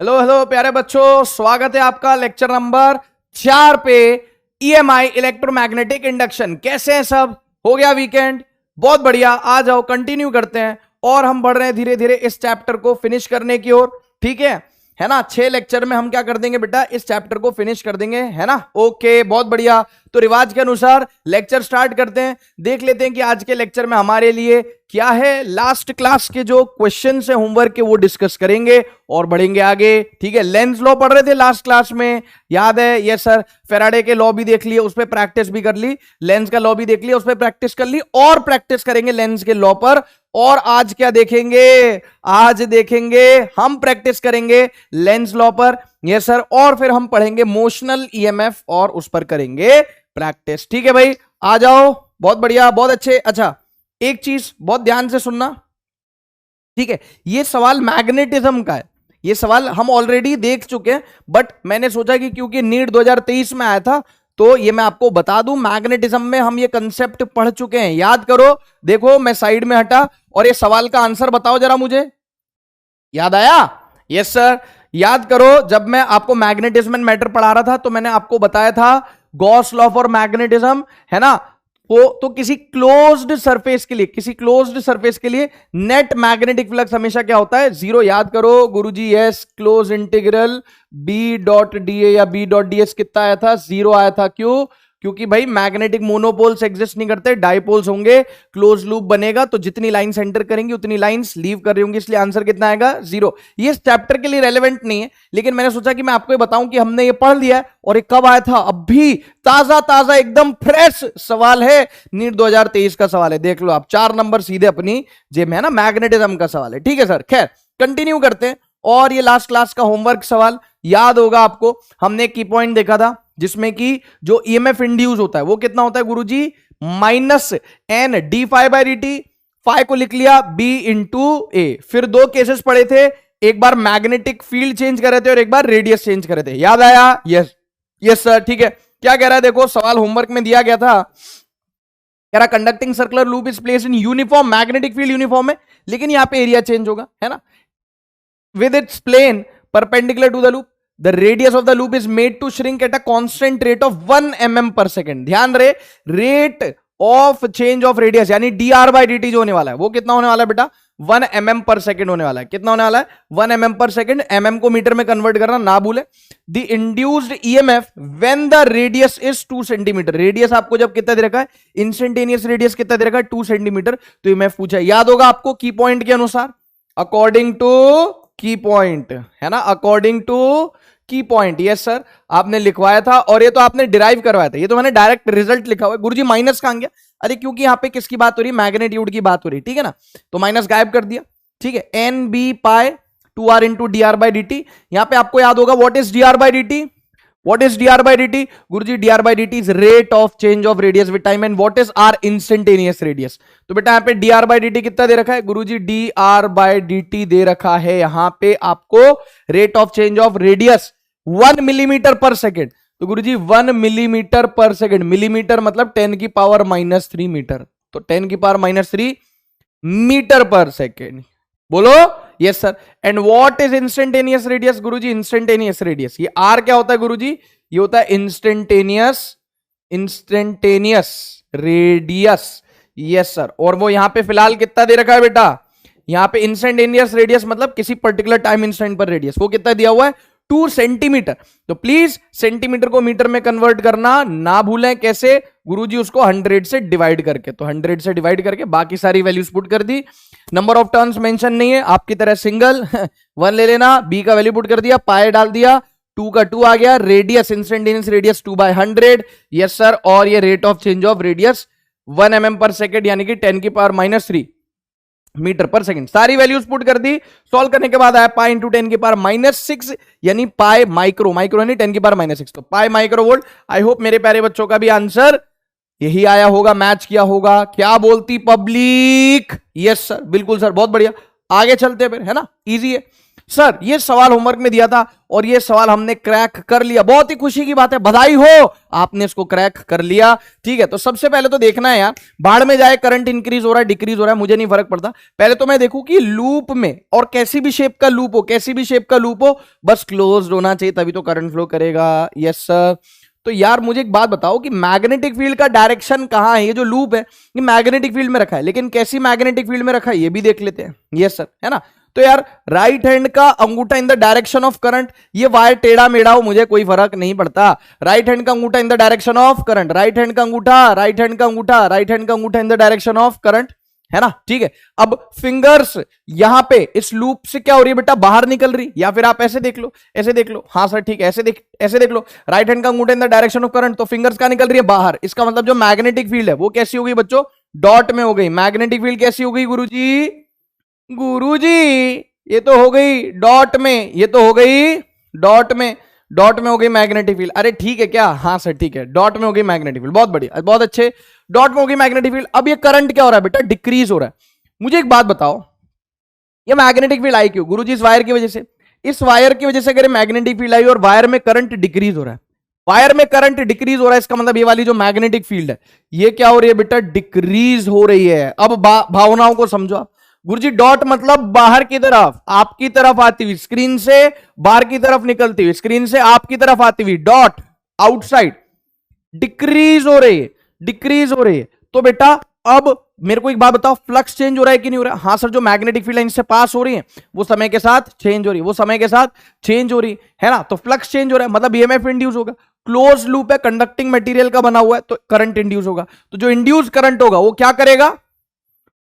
Hello hello प्यारे बच्चों, स्वागत है आपका लेक्चर नंबर 4 पे। EMI electromagnetic induction. कैसे हैं सब? हो गया वीकेंड? बहुत बढ़िया। आ जाओ, कंटिन्यू करते हैं और हम बढ़ रहे हैं धीरे धीरे इस चैप्टर को फिनिश करने की ओर। ठीक है ना? 6 लेक्चर में हम क्या कर देंगे बेटा, इस चैप्टर को फिनिश कर देंगे, है ना? ओके, बहुत बढ़िया। तो रिवाज के अनुसार लेक्चर स्टार्ट करते हैं। देख लेते हैं कि आज के लेक्चर में हमारे लिए क्या है। लास्ट क्लास के जो क्वेश्चन है होमवर्क के, वो डिस्कस करेंगे और बढ़ेंगे आगे। ठीक है, लेंस लॉ पढ़ रहे थे लास्ट क्लास में, याद है? Yes sir. फेराडे के लॉ भी देख लिए, उस पर प्रैक्टिस भी कर ली। लेंस का लॉ भी देख लिया, उस पर प्रैक्टिस कर ली, और प्रैक्टिस करेंगे लेंस के लॉ पर। और आज क्या देखेंगे? आज देखेंगे, हम प्रैक्टिस करेंगे लेंस लॉ पर। Yes sir. और फिर हम पढ़ेंगे मोशनल ईएमएफ और उस पर करेंगे प्रैक्टिस। ठीक है भाई, आ जाओ। बहुत बढ़िया, बहुत अच्छे। अच्छा, एक चीज बहुत ध्यान से सुनना। ठीक है, ये सवाल मैग्नेटिज्म का है। ये सवाल हम ऑलरेडी देख चुके हैं, बट मैंने सोचा कि क्योंकि नीट 2023 में आया था तो ये मैं आपको बता दूं। मैग्नेटिज्म में हम ये कंसेप्ट पढ़ चुके हैं, याद करो। देखो, मैं साइड में हटा और ये सवाल का आंसर बताओ जरा मुझे। याद आया? Yes sir. याद करो, जब मैं आपको मैग्नेटिज्म एंड मैटर पढ़ा रहा था तो मैंने आपको बताया था गॉस लॉ फॉर मैग्नेटिज्म, है ना? तो किसी क्लोज्ड सरफेस के लिए, किसी क्लोज्ड सरफेस के लिए नेट मैग्नेटिक फ्लक्स हमेशा क्या होता है? जीरो। याद करो गुरुजी। Yes, close integral b dot d a या बी डॉट डी एस कितना आया था? जीरो आया था। क्यों? क्योंकि भाई मैग्नेटिक मोनोपोल्स एग्जिस्ट नहीं करते, डाइपोल्स होंगे, क्लोज लूप बनेगा, तो जितनी लाइंस एंटर करेंगी उतनी लाइंस लीव कर रही होंगी, इसलिए आंसर कितना आएगा? जीरो। ये इस चैप्टर के लिए रेलेवेंट नहीं है, लेकिन मैंने सोचा कि मैं आपको ये बताऊं कि हमने ये पढ़ लिया है और ये कब आया था। अभी ताजा ताजा एकदम फ्रेश सवाल है, नीट 2023 का सवाल है। देख लो आप, 4 नंबर सीधे अपनी जेब में, है ना? मैग्नेटिज्म का सवाल है। ठीक है सर। खैर, कंटिन्यू करते हैं। और ये लास्ट क्लास का होमवर्क सवाल याद होगा आपको। हमने एक की पॉइंट देखा था जिसमें कि जो ईएमएफ इंड्यूस होता है वो कितना होता है गुरुजी? Minus n d phi by d t. Phi को लिख लिया बी इंटू ए। फिर 2 केसेस पढ़े थे, एक बार मैग्नेटिक फील्ड चेंज कर रहे थे और एक बार रेडियस चेंज कर रहे थे। याद आया? Yes yes sir. ठीक है, क्या कह रहा है देखो, सवाल होमवर्क में दिया गया था। कह रहा conducting circular loop is placed in uniform magnetic field, uniform है, लेकिन यहां पे एरिया चेंज होगा, है ना? with its plane perpendicular to the loop, the radius of the loop is made to shrink at a constant rate of 1 mm per second. ध्यान रहे, rate of change of radius यानी dr by dt जो होने वाला है वो कितना होने वाला है बेटा? 1 mm per second होने वाला है। कितना होने वाला है? 1 mm per second। mm को मीटर में कन्वर्ट करना ना भूले। The induced EMF when the radius is 2 centimetre. Radius आपको जब कितना दे रखा है? इंस्टेंटेनियस रेडियस कितना दे रखा है? 2 सेंटीमीटर। तो ईएमएफ पूछा, याद होगा आपको की पॉइंट के अनुसार, अकॉर्डिंग टू की पॉइंट, है ना? अकॉर्डिंग टू की पॉइंट। यस सर, आपने लिखवाया था और ये तो आपने डिराइव करवाया था, ये तो मैंने डायरेक्ट रिजल्ट लिखा हुआ है। गुरुजी माइनस कहां गया? अरे क्योंकि यहां पे किसकी बात हो रही है? मैग्नेट्यूड की बात हो रही है, ठीक है ना? तो माइनस गायब कर दिया। ठीक है, n B pi 2r into d r by d t. यहां पे आपको याद होगा what is d r by d t? What is dr by dt? गुरुजी dr by dt is rate of change of radius with time and what is r instantaneous radius? तो बेटा यहाँ पे dr by dt कितना दे रखा है गुरुजी? dr by dt दे रखा है यहाँ पे आपको rate of change of radius 1 millimetre पर सेकेंड। तो गुरुजी 1 मिलीमीटर पर सेकेंड, मिलीमीटर मतलब 10 की पावर माइनस 3 मीटर, तो 10 की पावर माइनस 3 मीटर पर सेकेंड। बोलो yes sir. And what is instantaneous radius Guruji? Instantaneous radius, ये आर क्या होता है गुरुजी? ये होता है इंस्टेंटेनियस रेडियस। Yes sir. और वो यहां पे फिलहाल कितना दे रखा है बेटा? यहां पे इंस्टेंटेनियस रेडियस मतलब किसी पर्टिकुलर टाइम इंस्टेंट पर रेडियस, वो कितना दिया हुआ है? 2 सेंटीमीटर। तो प्लीज सेंटीमीटर को मीटर में कन्वर्ट करना ना भूलें। कैसे गुरुजी? उसको 100 से डिवाइड करके। तो 100 से डिवाइड करके बाकी सारी वैल्यूज पुट कर दी। नंबर ऑफ टर्न्स मेंशन नहीं है आपकी तरह, सिंगल 1 ले लेना। बी का वैल्यू पुट कर दिया, पाई डाल दिया, 2 का 2 आ गया। Radius, instantaneous radius 2/100। Yes sir. और ये rate of change of radius 1 mm पर सेकेंड यानी कि 10 की पावर माइनस 3 मीटर पर सेकंड। सारी वैल्यूज पुट कर दी। सॉल्व करने के बाद आया पाई इंटू 10 की पावर माइनस 6 यानी पाई माइक्रो, माइक्रो यानी 10 की पावर माइनस 6, तो पाई माइक्रो वोल्ट। आई होप मेरे प्यारे बच्चों का भी आंसर यही आया होगा, मैच किया होगा। क्या बोलती पब्लिक? यस सर, बिल्कुल सर, बहुत बढ़िया। आगे चलते फिर, है ना? इजी है। सर ये सवाल होमवर्क में दिया था और ये सवाल हमने क्रैक कर लिया, बहुत ही खुशी की बात है, बधाई हो, आपने इसको क्रैक कर लिया। ठीक है, तो सबसे पहले तो देखना है यार, बाढ़ में जाए करंट इंक्रीज हो रहा है डिक्रीज हो रहा है, मुझे नहीं फर्क पड़ता, पहले तो मैं देखूं कि लूप में, और कैसी भी शेप का लूप हो, कैसी भी शेप का लूप हो, बस क्लोज्ड होना चाहिए तभी तो करंट फ्लो करेगा। Yes sir. तो यार मुझे एक बात बताओ कि मैग्नेटिक फील्ड का डायरेक्शन कहां है? ये जो लूप है ये मैग्नेटिक फील्ड में रखा है, लेकिन कैसी मैग्नेटिक फील्ड में रखा है ये भी देख लेते हैं। यस सर, है ना। तो यार राइट हैंड का अंगूठा in the direction of current, ये वायर टेढ़ा मेढ़ा हो मुझे कोई फर्क नहीं पड़ता, राइट हैंड का अंगूठा in the direction of current, right hand का अंगूठा, राइट हैंड का अंगूठा, राइट हैंड का अंगूठा in the direction of current, है ना। ठीक है, अब फिंगर्स यहां पे इस लूप से क्या हो रही है बेटा, बाहर निकल रही, या फिर आप ऐसे देख लो, ऐसे देख लो, हाँ सर ठीक है, ऐसे देख लो, राइट हैंड का अंगूठा in the direction of current, तो फिंगर्स क्या निकल रही है, बाहर। इसका मतलब जो मैग्नेटिक फील्ड है वो कैसी हो गई बच्चों, डॉट में हो गई। मैग्नेटिक फील्ड कैसी हो गई गुरुजी? गुरुजी ये तो हो गई डॉट में, ये तो हो गई डॉट में, डॉट में हो गई मैग्नेटिक फील्ड। अरे ठीक है क्या, हाँ सर ठीक है, डॉट में हो गई मैग्नेटिक फील्ड, बहुत बढ़िया, बहुत अच्छे, डॉट में हो गई मैग्नेटिक फील्ड। अब ये करंट क्या हो रहा है बेटा, डिक्रीज हो रहा है। मुझे एक बात बताओ, ये मैग्नेटिक फील्ड आई क्यों? गुरुजी इस वायर की वजह से, इस वायर की वजह से अगर मैग्नेटिक फील्ड आई और वायर में करंट डिक्रीज हो रहा है, वायर में करंट डिक्रीज हो रहा है, इसका मतलब ये वाली जो मैग्नेटिक फील्ड है ये क्या हो रही है बेटा, डिक्रीज हो रही है। अब भावनाओं को समझो आप। गुरुजी डॉट मतलब बाहर की तरफ, आपकी तरफ आती हुई, स्क्रीन से बाहर की तरफ निकलती हुई, स्क्रीन से आपकी तरफ आती हुई, डॉट आउटसाइड, डिक्रीज हो रही है, डिक्रीज हो रही है। तो बेटा अब मेरे को एक बात बताओ, फ्लक्स चेंज हो रहा है कि नहीं हो रहा है? हाँ सर, जो मैग्नेटिक फील्ड इनसे पास हो रही है वो समय के साथ चेंज हो रही है, वो समय के साथ चेंज हो रही है ना। तो फ्लक्स चेंज हो रहा है मतलब ईएमएफ इंड्यूस होगा, क्लोज लूप है, कंडक्टिंग मटेरियल का बना हुआ है, तो करंट इंड्यूस होगा। तो जो इंड्यूस करंट होगा वो क्या करेगा,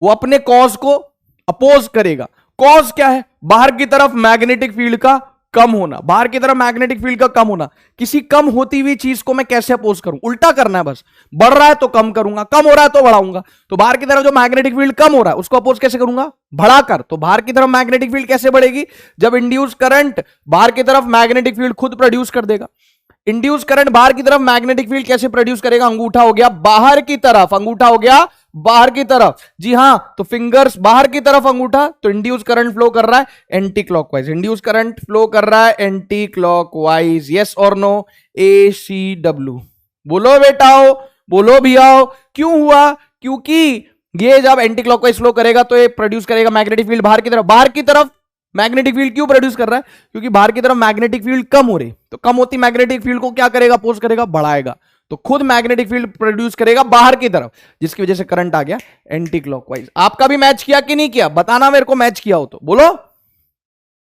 वो अपने कॉज को अपोज करेगा। कॉज क्या है, बाहर की तरफ मैग्नेटिक फील्ड का कम होना, बाहर की तरफ मैग्नेटिक फील्ड का कम होना। किसी कम होती हुई चीज को मैं कैसे अपोज करूं, उल्टा करना है बस, बढ़ रहा है तो कम करूंगा, कम हो रहा है तो बढ़ाऊंगा। तो बाहर की तरफ जो मैग्नेटिक फील्ड कम हो रहा है उसको अपोज कैसे करूंगा, बढ़ाकर। तो बाहर की तरफ मैग्नेटिक फील्ड कैसे बढ़ेगी, जब इंड्यूस करंट बाहर की तरफ मैग्नेटिक फील्ड खुद प्रोड्यूस कर देगा। इंड्यूस करंट बाहर की तरफ मैग्नेटिक फील्ड कैसे प्रोड्यूस करेगा, अंगूठा हो गया बाहर की तरफ, अंगूठा हो गया बाहर की तरफ, जी हां, तो फिंगर्स बाहर की तरफ, अंगूठा, तो इंड्यूस करंट फ्लो कर रहा है anti clockwise, induce current flow कर रहा है एंटी क्लॉकवाइज। यस और नो, ACW। बोलो बेटाओ, बोलो भैयाओ, क्यों हुआ, क्योंकि ये जब एंटी क्लॉकवाइज फ्लो करेगा तो ये प्रोड्यूस करेगा मैग्नेटिक फील्ड बाहर की तरफ। बाहर की तरफ मैग्नेटिक फील्ड क्यों प्रोड्यूस कर रहा है, क्योंकि बाहर की तरफ मैग्नेटिक फील्ड कम हो रही, तो कम होती मैग्नेटिक फील्ड को क्या करेगा, अपोज करेगा, बढ़ाएगा, तो खुद मैग्नेटिक फील्ड प्रोड्यूस करेगा बाहर की तरफ, जिसकी वजह से करंट आ गया एंटी क्लॉकवाइज। आपका भी मैच किया कि नहीं किया, बताना मेरे को, मैच किया हो तो बोलो।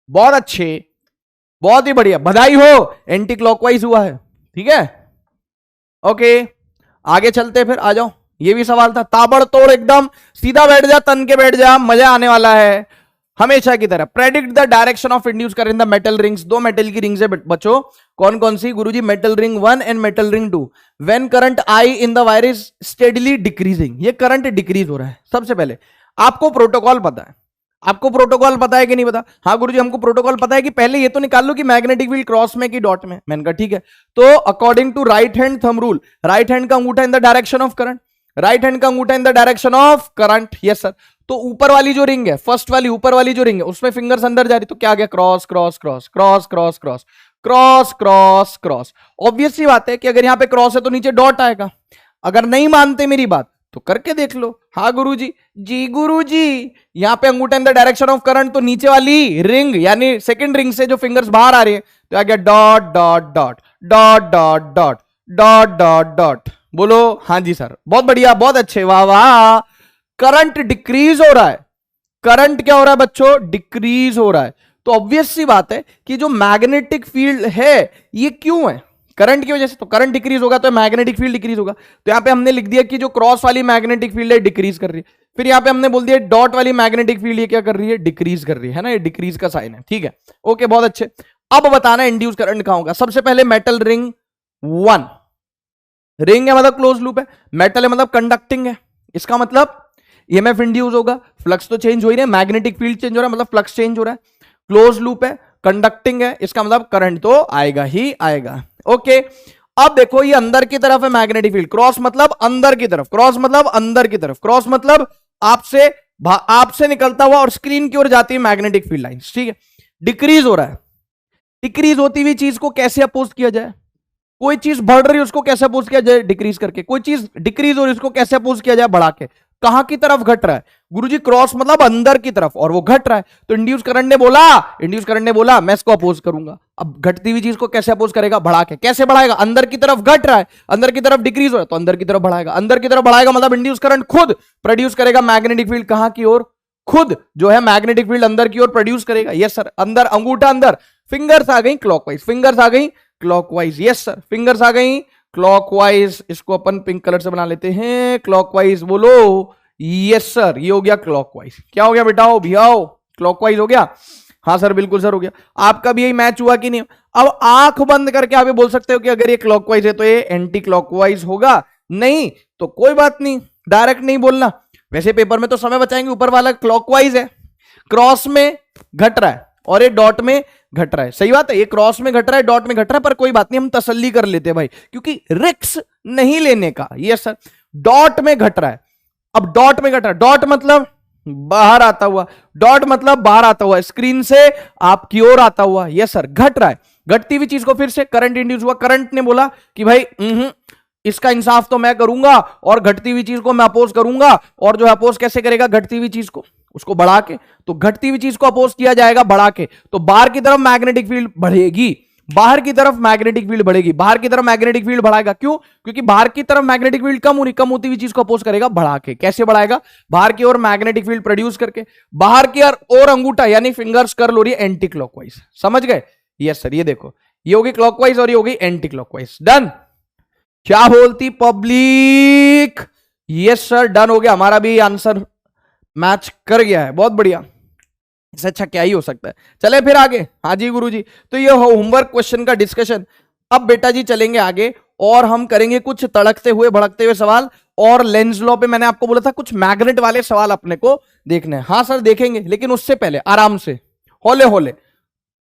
बहुत अच्छे, बहुत ही बढ़िया, बधाई हो, एंटी क्लॉकवाइज हुआ है। ठीक है, ओके आगे चलते फिर, आ जाओ। ये भी सवाल था, ताबड़तोड़ एकदम सीधा बैठ जा, तन के बैठ जा, मजा आने वाला है। हमेशा की तरह predict the direction of induce current in the metal rings. दो मेटल की रिंग्स है बच्चों, कौन कौन सी गुरुजी, metal ring 1 and metal ring 2। When current I in the wire is steadily decreasing, ये करंट डिक्रीज हो रहा है। सबसे पहले आपको प्रोटोकॉल पता है, आपको प्रोटोकॉल पता है कि नहीं पता? हाँ गुरुजी हमको प्रोटोकॉल पता है कि पहले ये तो निकाल लो कि मैग्नेटिक फील्ड क्रॉस में कि डॉट में। मैंने कहा ठीक है, तो according to right hand thumb rule, right hand का अंगूठा in the direction of current, right hand का अंगूठा in the direction of current. Yes sir, तो ऊपर वाली जो रिंग है, फर्स्ट वाली ऊपर वाली जो रिंग है उसमें फिंगर्स अंदर जा रही, तो क्या आ गया, cross cross cross cross cross cross cross cross cross. Obvious सी बात है कि अगर यहां पे क्रॉस है तो नीचे डॉट आएगा। अगर नहीं मानते मेरी बात तो करके देख लो। हाँ गुरुजी, जी गुरुजी, यहां पे अंगूठा in the direction of current, तो नीचे वाली रिंग यानी सेकंड रिंग से जो फिंगर्स बाहर आ रही है तो आ गया dot dot dot dot dot dot dot dot dot. बोलो हाँ जी सर, बहुत बढ़िया, बहुत अच्छे, वाह वाह। करंट डिक्रीज हो रहा है, करंट क्या हो रहा है बच्चों, डिक्रीज हो रहा है। तो ऑब्वियस सी बात है कि जो मैग्नेटिक फील्ड है ये क्यों है, करंट की वजह से। तो करंट डिक्रीज होगा तो मैग्नेटिक फील्ड डिक्रीज होगा। तो यहां पे हमने लिख दिया कि जो क्रॉस वाली मैग्नेटिक फील्ड है डिक्रीज कर रही है। फिर यहां पे हमने बोल दिया डॉट वाली मैग्नेटिक फील्ड ये क्या कर रही है, डिक्रीज कर रही है ना, ये डिक्रीज का साइन है। ठीक है, ओके बहुत अच्छे। अब बताना इंड्यूस करंट कहां होगा। सबसे पहले मेटल रिंग 1, रिंग है मतलब क्लोज लूप है, मेटल है मतलब कंडक्टिंग है, इसका मतलब ईएमएफ इंड्यूस होगा, फ्लक्स तो चेंज हो ही रहा है, मैग्नेटिक फील्ड चेंज हो रहा है मतलब फ्लक्स चेंज हो रहा है, क्लोज लूप है, कंडक्टिंग है, इसका मतलब करंट तो आएगा ही आएगा। ओके, अब देखो ये अंदर की तरफ है मैग्नेटिक फील्ड, क्रॉस मतलब अंदर की तरफ, क्रॉस मतलब अंदर की तरफ, क्रॉस मतलब आपसे निकलता हुआ और स्क्रीन की ओर जाती है मैग्नेटिक फील्ड लाइंस। ठीक है, डिक्रीज हो रहा है। डिक्रीज होती हुई चीज को कैसे अपोज किया जाए? कोई चीज बढ़ रही है उसको कैसे अपोज किया जाए? डिक्रीज करके। कोई चीज डिक्रीज हो रही है उसको कैसे अपोज किया जाए? बढ़ा के। कहां की तरफ घट रहा है गुरुजी? क्रॉस मतलब अंदर की तरफ, और वो घट रहा है। तो इंड्यूस करंट ने बोला मैं इसको अपोज करूंगा। अब घटती हुई चीज को कैसे अपोज करेगा? बढ़ा के। कैसे बढ़ाएगा? अंदर की तरफ घट रहा है, अंदर की तरफ डिक्रीज हो रहा है, तो अंदर की तरफ बढ़ाएगा। अंदर की तरफ बढ़ाएगा मतलब इंड्यूस करंट खुद प्रोड्यूस करेगा मैग्नेटिक फील्ड। कहां की ओर? खुद जो है मैग्नेटिक फील्ड अंदर की ओर प्रोड्यूस करेगा। Yes sir. अंदर, अंगूठा अंदर, फिंगर्स आ गई क्लॉकवाइज, फिंगर्स आ गई क्लॉकवाइज। यस सर, फिंगर्स आ गई क्लॉकवाइज। इसको अपन पिंक कलर से बना लेते हैं, क्लॉकवाइज बोलो। यस सर, ये हो गया क्लॉकवाइज। क्या हो गया बेटा? भैया क्लॉकवाइज हो गया। हाँ सर, बिल्कुल सर हो गया। आपका भी यही मैच हुआ कि नहीं? अब आंख बंद करके आप ये बोल सकते हो कि अगर ये क्लॉकवाइज है तो ये एंटी क्लॉकवाइज होगा। नहीं तो कोई बात नहीं, डायरेक्ट नहीं बोलना। वैसे पेपर में तो समय बचाएंगे। ऊपर वाला क्लॉकवाइज है, क्रॉस में घट रहा है और ये डॉट में घट रहा है। सही बात है, ये क्रॉस में घट रहा है, डॉट में घट रहा है, पर कोई बात नहीं, हम तसल्ली कर लेते हैं भाई, क्योंकि रिस्क नहीं लेने का। यस सर, डॉट में घट रहा है। अब डॉट में घट रहा है, डॉट मतलब बाहर आता हुआ, डॉट मतलब बाहर आता हुआ, स्क्रीन से आपकी ओर आता हुआ। यस सर, घट रहा है। घटती हुई चीज को फिर से करंट इंड्यूस हुआ। करंट ने बोला कि भाई इसका इंसाफ तो मैं करूंगा और घटती हुई चीज को मैं अपोज करूंगा। और जो अपोज कैसे करेगा? घटती हुई चीज को, उसको बढ़ा के। तो घटती हुई चीज को अपोज किया जाएगा बढ़ा के, तो बाहर की तरफ मैग्नेटिक फील्ड बढ़ेगी, बाहर की तरफ मैग्नेटिक फील्ड बढ़ेगी, बाहर की तरफ मैग्नेटिक फील्ड बढ़ाएगा। क्यों? क्योंकि बाहर की तरफ मैग्नेटिक फील्ड कम हो रही, कम होती हुई चीज को अपोज करेगा बढ़ा के। कैसे बढ़ाएगा? बाहर की ओर मैग्नेटिक फील्ड प्रोड्यूस करके। बाहर की ओर अंगूठा यानी फिंगर्स कर्ल हो रही है एंटी क्लॉकवाइज। समझ गए? यस सर, ये देखो, ये होगी क्लॉकवाइज और ये होगी एंटी क्लॉकवाइज। डन? क्या बोलती पब्लिक? यस सर, डन हो गया। हमारा भी आंसर मैच कर गया है, बहुत बढ़िया। इससे अच्छा क्या ही हो सकता है। चले फिर आगे। हाँ जी गुरुजी, तो ये होमवर्क क्वेश्चन का डिस्कशन। अब बेटा जी चलेंगे आगे और हम करेंगे कुछ तड़कते हुए भड़कते हुए सवाल, और लेंस लॉ पे मैंने आपको बोला था कुछ मैग्नेट वाले सवाल अपने को देखने हैं। हाँ सर देखेंगे, लेकिन उससे पहले आराम से, होले होले।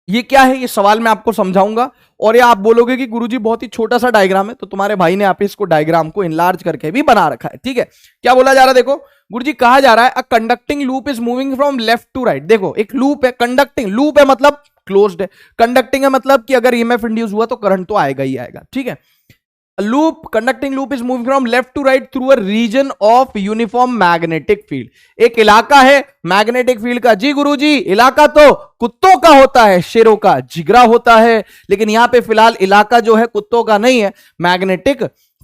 ये क्या है? ये सवाल मैं आपको समझाऊंगा, और ये आप बोलोगे कि गुरुजी बहुत ही छोटा सा डायग्राम है, तो तुम्हारे भाई ने आप इसको डायग्राम को इनलार्ज करके भी बना रखा है। ठीक है, क्या बोला जा रहा है? देखो गुरुजी, कहा जा रहा है a conducting loop is moving from left to right. देखो एक लूप है, कंडक्टिंग लूप है मतलब क्लोज्ड है, कंडक्टिंग है मतलब कि अगर ईएमएफ इंड्यूस हुआ तो करंट तो आएगा ही आएगा। ठीक है, loop, conducting loop is moving from left to right through a region of uniform magnetic field. एक इलाका है मैग्नेटिक फील्ड का। जी गुरुजी, इलाका तो कुत्तों का होता है, शेरों का जिगरा होता है, लेकिन यहां पे फिलहाल इलाका जो है कुत्तों का नहीं है, मैग्नेटिक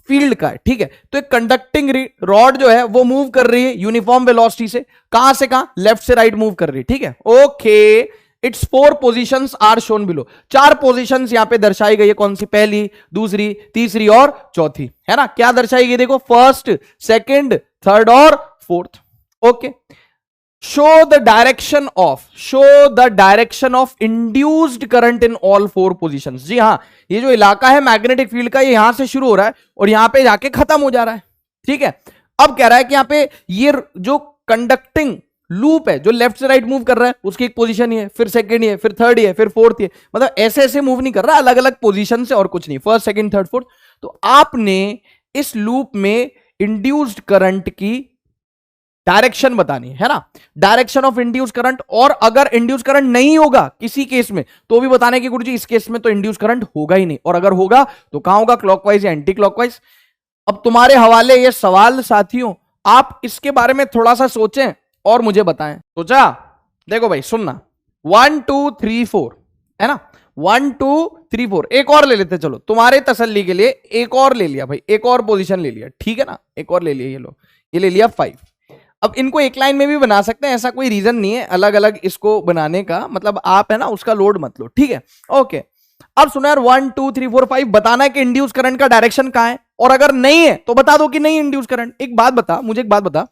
फील्ड का है। ठीक है, तो एक कंडक्टिंग रॉड जो है वो मूव कर रही है यूनिफॉर्म वेलोसिटी से। कहां से कहां? लेफ्ट से राइट मूव कर रही है। ठीक है, okay. It's 4 positions are shown below. 4 positions यहां पे दर्शाई गई है। कौन सी? पहली, दूसरी, तीसरी और चौथी, है ना? क्या दर्शाई गई? देखो, फर्स्ट, सेकंड, थर्ड और fourth. Okay, show the direction of induced current in all 4 positions. जी हाँ, ये जो इलाका है मैग्नेटिक फील्ड का, ये यहां से शुरू हो रहा है और यहां पे जाके खत्म हो जा रहा है। ठीक है, अब कह रहा है कि यहां पे ये जो कंडक्टिंग लूप है जो लेफ्ट से राइट मूव कर रहा है, उसकी एक पोजीशन ही है, फिर सेकंड ही है, फिर थर्ड ही है, फिर फोर्थ ही है। मतलब ऐसे ऐसे मूव नहीं कर रहा, अलग अलग पोजीशन से, और कुछ नहीं, फर्स्ट, सेकंड, थर्ड, फोर्थ। तो आपने इस लूप में इंड्यूस्ड करंट की डायरेक्शन बतानी है ना, डायरेक्शन ऑफ इंड्यूस करंट। और अगर इंड्यूस करंट नहीं होगा किसी केस में तो भी बताने की गुरुजी इस केस में तो इंड्यूस करंट होगा ही नहीं, और अगर होगा तो कहां होगा? क्लॉकवाइज या एंटी क्लॉकवाइज। अब तुम्हारे हवाले ये सवाल साथियों, आप इसके बारे में थोड़ा सा सोचें और मुझे बताएं। सोचा? देखो भाई सुनना, 1 2 3 4 है ना, 1 2 3 4। एक और ले लेते, चलो तुम्हारे तसल्ली के लिए एक और ले लिया भाई, एक और पोजीशन ले लिया। ठीक है ना, एक और ले लिया। ये लो, ये ले लिया 5। अब इनको एक लाइन में भी बना सकते हैं, ऐसा कोई रीजन नहीं है अलग अलग इसको बनाने का, मतलब आप है ना उसका लोड मत लो। ठीक है, ओके। अब सुनो यार, 1 2 3 4 5 बताना है कि इंड्यूस करंट का डायरेक्शन कहां है, और अगर नहीं है तो बता दो कि नहीं इंड्यूस करंट। एक बात बता, मुझे एक बात बता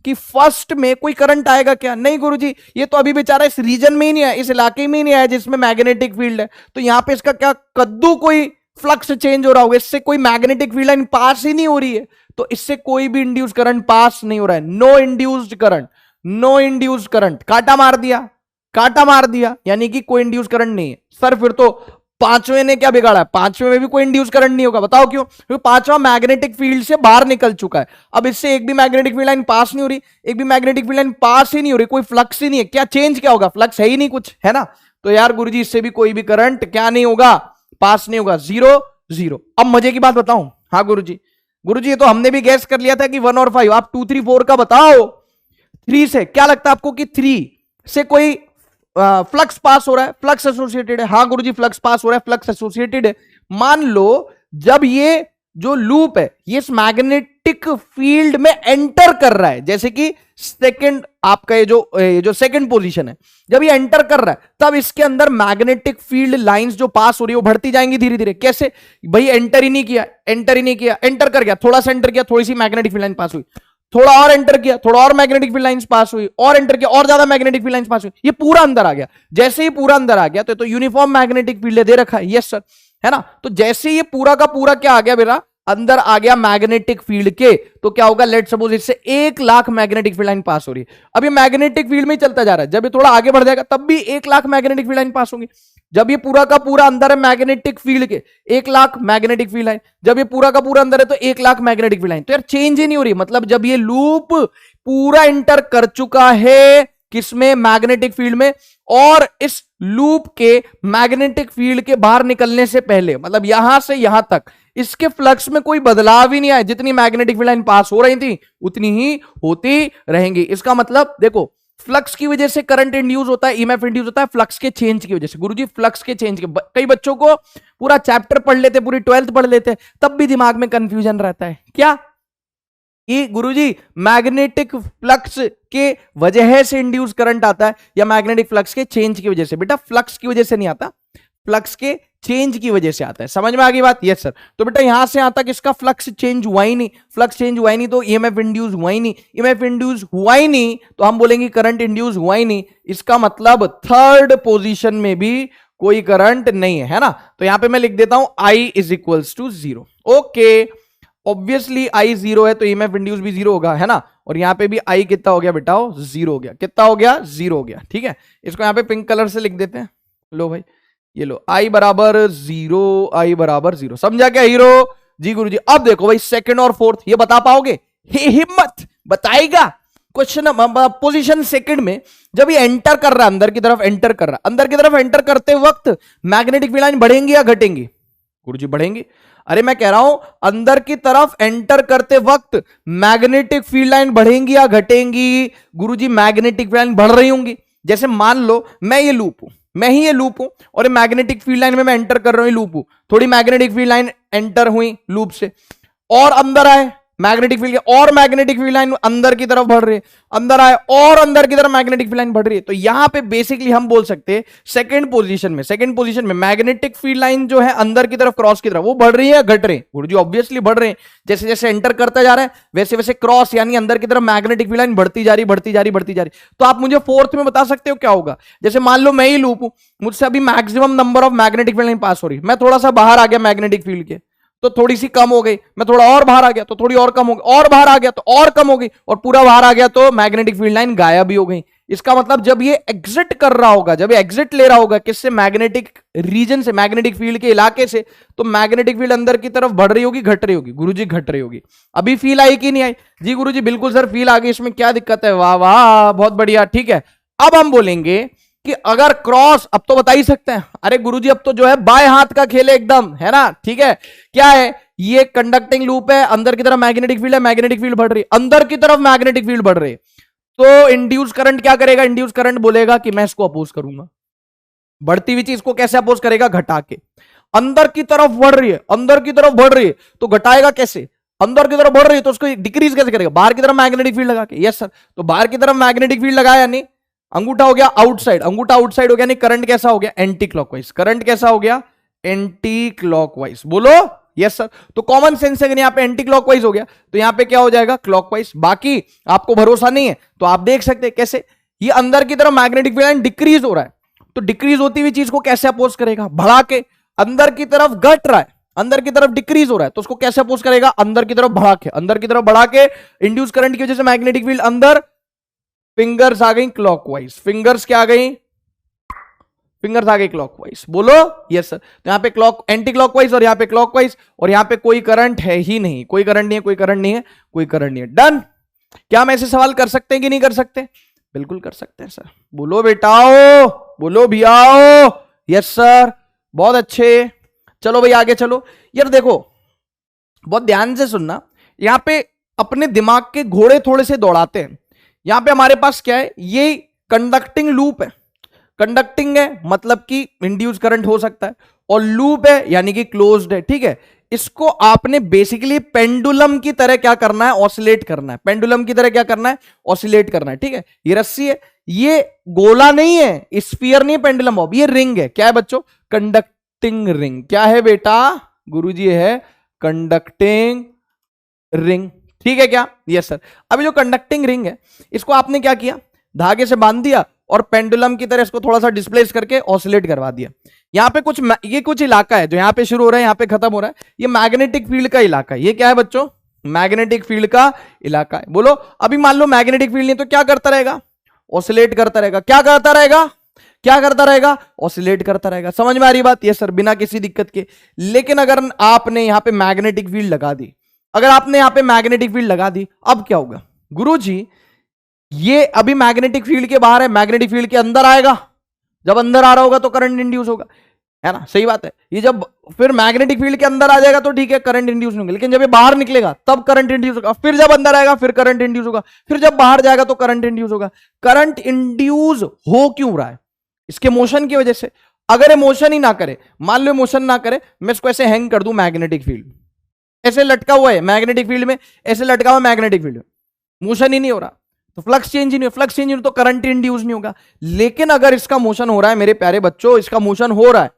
कि फर्स्ट में कोई करंट आएगा क्या? नहीं गुरुजी, ये तो अभी बेचारा इस रीजन में ही नहीं है, इस इलाके में ही नहीं आया जिसमें मैग्नेटिक फील्ड है, तो यहां पे इसका क्या कद्दू कोई फ्लक्स चेंज हो रहा होगा, इससे कोई मैग्नेटिक फील्ड लाइन पास ही नहीं हो रही है, तो इससे कोई भी इंड्यूस करंट पास नहीं हो रहा है। No induced current, no induced current. काटा मार दिया, काटा मार दिया, यानी कि कोई इंड्यूस करंट नहीं है। सर फिर तो पांचवें ने क्या बिगाड़ा है? पांचवें में भी कोई इंड्यूस करंट नहीं होगा। बताओ क्यों? क्योंकि पांचवा मैग्नेटिक फील्ड से बाहर निकल चुका है। अब इससे एक भी मैग्नेटिक फील्ड लाइन पास नहीं हो रही, एक भी मैग्नेटिक फील्ड लाइन पास ही नहीं हो रही, कोई फ्लक्स ही नहीं है। क्या चेंज क्या होगा? फ्लक्स है ही नहीं कुछ, है ना। तो यार गुरुजी इससे भी कोई भी करंट क्या नहीं होगा, पास नहीं होगा, 0 0। अब मजे की बात बताऊं, हाँ गुरुजी, गुरुजी ये तो हमने भी गैस कर लिया था कि 1 और 5, आप 2 3 4 का बताओ। 3 से क्या लगता है आपको कि 3 से कोई फ्लक्स पास हो रहा है, फ्लक्स एसोसिएटेड है? हाँ गुरुजी फ्लक्स पास हो रहा है, फ्लक्स एसोसिएटेड है। मान लो जब ये जो लूप है ये इस मैग्नेटिक फील्ड में एंटर कर रहा है, जैसे कि सेकंड आपका ये जो सेकंड पोजीशन है, जब ये एंटर कर रहा है तब इसके अंदर मैग्नेटिक फील्ड लाइंस जो पास हो रही है वो बढ़ती जाएंगी धीरे धीरे। कैसे भाई, एंटर ही नहीं किया, एंटर ही नहीं किया, एंटर कर गया, थोड़ा सा एंटर किया, थोड़ी सी मैग्नेटिक फील्ड लाइन पास हुई, थोड़ा और एंटर किया, थोड़ा और मैग्नेटिक फील्ड लाइंस पास हुई, और एंटर किया और ज्यादा मैग्नेटिक फील्ड लाइंस पास हुई, ये पूरा अंदर आ गया। जैसे ही पूरा अंदर आ गया तो यूनिफॉर्म मैग्नेटिक फील्ड दे रखा है, यस सर, है ना? तो जैसे ये पूरा का पूरा क्या आ गया मेरा, अंदर आ गया मैग्नेटिक फील्ड के, तो क्या होगा, लेट सपोज इससे 1 lakh magnetic field line pass हो रही है। अब ये मैग्नेटिक फील्ड में ही चलता जा रहा है, जब ये थोड़ा आगे बढ़ जाएगा तब भी 1 लाख मैग्नेटिक फील्ड लाइन पास होंगी। जब ये पूरा का पूरा अंदर है मैग्नेटिक फील्ड के, 1 लाख मैग्नेटिक फील्ड लाइन, जब ये पूरा का पूरा अंदर है तो 1 लाख मैग्नेटिक फील्ड लाइन। तो यार चेंज ही नहीं हो रही, मतलब जब ये लूप पूरा इंटर कर चुका है किसमें, मैग्नेटिक फील्ड में, और इस लूप के मैग्नेटिक फील्ड के बाहर निकलने से पहले, मतलब यहां से यहां तक इसके फ्लक्स में कोई बदलाव ही नहीं आया, जितनी मैग्नेटिक फील्ड लाइन पास हो रही थी उतनी ही होती रहेंगी। इसका मतलब देखो, फ्लक्स की वजह से करंट इंड्यूस होता है, ईएमएफ इंड्यूस होता है फ्लक्स के चेंज की वजह से। गुरुजी फ्लक्स के चेंज के, कई बच्चों को पूरा चैप्टर पढ़ लेते, पूरी 12th पढ़ लेते, तब भी दिमाग में कंफ्यूजन रहता है क्या कि गुरुजी मैग्नेटिक फ्लक्स के वजह से इंड्यूस करंट आता है या मैग्नेटिक फ्लक्स के चेंज की वजह से? बेटा फ्लक्स की वजह से नहीं आता, फ्लक्स के चेंज की वजह से आता है। समझ में आ गई बात? Yes sir. तो बेटा यहां से यहां तक इसका फ्लक्स चेंज हुआ ही नहीं, फ्लक्स चेंज हुआ ही नहीं तो ईएमएफ इंड्यूस हुआ ही नहीं, ईएमएफ इंड्यूस हुआ ही नहीं तो हम बोलेंगे करंट इंड्यूस हुआ ही नहीं। इसका मतलब थर्ड पोजीशन में भी कोई करंट नहीं है ना? तो यहां पे मैं लिख देता हूं I is equals to 0। Okay, obviously I 0 है तो ईएमएफ इंड्यूस भी 0 होगा, है ना? और यहां पे भी I कितना हो गया बेटा, 0 हो गया। कितना हो गया? 0 हो गया। ठीक है, इसको यहां पे पिंक कलर से लिख देते हैं। लो भाई, ये लो I बराबर 0, I बराबर 0। समझा क्या हीरो जी? गुरु जी अब देखो भाई, सेकंड और फोर्थ ये बता पाओगे? हिम्मत बताएगा। क्वेश्चन पोजीशन सेकंड में जब ये एंटर कर रहा है, अंदर की तरफ एंटर कर रहा है, अंदर की तरफ एंटर करते वक्त मैग्नेटिक फील्ड लाइन बढ़ेंगी या घटेंगी? गुरु जी बढ़ेंगी। अरे मैं कह रहा हूं अंदर की तरफ एंटर करते वक्त मैग्नेटिक फील्ड लाइन बढ़ेंगी या घटेंगी? गुरुजी मैग्नेटिक फील्ड लाइन बढ़ रही होंगी। जैसे मान लो मैं ये लूप हूं, मैं ही ये लूप हूं और मैग्नेटिक फील्ड लाइन में मैं एंटर कर रहा हूं, लूप हूं, थोड़ी मैग्नेटिक फील्ड लाइन एंटर हुई लूप से और अंदर आए मैग्नेटिक फील्ड, और मैग्नेटिक फील्ड लाइन अंदर की तरफ बढ़ रही है, अंदर आए और अंदर की तरफ मैग्नेटिक फील्ड लाइन बढ़ रही है। तो यहां पे बेसिकली हम बोल सकते हैं सेकंड पोजीशन में मैग्नेटिक फील्ड लाइन जो है अंदर की तरफ, क्रॉस की तरफ, वो बढ़ रही है या घट रही है? गुरुजी ऑब्वियसली बढ़ रहे हैं। जैसे जैसे एंटर करता जा रहा है वैसे वैसे क्रॉस यानी अंदर की तरफ मैग्नेटिक फील्ड लाइन बढ़ती जा रही। तो आप मुझे फोर्थ में बता सकते हो क्या होगा? जैसे मान लो मैं ही लूप हूं, मुझसे अभी maximum number of magnetic field line pass हो रही, मैं थोड़ा सा बाहर आ गया मैग्नेटिक फील्ड के तो थोड़ी सी कम हो गई, मैं थोड़ा और बाहर आ गया तो थोड़ी और कम हो गई, और बाहर आ गया तो और कम हो गई, और पूरा बाहर आ गया तो मैग्नेटिक फील्ड लाइन गायब भी हो गई। इसका मतलब जब ये एग्जिट कर रहा होगा, जब ये एग्जिट ले रहा होगा किससे, मैग्नेटिक रीजन से, मैग्नेटिक फील्ड के इलाके से, तो मैग्नेटिक फील्ड अंदर की तरफ बढ़ रही होगी, घट रही होगी? गुरुजी घट रही होगी। अभी फील आई कि नहीं आई? जी गुरुजी बिल्कुल सर फील आ गई, इसमें क्या दिक्कत है? वाह वाह बहुत बढ़िया। ठीक है, अब हम बोलेंगे कि अगर क्रॉस, अब तो बता ही सकते हैं, अरे गुरुजी अब तो जो है बाएं हाथ का खेल है एकदम, है ना? ठीक है, क्या है ये? कंडक्टिंग लूप है, अंदर की तरफ मैग्नेटिक फील्ड है, मैग्नेटिक फील्ड बढ़ रही है, अंदर की तरफ मैग्नेटिक फील्ड बढ़ रही है, तो इंड्यूस करंट क्या करेगा? इंड्यूस करंट बोलेगा कि मैं इसको अपोज करूंगा। बढ़ती हुई चीज को कैसे अपोज करेगा? घटा के। अंदर की तरफ बढ़ रही है, अंदर की तरफ बढ़ रही है तो घटाएगा कैसे? अंदर की तरफ बढ़ रही है तो उसको डिक्रीज कैसे करेगा? बाहर की तरफ मैग्नेटिक फील्ड लगा के। यस सर, तो बाहर की तरफ मैग्नेटिक फील्ड लगाया नहीं, अंगूठा हो गया आउटसाइड, अंगूठा आउटसाइड हो गया, नहीं करंट कैसा हो गया? Anti clockwise. करंट कैसा हो गया? Anti clockwise. बोलो यस सर। तो कॉमन सेंस अगर यहां पे एंटी क्लॉकवाइज हो गया तो यहां पे क्या हो जाएगा? क्लॉकवाइज। बाकी आपको भरोसा नहीं है तो आप देख सकते हैं कैसे ये अंदर की तरफ मैग्नेटिक फील्ड लाइन डिक्रीज हो रहा है, तो डिक्रीज होती हुई चीज को कैसे अपोज करेगा? बढ़ा के। अंदर की तरफ घट रहा है, अंदर की तरफ डिक्रीज हो रहा है तो उसको कैसे अपोज करेगा? अंदर की तरफ बढ़ा के। अंदर की तरफ बढ़ा के इंड्यूस करंट की वजह से मैग्नेटिक फील्ड अंदर, फिंगर्स आ गई क्लॉकवाइज। फिंगर्स क्या आ गई? फिंगर्स आ गई क्लॉकवाइज। बोलो यस सर। तो यहां पे क्लॉक एंटी क्लॉकवाइज और यहां पे क्लॉकवाइज, और यहां पे कोई करंट है ही नहीं, कोई करंट नहीं है, कोई करंट नहीं है, कोई करंट नहीं है। डन। क्या हम ऐसे सवाल कर सकते हैं कि नहीं कर सकते? बिल्कुल कर सकते हैं सर। बोलो बेटाओ बोलो भैया। यस सर, बहुत अच्छे। चलो भाई आगे चलो। यार देखो, बहुत ध्यान से सुनना, यहां पे अपने दिमाग के घोड़े थोड़े से दौड़ाते हैं। यहां पे हमारे पास क्या है, ये कंडक्टिंग लूप है। कंडक्टिंग है मतलब कि इंड्यूस करंट हो सकता है, और लूप है यानी कि क्लोज्ड है। ठीक है, इसको आपने बेसिकली पेंडुलम की तरह क्या करना है, ऑसिलेट करना है। पेंडुलम की तरह क्या करना है, ऑसिलेट करना है। ठीक है, ये रस्सी है, ये गोला नहीं है, स्फीयर नहीं है पेंडुलम बॉब, ये रिंग है। क्या है बच्चों, कंडक्टिंग रिंग। क्या है बेटा, गुरुजी है कंडक्टिंग रिंग। ठीक है क्या, यस सर। अभी जो कंडक्टिंग रिंग है, इसको आपने क्या किया, धागे से बांध दिया और पेंडुलम की तरह इसको थोड़ा सा डिस्प्लेस करके ऑसिलेट करवा दिया। यहां पे ये कुछ इलाका है जो यहां पे शुरू हो रहा है, यहां पे खत्म हो रहा है, ये मैग्नेटिक फील्ड का इलाका है। ये क्या है बच्चों, मैग्नेटिक फील्ड का इलाका है। बोलो, अभी मान लो मैग्नेटिक फील्ड नहीं तो क्या करता रहेगा, ऑसिलेट करता रहेगा। क्या करता रहेगा, क्या करता रहेगा, ऑसिलेट करता रहेगा। समझ में आ रही बात, ये सर बिना किसी दिक्कत के। लेकिन अगर आपने यहां पे मैग्नेटिक फील्ड लगा दी, अगर आपने यहां पे मैग्नेटिक फील्ड लगा दी, अब क्या होगा गुरुजी, ये अभी मैग्नेटिक फील्ड के बाहर है, मैग्नेटिक फील्ड के अंदर आएगा। जब अंदर आ रहा होगा तो करंट इंड्यूस होगा, है ना, सही बात है। ये जब फिर मैग्नेटिक फील्ड के अंदर आ जाएगा तो ठीक है, करंट इंड्यूस नहीं होगा। लेकिन जब ये बाहर निकलेगा तब करंट इंड्यूस होगा, फिर जब अंदर आएगा फिर करंट इंड्यूस होगा, फिर जब बाहर जाएगा तो करंट इंड्यूस होगा। करंट इंड्यूस हो क्यों रहा है, इसके मोशन की वजह से। अगर ये मोशन ही ना करे, मान लो मोशन ना करे, मैं इसको ऐसे हैंग कर दूं, मैग्नेटिक फील्ड ऐसे लटका हुआ है मैग्नेटिक फील्ड में, ऐसे लटका हुआ मैग्नेटिक फील्ड में, मोशन ही नहीं हो रहा, तो फ्लक्स चेंज ही नहीं, फ्लक्स चेंज नहीं तो करंट इंड्यूस नहीं होगा। लेकिन अगर इसका मोशन हो रहा है मेरे प्यारे बच्चों, इसका मोशन हो रहा है,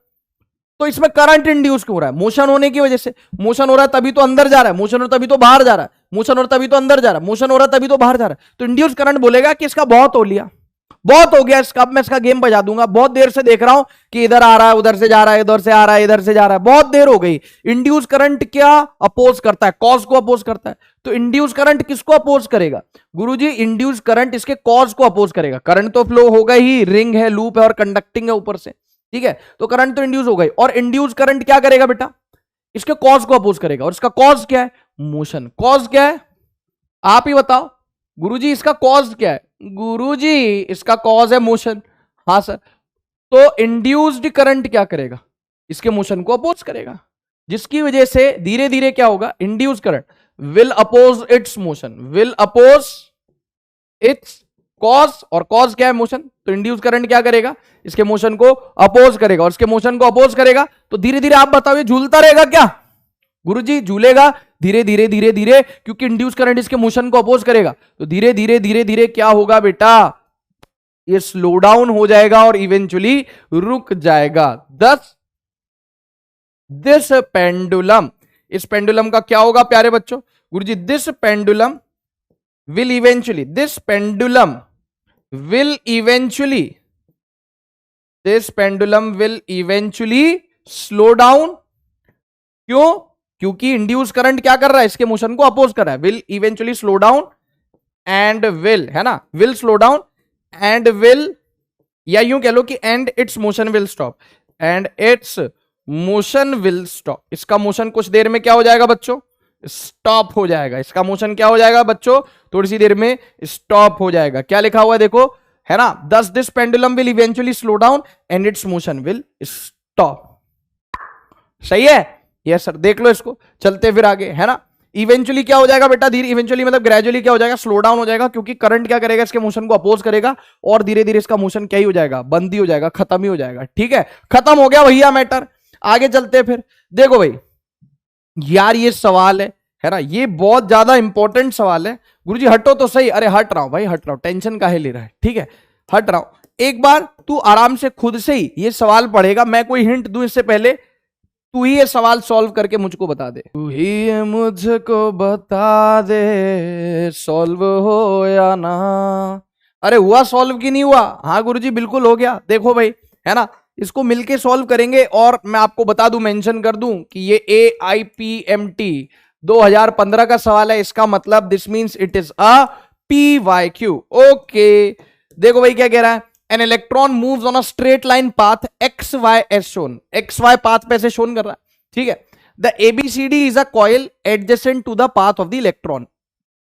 तो इसमें करंट इंड्यूस क्यों हो रहा है, मोशन होने की वजह से। मोशन हो रहा है तभी तो अंदर जा रहा है, मोशन हो रहा है तभी तो बाहर जा रहा है, मोशन हो रहा है तभी तो अंदर जा रहा है, मोशन हो रहा है तभी तो बाहर जा रहा है। तो इंड्यूस करंट बोलेगा कि इसका बहुत हो लिया, बहुत हो गया इसका, अब मैं इसका गेम बजा दूंगा। बहुत देर से देख रहा हूं कि इधर आ रहा है, उधर से जा रहा है, इधर से आ रहा है, इधर से जा रहा है, बहुत देर हो गई। इंड्यूस करंट क्या अपोज करता है, कॉज को अपोज करता है। तो इंड्यूस करंट किसको अपोज करेगा गुरुजी, इंड्यूस करंट इसके कॉज को अपोज करेगा। करंट तो फ्लो होगा ही, रिंग है, लूप है और कंडक्टिंग है ऊपर से। ठीक है, तो करंट तो इंड्यूस हो गई, और इंड्यूस करंट क्या करेगा बेटा, इसके कॉज को अपोज करेगा। और इसका कॉज क्या है, मोशन। कॉज क्या है आप ही बताओ गुरुजी, इसका कॉज क्या है, गुरुजी इसका कॉज है मोशन। हाँ सर, तो इंड्यूस्ड करंट क्या करेगा, इसके मोशन को अपोज करेगा, जिसकी वजह से धीरे धीरे क्या होगा, induce current will oppose its motion, will oppose its cause. और कॉज क्या है, मोशन। तो इंड्यूस करंट क्या करेगा, इसके मोशन को अपोज करेगा, और इसके मोशन को अपोज करेगा तो धीरे धीरे आप बताओ ये झूलता रहेगा क्या गुरुजी, झूलेगा धीरे धीरे धीरे धीरे, क्योंकि इंड्यूस करंट इसके मोशन को अपोज करेगा। तो धीरे धीरे धीरे धीरे क्या होगा बेटा, ये स्लो डाउन हो जाएगा और इवेंचुअली रुक जाएगा। दस दिस पेंडुलम, इस पेंडुलम का क्या होगा प्यारे बच्चों गुरुजी, this pendulum will eventually, this pendulum will eventually, this pendulum will eventually slow down. क्यों, क्योंकि इंड्यूस करंट क्या कर रहा है, इसके मोशन को अपोज कर रहा है। Will eventually slow down and will, है ना, will slow down and will, या यूं कह लो कि and it's motion will stop, and it's motion will stop. इसका मोशन कुछ देर में क्या हो जाएगा बच्चों, स्टॉप हो जाएगा। इसका मोशन क्या हो जाएगा बच्चों, थोड़ी सी देर में स्टॉप हो जाएगा। क्या लिखा हुआ है देखो, है ना, दस this pendulum will eventually slow down and it's motion will stop. सही है, यस सर, देख लो इसको, चलते फिर आगे, है ना। इवेंचुअली क्या हो जाएगा बेटा, धीरे, इवेंचुअली मतलब ग्रेजुअली क्या हो जाएगा, स्लो डाउन हो जाएगा, क्योंकि करंट क्या करेगा, इसके मोशन को अपोज करेगा, और धीरे धीरे इसका मोशन क्या ही हो जाएगा, बंद ही हो जाएगा, खत्म ही हो जाएगा। ठीक है, खत्म हो गया भैया मैटर। आगे चलते फिर। देखो भाई यार, ये सवाल है ना, ये बहुत ज्यादा इंपॉर्टेंट सवाल है। गुरुजी हटो तो सही, अरे हट रहा हूं भाई, हट रहा हूं, टेंशन काहे ले रहा है, ठीक है, हट रहा हूं। एक बार तू आराम से खुद से ही ये सवाल पढ़ेगा, मैं कोई हिंट दूं इससे पहले, तू ही ये सवाल सॉल्व करके मुझको बता दे, तू ही ये मुझको बता दे सॉल्व हो या ना। अरे हुआ सॉल्व की नहीं हुआ, हाँ गुरुजी बिल्कुल हो गया। देखो भाई, है ना, इसको मिलके सॉल्व करेंगे, और मैं आपको बता दूं, मेंशन कर दूं कि ये AIPMT 2015 का सवाल है। इसका मतलब this means it is a PYQ। Okay, देखो भाई क्या कह रहा है, an electron moves on a straight line path XY as shown, XY path पे से शोन कर रहा है, ठीक है। The ABCD is a coil adjacent to the path of the electron.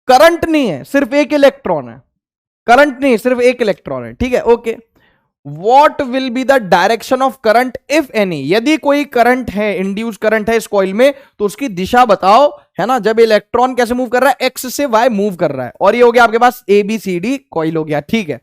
Current नहीं है, सिर्फ एक इलेक्ट्रॉन है, करंट नहीं, सिर्फ एक इलेक्ट्रॉन है, ठीक है, okay. What will be the direction of current if any, यदि कोई करंट है, इंड्यूस करंट है इस कॉइल में, तो उसकी दिशा बताओ, है ना, जब इलेक्ट्रॉन कैसे मूव कर रहा है, एक्स से वाई मूव कर रहा है। और ये हो गया आपके पास ABCD कॉइल हो गया, ठीक है।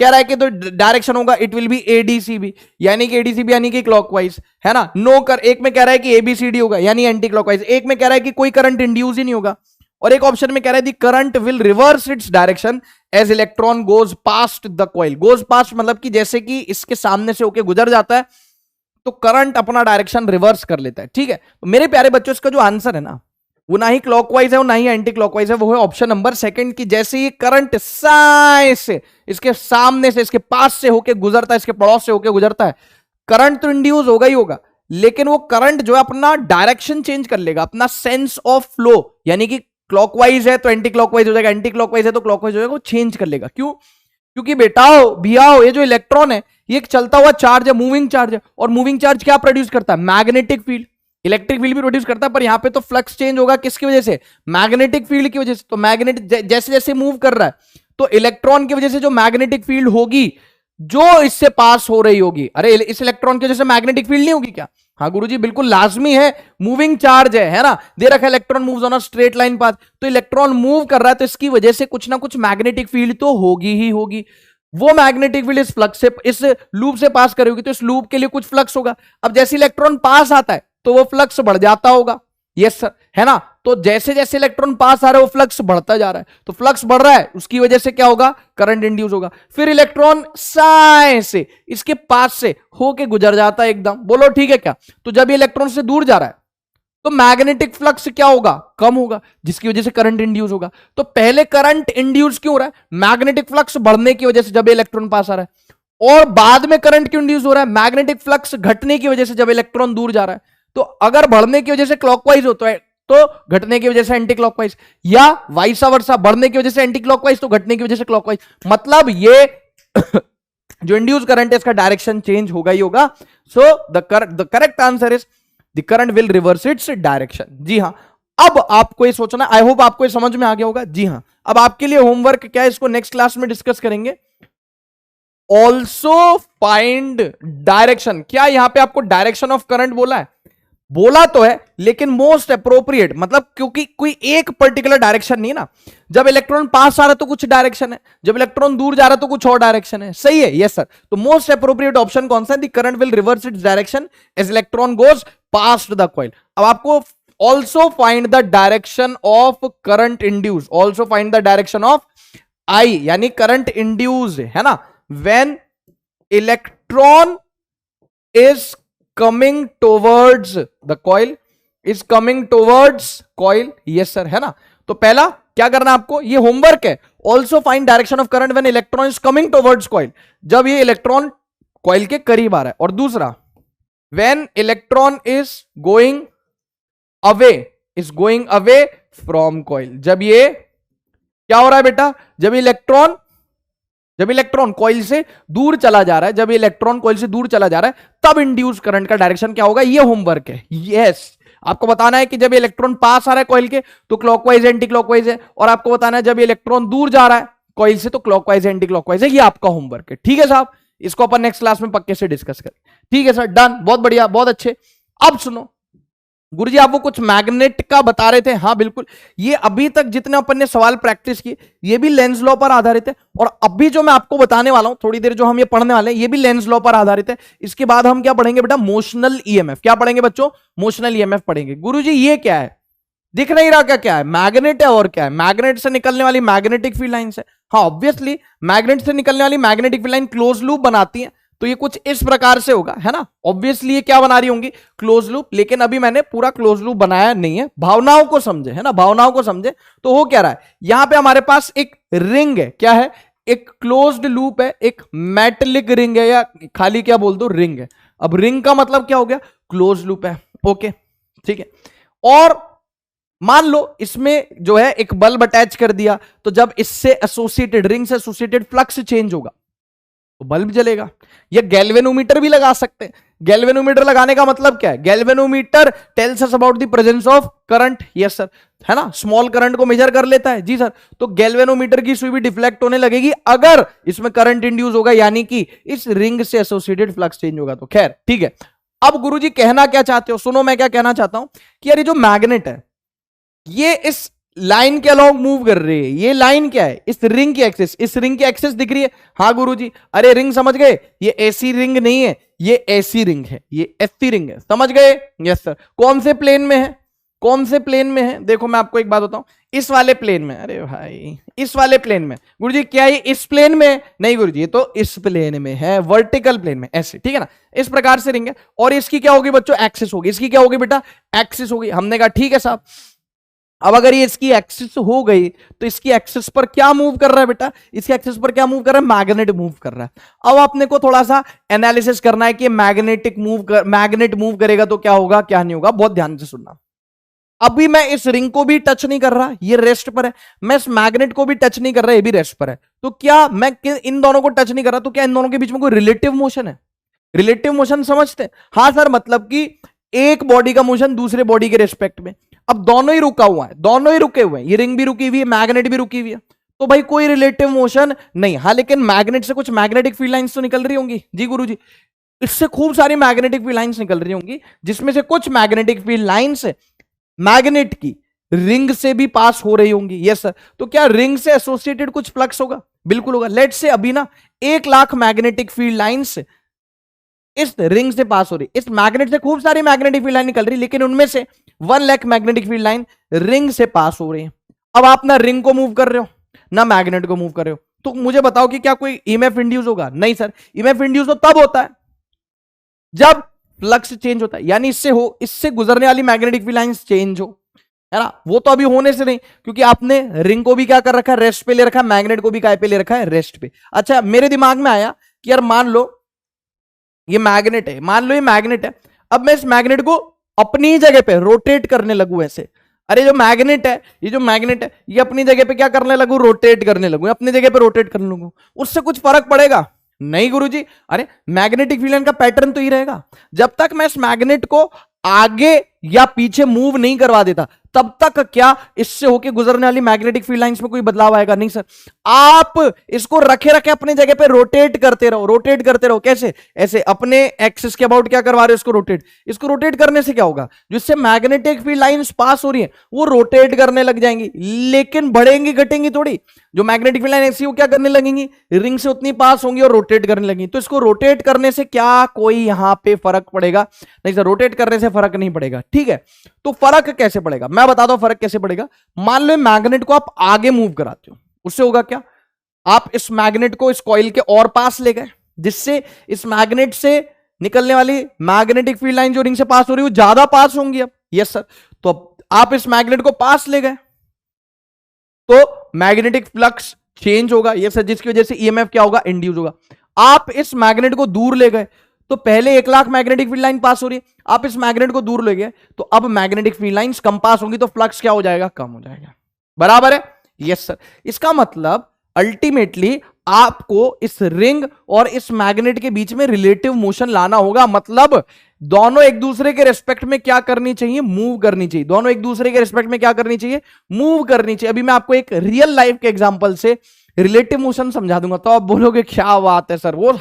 कह रहा है कि तो डायरेक्शन होगा इट विल बी ADCB, यानी कि ADCB यानी कि क्लॉकवाइज, है ना। नो कर, एक में कह रहा है कि ABCD होगा यानी एंटी क्लॉकवाइज, एक में कह रहा है कि कोई करंट इंड्यूस ही नहीं होगा, और एक ऑप्शन में कह रहा है the current will reverse its direction as electron goes past the coil. Goes past मतलब कि जैसे कि इसके सामने से होके गुजर जाता है तो करंट अपना डायरेक्शन रिवर्स कर लेता है, ठीक है। तो मेरे प्यारे बच्चों, इसका जो आंसर है ना, वो ना ही क्लॉकवाइज है, वो ना ही एंटी क्लॉकवाइज है, वो है ऑप्शन नंबर सेकंड की जैसे ये करंट साइड से, इसके सामने से, इसके पास से होके गुजरता है, इसके पड़ोस से होके गुजरता है, करंट तो इंड्यूस होगा ही होगा, लेकिन वो करंट जो है अपना डायरेक्शन चेंज कर लेगा, अपना सेंस ऑफ फ्लो, यानी कि क्लॉकवाइज है तो एंटी क्लॉकवाइज हो जाएगा, एंटी क्लॉकवाइज है तो क्लॉकवाइज हो जाएगा, वो चेंज कर लेगा। क्यों? क्योंकि बेटाओ भियाओ, ये जो इलेक्ट्रॉन है ये एक चलता हुआ चार्ज है, मूविंग चार्ज है, और मूविंग चार्ज क्या प्रोड्यूस करता है? Magnetic field. इलेक्ट्रिक फील्ड भी प्रोड्यूस करता है, पर यहां पे तो फ्लक्स चेंज होगा किसकी वजह से? मैग्नेटिक फील्ड की वजह से। तो मैग्नेटिक जैसे जैसे मूव कर रहा है तो इलेक्ट्रॉन की वजह से जो मैग्नेटिक फील्ड होगी जो इससे पास हो रही होगी, अरे इस इलेक्ट्रॉन की वजह से मैग्नेटिक फील्ड नहीं होगी क्या? हाँ गुरुजी बिल्कुल लाजमी है, मूविंग चार्ज है ना, दे रखा है electron moves on a straight line path, तो इलेक्ट्रॉन मूव कर रहा है तो इसकी वजह से कुछ ना कुछ मैग्नेटिक फील्ड तो होगी ही होगी। वो मैग्नेटिक फील्ड इस फ्लक्स से, इस लूप से पास करेगी तो इस लूप के लिए कुछ फ्लक्स होगा। अब जैसे इलेक्ट्रॉन पास आता है तो वो फ्लक्स बढ़ जाता होगा, यस सर, है ना। तो जैसे जैसे इलेक्ट्रॉन पास आ रहा है वो फ्लक्स बढ़ता जा रहा है, तो फ्लक्स बढ़ रहा है उसकी वजह से क्या होगा? करंट इंड्यूस होगा। फिर इलेक्ट्रॉन साय से, इसके पास से होके गुजर जाता है एकदम, बोलो ठीक है क्या? तो जब ये इलेक्ट्रॉन से दूर जा रहा है तो मैग्नेटिक फ्लक्स क्या होगा? कम होगा, जिसकी वजह से करंट इंड्यूस होगा। तो पहले करंट इंड्यूस क्यों हो रहा है? मैग्नेटिक फ्लक्स बढ़ने की वजह से, जब इलेक्ट्रॉन पास आ रहा है। और बाद में करंट क्यों इंड्यूस हो रहा है? मैग्नेटिक फ्लक्स घटने की वजह से, जब इलेक्ट्रॉन दूर जा रहा है। तो अगर बढ़ने की वजह से क्लॉकवाइज होता है तो घटने की वजह से एंटी क्लॉकवाइज, या वाइसा वर्सा, बढ़ने की वजह से एंटी क्लॉकवाइज तो घटने की वजह से क्लॉकवाइज। मतलब ये जो इंड्यूस करंट है इसका डायरेक्शन चेंज होगा ही होगा। So the correct answer is the current will reverse its direction. जी हां, अब आपको ये सोचना, आई होप आपको ये समझ में आ गया होगा। जी हां, अब आपके लिए होमवर्क क्या है, इसको नेक्स्ट क्लास में डिस्कस करेंगे। Also find direction. क्या यहां पे आपको डायरेक्शन ऑफ करंट बोला है? बोला तो है, लेकिन मोस्ट अप्रोप्रिएट, मतलब क्योंकि कोई एक पर्टिकुलर डायरेक्शन नहीं ना। जब इलेक्ट्रॉन पास आ रहा है तो कुछ डायरेक्शन है, जब इलेक्ट्रॉन दूर जा रहा है तो कुछ और डायरेक्शन है, सही है? Yes sir. तो मोस्ट अप्रोप्रिएट ऑप्शन कौन सा है? The current will reverse its direction as electron goes past the coil. अब आपको also find the direction of current induce, also find the direction of I, यानी करंट इंड्यूस, है ना, when electron is coming towards the coil, is coming towards coil, yes sir, है ना। तो पहला क्या करना आपको, ये होमवर्क है, also find direction of current when electron is coming towards coil, जब ये इलेक्ट्रॉन कॉइल के करीब आ रहा है। और दूसरा when electron is going away from coil, जब ये क्या हो रहा है बेटा? जब इलेक्ट्रॉन कॉइल से दूर चला जा रहा है, जब इलेक्ट्रॉन कॉइल से दूर चला जा रहा है तब इंड्यूस करंट का डायरेक्शन क्या होगा? ये होमवर्क है। यस, आपको बताना है कि जब इलेक्ट्रॉन पास आ रहा है कॉइल के तो क्लॉकवाइज एंटी क्लॉकवाइज है, और आपको बताना है जब इलेक्ट्रॉन दूर जा रहा है कॉइल से तो क्लॉकवाइज एंटी क्लॉकवाइज है। ये आपका होमवर्क है, ठीक है साहब। इसको अपन नेक्स्ट क्लास में पक्के से डिस्कस करें, ठीक है सर, डन, बहुत बढ़िया, बहुत अच्छे। अब सुनो गुरुजी, आप वो कुछ मैग्नेट का बता रहे थे। हाँ बिल्कुल, ये अभी तक जितने अपन ने सवाल प्रैक्टिस किए ये भी लेंस लॉ पर आधारित है, और अभी जो मैं आपको बताने वाला हूं थोड़ी देर, जो हम ये पढ़ने वाले हैं, ये भी लेंस लॉ पर आधारित है। इसके बाद हम क्या पढ़ेंगे बेटा? Motional EMF. क्या पढ़ेंगे बच्चों? मोशनल ईएमएफ पढ़ेंगे। गुरुजी ये क्या है? दिख नहीं रहा क्या? क्या है? मैग्नेट है, और क्या है? मैग्नेट से निकलने वाली मैग्नेटिक फील्ड लाइन है। हाँ ऑब्वियसली मैग्नेट से निकलने वाली magnetic field line close loop बनाती है, तो ये कुछ इस प्रकार से होगा, है ना। ऑब्वियसली ये क्या बना रही होंगी? Close loop. लेकिन अभी मैंने पूरा क्लोज लूप बनाया नहीं है, भावनाओं को समझे, है ना, भावनाओं को समझे। तो हो क्या रहा है, यहां पे हमारे पास एक रिंग है। क्या है? एक क्लोज्ड लूप है, एक मेटलिक रिंग है, या खाली क्या बोल दो, रिंग है। अब रिंग का मतलब क्या हो गया? क्लोज लूप है। ओके ठीक है। और मान लो इसमें जो है एक बल्ब अटैच कर दिया, तो जब इससे एसोसिएटेड, रिंग से एसोसिएटेड फ्लक्स चेंज होगा तो बल्ब जलेगा। या गैल्वेनोमीटर भी लगा सकते हैं, गैल्वेनोमीटर लगाने का मतलब क्या है? Galvanometer tells us about the presence of current. Yes sir, है ना, स्मॉल करंट को मेजर कर लेता है। जी सर, तो गैल्वेनोमीटर की सुई भी डिफ्लेक्ट होने लगेगी अगर इसमें करंट इंड्यूस होगा, यानी कि इस रिंग से एसोसिएटेड फ्लक्स चेंज होगा। तो खैर ठीक है। अब गुरुजी कहना क्या चाहते हो? सुनो मैं क्या कहना चाहता हूं कि यार ये जो मैग्नेट है ये इस लाइन के अलॉन्ग मूव कर रही है। ये लाइन क्या है? इस रिंग की एक्सिस। इस रिंग की एक्सिस दिख रही है? हाँ गुरुजी। अरे रिंग समझ गए, ये ऐसी रिंग नहीं है, ये ऐसी रिंग है, ये ऐसी रिंग है, समझ गए? Yes sir. कौन से प्लेन में है? कौन से प्लेन में है? देखो मैं आपको एक बात बताऊं, इस वाले प्लेन में। अरे भाई इस वाले प्लेन में। गुरुजी क्या ये इस प्लेन में? नहीं गुरुजी, ये तो इस प्लेन में है, वर्टिकल प्लेन में, ऐसे, ठीक है ना। इस प्रकार से रिंग है और इसकी क्या होगी बच्चों? एक्सिस होगी। इसकी क्या होगी बेटा? एक्सिस होगी। हमने कहा ठीक है साहब। अब अगर ये इसकी एक्सिस हो गई तो इसकी एक्सिस पर क्या मूव कर रहा है बेटा? इसकी एक्सिस पर क्या मूव कर रहा है? मैग्नेट मूव कर रहा है। अब आपने को थोड़ा सा एनालिसिस करना है कि मैग्नेट मूव करेगा तो क्या होगा, क्या नहीं होगा। बहुत ध्यान से सुनना। अभी मैं इस रिंग को भी टच नहीं कर रहा, ये रेस्ट पर है। मैं इस मैग्नेट को भी टच नहीं कर रहा, ये भी रेस्ट पर है। तो क्या मैं इन दोनों को टच नहीं कर रहा, तो क्या इन दोनों के बीच में कोई रिलेटिव मोशन है? रिलेटिव मोशन समझते हैं? हाँ सर, मतलब कि एक बॉडी का मोशन दूसरे बॉडी के रेस्पेक्ट में। अब दोनों ही रुका हुआ है, दोनों ही रुके हुए हैं, ये रिंग भी रुकी हुई है, मैग्नेट भी रुकी हुई है, तो भाई कोई रिलेटिव मोशन नहीं। हाँ लेकिन मैग्नेट से कुछ मैग्नेटिक फील्ड लाइंस तो निकल रही होंगी। जी गुरुजी, इससे खूब सारी मैग्नेटिक फील्ड लाइंस निकल रही होंगी, जिसमें से कुछ मैग्नेटिक फील्ड लाइंस मैग्नेट की रिंग से भी पास हो रही होंगी। Yes sir. तो क्या रिंग से एसोसिएटेड कुछ फ्लक्स होगा? बिल्कुल होगा। लेट से अभी ना 1,00,000 मैग्नेटिक फील्ड लाइंस इस रिंग से पास हो रही। इस मैग्नेट से खूब सारी मैग्नेटिक फील्ड लाइन निकल रही, लेकिन उनमें से 1,00,000 मैग्नेटिक फील्ड लाइन रिंग से पास हो रही है। अब आप ना रिंग को मूव कर रहे हो ना मैग्नेट को मूव कर रहे हो, तो मुझे बताओ कि क्या कोई ईएमएफ इंड्यूस होगा? नहीं सर। ईएमएफ इंड्यूस तो तब होता है जब फ्लक्स चेंज होता है, यानी इससे गुजरने वाली मैग्नेटिक फील्ड लाइंस चेंज हो, है ना। वो तो अभी होने से नहीं, क्योंकि आपने रिंग को भी क्या कर रखा है? रेस्ट पे ले रखा है। मैग्नेट को भी काय पे ले रखा है? रेस्ट पे। अच्छा, मेरे दिमाग में आया कि यार मान लो ये मैग्नेट है, मान लो ये मैग्नेट है। अब मैं इस मैग्नेट को अपनी जगह पे रोटेट करने लगूं ऐसे। अरे जो मैग्नेट है, ये जो मैग्नेट है, ये अपनी जगह पे क्या करने लगूं? रोटेट करने लगूं, अपनी जगह पे रोटेट करने लगूं। उससे कुछ फर्क पड़ेगा? नहीं गुरुजी। अरे मैग्नेटिक फील्ड लाइन का पैटर्न तो ही रहेगा। जब तक मैं इस मैग्नेट को आगे या पीछे मूव नहीं करवा देता, तब तक क्या इससे होके गुजरने वाली मैग्नेटिक फील्ड लाइंस में कोई बदलाव आएगा? नहीं सर। आप इसको रखे रखे अपनी जगह पे रोटेट करते रहो, रोटेट करते रहो। कैसे? ऐसे अपने एक्सिस के अबाउट क्या करवा रहे हो? इसको रोटेट। इसको रोटेट करने से क्या होगा? जिससे मैग्नेटिक फील्ड लाइंस पास हो रही है वो रोटेट करने लग जाएंगी, लेकिन बढ़ेंगी घटेंगी थोड़ी। जो मैग्नेटिक फील्ड लाइन ऐसी वो क्या करने लगेंगी? रिंग से उतनी पास होंगी और रोटेट करने लगेंगी। तो इसको रोटेट करने से क्या कोई यहां पे फर्क पड़ेगा? नहीं सर, रोटेट करने से फर्क नहीं पड़ेगा। ठीक है, तो फर्क कैसे पड़ेगा? मैं बताता हूं फर्क कैसे पड़ेगा। मान लो मैग्नेट को आप आगे मूव कराते हो, उससे होगा क्या? आप इस मैग्नेट को इस कॉइल के और पास ले गए, जिससे इस मैग्नेट से निकलने वाली मैग्नेटिक फील्ड लाइन जो रिंग से पास हो रही है वो ज्यादा पास होंगी। अब यस सर, तो अब आप इस मैग्नेट को पास ले गए तो मैग्नेटिक फ्लक्स चेंज होगा। यस सर, जिसकी वजह से ईएमएफ क्या होगा? इंड्यूस होगा। आप इस मैग्नेट को दूर ले गए तो पहले 1,00,000 मैग्नेटिक फील्ड लाइन पास हो रही है, आप इस मैग्नेट को दूर ले गए तो अब मैग्नेटिक फील्ड लाइंस कम पास होंगी, तो फ्लक्स क्या हो जाएगा? कम हो जाएगा। बराबर है? Yes sir. इसका मतलब अल्टीमेटली आपको इस रिंग और इस मैग्नेट के बीच में रिलेटिव मोशन लाना होगा। मतलब दोनों एक दूसरे के रेस्पेक्ट में क्या करनी चाहिए? मूव करनी चाहिए। दोनों एक दूसरे के रेस्पेक्ट में क्या करनी चाहिए? मूव करनी चाहिए। अभी मैं आपको एक रियल लाइफ के एग्जांपल से रिलेटिव मोशन समझा दूंगा, तो आप बोलोगे क्या बात है सर, वो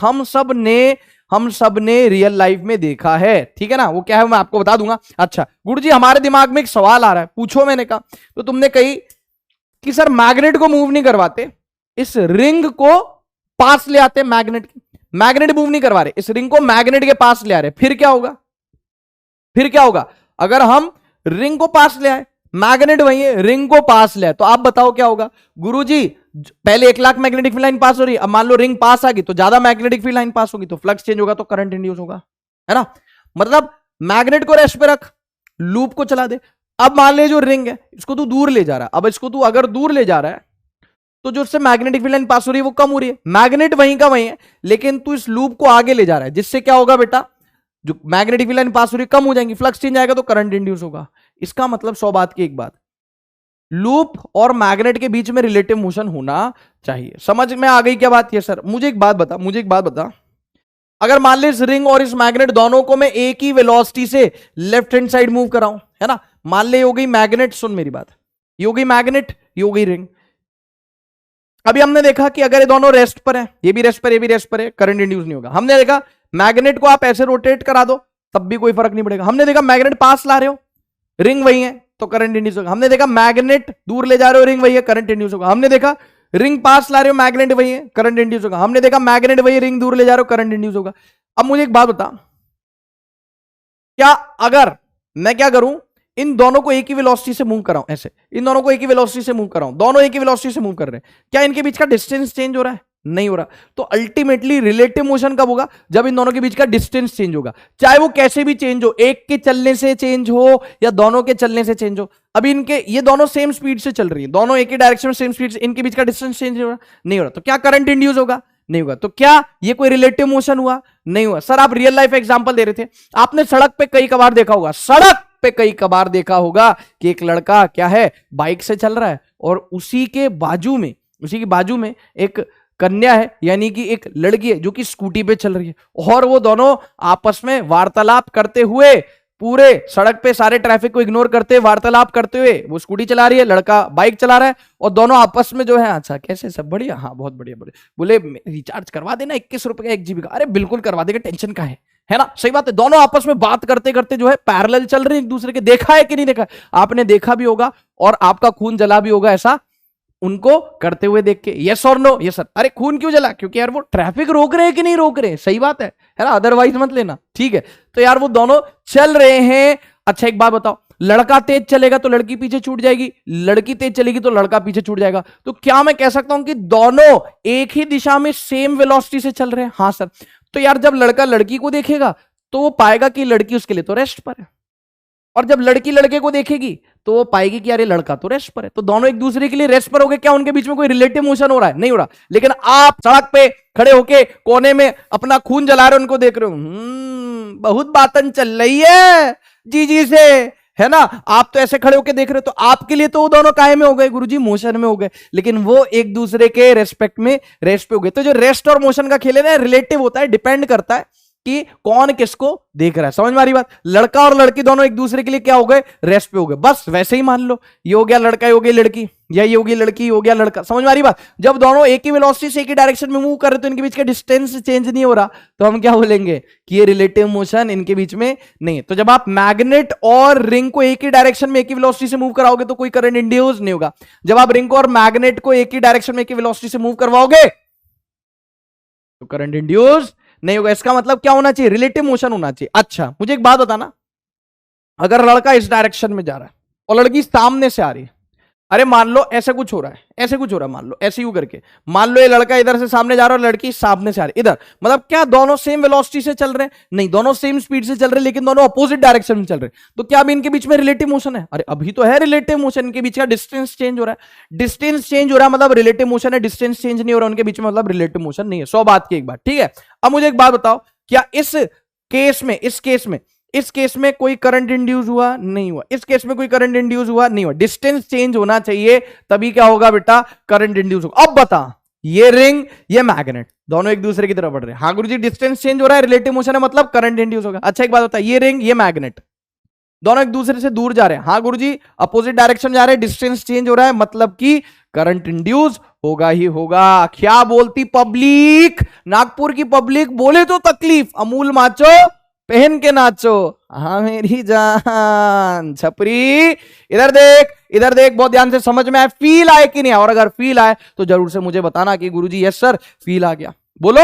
हम सब ने रियल लाइफ में देखा है। ठीक है ना, वो क्या है मैं आपको बता दूंगा। अच्छा गुरुजी, हमारे दिमाग में एक सवाल आ रहा है, पूछो। मैंने कहा तो तुमने कही कि सर मैग्नेट को मूव नहीं करवाते, इस रिंग को पास ले आते। मैग्नेट मूव नहीं करवा रहे, इस रिंग को मैग्नेट के पास ले आ रहे, फिर क्या होगा? फिर क्या होगा? अगर हम रिंग को पास ले आए, मैग्नेट वही है, रिंग को पास ले आए, तो आप बताओ क्या होगा? गुरुजी पहले 1,00,000 मैग्नेटिक फील्ड लाइन पास हो रही है, अब मान लो रिंग पास आ गई तो ज्यादा मैग्नेटिक फील्ड लाइन पास होगी, तो फ्लक्स चेंज होगा, तो करंट इंड्यूस होगा, है ना। मतलब मैग्नेट को रेस्ट पे रख, लूप को चला दे। अब मान ले जो रिंग है इसको तू दूर ले जा रहा है, अब इसको तू अगर दूर ले जा रहा है तो जो उससे मैग्नेटिक फील्ड लाइन पास हो रही है वो कम हो रही है। मैग्नेट वहीं का वहीं है, लेकिन तू इस लूप को आगे ले जा रहा है, जिससे क्या होगा बेटा? जो मैग्नेटिक फील्ड लाइन पास हो रही है कम हो जाएंगी, फ्लक्स चेंज आएगा तो करंट इंड्यूस होगा। इसका मतलब 100 बात की एक बात, लूप और मैग्नेट के बीच में रिलेटिव मोशन होना चाहिए। समझ में आ गई क्या बात? ये सर मुझे एक बात बता अगर मान ली इस रिंग और इस मैग्नेट दोनों को मैं एक ही वेलोसिटी से लेफ्ट हैंड साइड मूव कराऊं, है ना, मान ले ये हो गई मैग्नेट, सुन मेरी बात, ये हो गई मैग्नेट, ये हो गई रिंग। अभी हमने देखा कि अगर ये दोनों रेस्ट पर है, ये भी रेस्ट पर, ये भी रेस्ट पर है, करंट इंड्यूस नहीं होगा। हमने देखा मैग्नेट को आप ऐसे रोटेट करा दो तब भी कोई फर्क नहीं पड़ेगा। हमने देखा मैग्नेट पास ला रहे हो, रिंग वही है तो करंट इंड्यूस होगा। हमने देखा मैग्नेट दूर ले जा रहे हो, रिंग वही है, करंट इंड्यूस होगा। हमने देखा रिंग पास ला रहे हो, मैग्नेट वही है, करंट इंड्यूस होगा। हमने देखा मैग्नेट वही है, रिंग दूर ले जा रहे हो, करंट इंड्यूस होगा। अब मुझे एक बात बता, क्या अगर मैं क्या करूं, इन दोनों को एक ही वेलोसिटी से मूव कराऊं, ऐसे इन दोनों को एक ही वेलोसिटी से मूव कराऊं, दोनों एक ही वेलोसिटी से मूव कर रहे हैं, क्या इनके बीच का डिस्टेंस चेंज हो रहा है? नहीं हो रहा। तो अल्टीमेटली रिलेटिव मोशन कब होगा? जब इन दोनों के बीच का डिस्टेंस चेंज होगा, चाहे वो कैसे भी चेंज हो, एक के चलने से चेंज हो या दोनों के चलने से चेंज हो। अभी इनके ये दोनों सेम स्पीड से चल रही है, दोनों एक ही डायरेक्शन में सेम स्पीड से, इनके बीच का डिस्टेंस चेंज हो रहा? नहीं हो रहा। तो क्या करंट इंड्यूस होगा? नहीं होगा। तो क्या ये कोई रिलेटिव मोशन हुआ? नहीं हुआ। सर आप रियल लाइफ एग्जांपल दे रहे थे, आपने सड़क पे कई कबार देखा होगा, सड़क पे कई कबार देखा होगा कि एक लड़का क्या है, बाइक से चल रहा है और उसी के बाजू में एक कन्या है, यानी कि एक लड़की है जो कि स्कूटी पे चल रही है, और वो दोनों आपस में वार्तालाप करते हुए, पूरे सड़क पे सारे ट्रैफिक को इग्नोर करते, वार्तालाप करते हुए, वो स्कूटी चला रही है, लड़का बाइक चला रहा है, और दोनों आपस में जो है, अच्छा कैसे, सब बढ़िया, हाँ बहुत बढ़िया बढ़िया, बोले रिचार्ज करवा देना 21 रुपए का 1 GB का। अरे बिल्कुल करवा देगा, टेंशन का है ना, सही बात है। दोनों आपस में बात करते करते जो है पैरेलल चल रहे हैं एक दूसरे के। देखा है कि नहीं देखा? आपने देखा भी होगा और आपका खून जला भी होगा ऐसा उनको करते हुए देख के। यस और नो? Yes sir. अरे खून क्यों जला? क्योंकि यार वो ट्रैफिक रोक रहे हैं कि नहीं रोक रहे, सही बात है ना, अदरवाइज मत लेना, ठीक है। तो यार वो दोनों चल रहे हैं। अच्छा एक बात बताओ, लड़का तेज चलेगा तो लड़की पीछे छूट जाएगी, लड़की तेज चलेगी तो लड़का पीछे छूट जाएगा। तो क्या मैं कह सकता हूं कि दोनों एक ही दिशा में सेम वेलोसिटी से चल रहे हैं? हाँ सर। तो यार जब लड़का लड़की को देखेगा तो वो पाएगा कि लड़की उसके लिए तो रेस्ट पर है, और जब लड़की लड़के को देखेगी तो वो पाएगी कि यार ये लड़का तो रेस्ट पर है। तो दोनों एक दूसरे के लिए रेस्ट पर हो गए। क्या उनके बीच में कोई रिलेटिव मोशन हो रहा है? नहीं हो रहा। लेकिन आप सड़क पे खड़े होके कोने में अपना खून जला रहे हो, उनको देख रहे हो, बहुत बातन चल रही है जी से, है ना। आप तो ऐसे खड़े होके देख रहे हो, तो आपके लिए तो वो दोनों काहे में हो गए गुरुजी? मोशन में हो गए। लेकिन वो एक दूसरे के रेस्पेक्ट में रेस्ट पे हो गए। तो जो रेस्ट और मोशन का खेल है ना, रिलेटिव होता है, डिपेंड करता है कि कौन किसको देख रहा है। समझ में आ रही बात? लड़का और लड़की दोनों एक दूसरे के लिए क्या हो गए? रेस्ट पे हो गए। बस वैसे ही मान लो, ये हो गया लड़का, ये हो गई लड़की, या ये होगी लड़की, ये हो गया लड़का। समझ में आ रही बात? जब दोनों एक ही वेलोसिटी से एक ही डायरेक्शन में मूव कर रहे तो इनके बीच का डिस्टेंस चेंज नहीं हो रहा, तो हम क्या बोलेंगे कि ये रिलेटिव मोशन इनके बीच में नहीं है। तो जब आप मैग्नेट और रिंग को एक ही डायरेक्शन में एक ही वेलोसिटी से मूव कराओगे तो कोई करंट इंड्यूस नहीं होगा। जब आप रिंग को और मैग्नेट को एक ही डायरेक्शन में एक ही वेलोसिटी से मूव करवाओगे तो करंट इंड्यूस नहीं होगा। इसका मतलब क्या होना चाहिए? रिलेटिव मोशन होना चाहिए। अच्छा मुझे एक बात बताना, अगर लड़का इस डायरेक्शन में जा रहा है और लड़की सामने से आ रही है, अरे मान लो ऐसे कुछ हो रहा है, ऐसे कुछ हो रहा है, मान लो ऐसे यूं करके, मान लो ये लड़का इधर से सामने जा रहा है और लड़की सामने से आ रही है इधर, मतलब क्या दोनों सेम वेलोसिटी से चल रहे हैं? नहीं, दोनों सेम स्पीड से चल रहे हैं, लेकिन दोनों अपोजिट डायरेक्शन में चल रहे हैं। तो क्या अभी इनके बीच में रिलेटिव मोशन है? अरे अभी तो है रिलेटिव मोशन, इनके बीच का डिस्टेंस चेंज हो रहा है। डिस्टेंस चेंज हो रहा है मतलब रिलेटिव मोशन है, डिस्टेंस चेंज नहीं हो रहा उनके बीच में मतलब रिलेटिव मोशन नहीं है। 100 बात की एक बात, ठीक है। अब मुझे एक बात बताओ, क्या इस केस में कोई करंट इंड्यूस हुआ? नहीं हुआ। इस केस में कोई करंट इंड्यूस हुआ? नहीं हुआ। डिस्टेंस चेंज होना चाहिए तभी क्या होगा बेटा? करंट इंड्यूस होगा। अब बता, ये रिंग ये मैग्नेट दोनों एक दूसरे की तरफ बढ़ रहे हैं, हाँ गुरुजी डिस्टेंस चेंज हो रहा है, रिलेटिव मोशन है मतलब करंट इंड्यूस होगा। अच्छा एक बात बता, ये रिंग ये मैग्नेट दोनों एक दूसरे से दूर जा रहे हैं, हाँ गुरुजी अपोजिट डायरेक्शन जा रहे हैं, डिस्टेंस चेंज हो रहा है मतलब कि करंट इंड्यूस होगा ही होगा। क्या बोलती पब्लिक? नागपुर की पब्लिक बोले तो तकलीफ, अमूल माचो पहन के नाचो, हाँ मेरी जान छपरी। इधर देख बहुत ध्यान से, समझ में आए? फील आए कि नहीं? और अगर फील आए तो जरूर से मुझे बताना कि गुरुजी यस सर फील आ गया। बोलो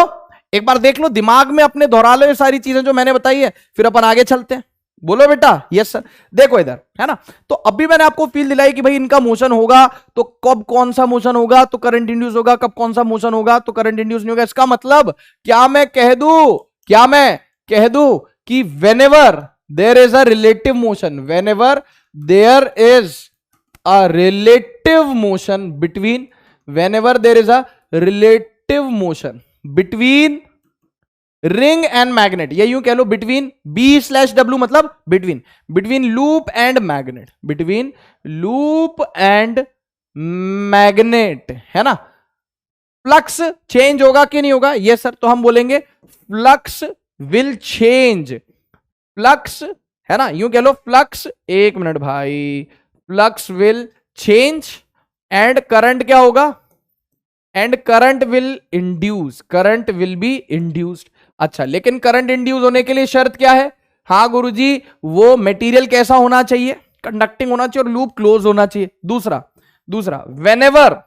एक बार, देख लो दिमाग में अपने, दोहरा लो ये सारी चीजें जो मैंने बताई है, फिर अपन आगे चलते हैं। बोलो बेटा यस सर। देखो इधर है ना, तो अभी मैंने आपको फील दिलाई कि भाई इनका मोशन होगा तो कब कौन सा मोशन होगा तो करंट इंड्यूस होगा, कब कौन सा मोशन होगा तो करंट इंड्यूस नहीं होगा। इसका मतलब क्या मैं कह दूं कि whenever there is a relative motion, whenever there is a relative motion between, whenever there is a relative motion between ring and magnet, या यूं कह लो between B/W मतलब between loop and magnet, between loop and magnet, है ना। Flux change होगा कि नहीं होगा? Yes sir. तो हम बोलेंगे फ्लक्स विल चेंज, फ्लक्स है ना, यूं कह लो फ्लक्स, एक मिनट भाई, flux will change and current क्या होगा? And current will induce, current will be induced. अच्छा, लेकिन करंट इंड्यूस होने के लिए शर्त क्या है? हाँ गुरुजी, वो मटेरियल कैसा होना चाहिए? कंडक्टिंग होना चाहिए और लूप क्लोज होना चाहिए। दूसरा दूसरा whenever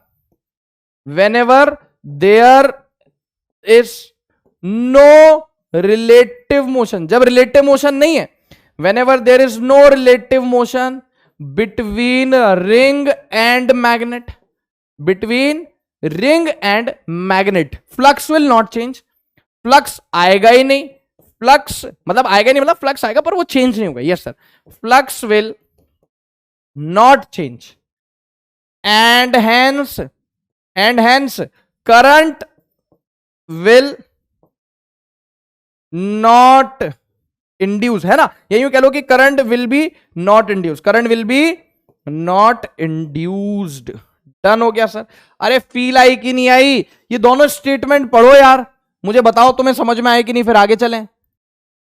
whenever there is no relative motion, जब रिलेटिव मोशन नहीं है, whenever there is no relative motion between ring and magnet, between ring and magnet, flux will not change, flux आएगा ही नहीं, flux मतलब आएगा नहीं, मतलब flux आएगा पर वो चेंज नहीं होगा। Yes sir, flux will not change and hence current will not induce, है ना, ये यूं कह लो कि current will be not induce, current will be not induced. Done हो गया सर। अरे फील आई कि नहीं आई? ये दोनों स्टेटमेंट पढ़ो यार, मुझे बताओ तुम्हें समझ में आए कि नहीं, फिर आगे चलें।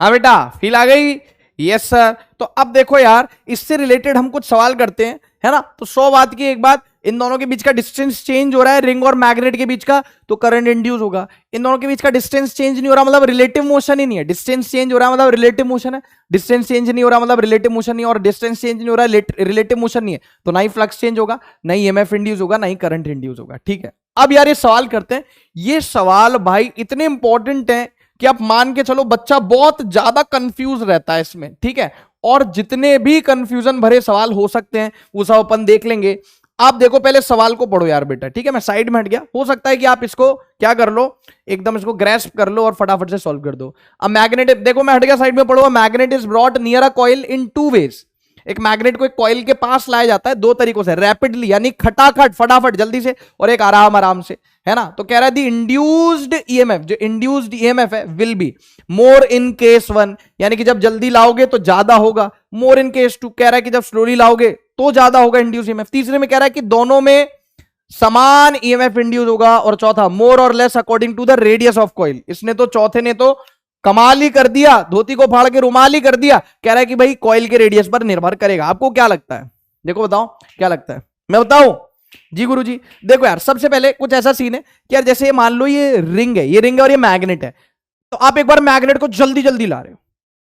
हाँ बेटा, फील आ गई? Yes sir. तो अब देखो यार, इससे रिलेटेड हम कुछ सवाल करते हैं, है ना। तो 100 बात की एक बात, इन दोनों के बीच का डिस्टेंस चेंज हो रहा है, रिंग और मैग्नेट के बीच का, तो करंट इंड्यूस होगा। इन दोनों के बीच का डिस्टेंस चेंज नहीं हो रहा, मतलब रिलेटिव मोशन ही नहीं है। डिस्टेंस चेंज हो रहा है मतलब रिलेटिव मोशन है, डिस्टेंस चेंज नहीं हो रहा मतलब रिलेटिव मोशन नहीं, और डिस्टेंस चेंज नहीं हो रहा है, रिलेटिव मोशन नहीं है, तो ना ही फ्लक्स चेंज होगा, ना ही ईएमएफ इंड्यूस होगा, ना ही करंट इंड्यूस होगा। ठीक है, अब यार ये सवाल करते हैं। ये सवाल भाई इतने इंपॉर्टेंट है कि आप मान के चलो बच्चा बहुत ज्यादा कंफ्यूज रहता है इसमें। ठीक है, और जितने भी कंफ्यूजन भरे सवाल हो सकते हैं वो सब अपन देख लेंगे। आप देखो, पहले सवाल को पढ़ो यार बेटा। ठीक है, मैं साइड में हट गया, हो सकता है कि आप इसको क्या कर लो, एकदम इसको ग्रेस्प कर लो और फटाफट से सॉल्व कर दो। अब मैग्नेट, देखो मैं हट गया, साइड में पढ़ो। Magnet is brought near a coil in two ways, एक मैग्नेट को एक कॉइल के पास लाया जाता है दो तरीकों से, रैपिडली यानी खटाखट फटाफट जल्दी से, और एक आराम आराम से, है ना। तो कह रहा है दी इंड्यूस्ड ईएमएफ, जो इंड्यूस्ड ईएमएफ है, will be more in case one, यानी कि जब जल्दी लाओगे तो ज्यादा होगा, मोर इन केस टू कह रहा है कि जब स्लोली लाओगे तो ज्यादा होगा इंड्यूस ईएमएफ। तीसरे में कह रहा है कि दोनों में समान ईएमएफ इंड्यूस होगा, और चौथा मोर और less according to the radius of coil. इसने तो, चौथे ने तो कमाल ही कर दिया, धोती को फाड़ के रुमाल ही कर दिया। कह रहा है कि भाई कॉइल के रेडियस पर निर्भर करेगा। आपको क्या लगता है? देखो बताओ क्या लगता है, मैं बताऊं? जी गुरुजी, देखो यार, सबसे पहले कुछ ऐसा सीन है कि यार जैसे मान लो ये रिंग है, ये रिंग है और ये मैग्नेट है, तो आप एक बार मैग्नेट को जल्दी जल्दी ला रहे हो,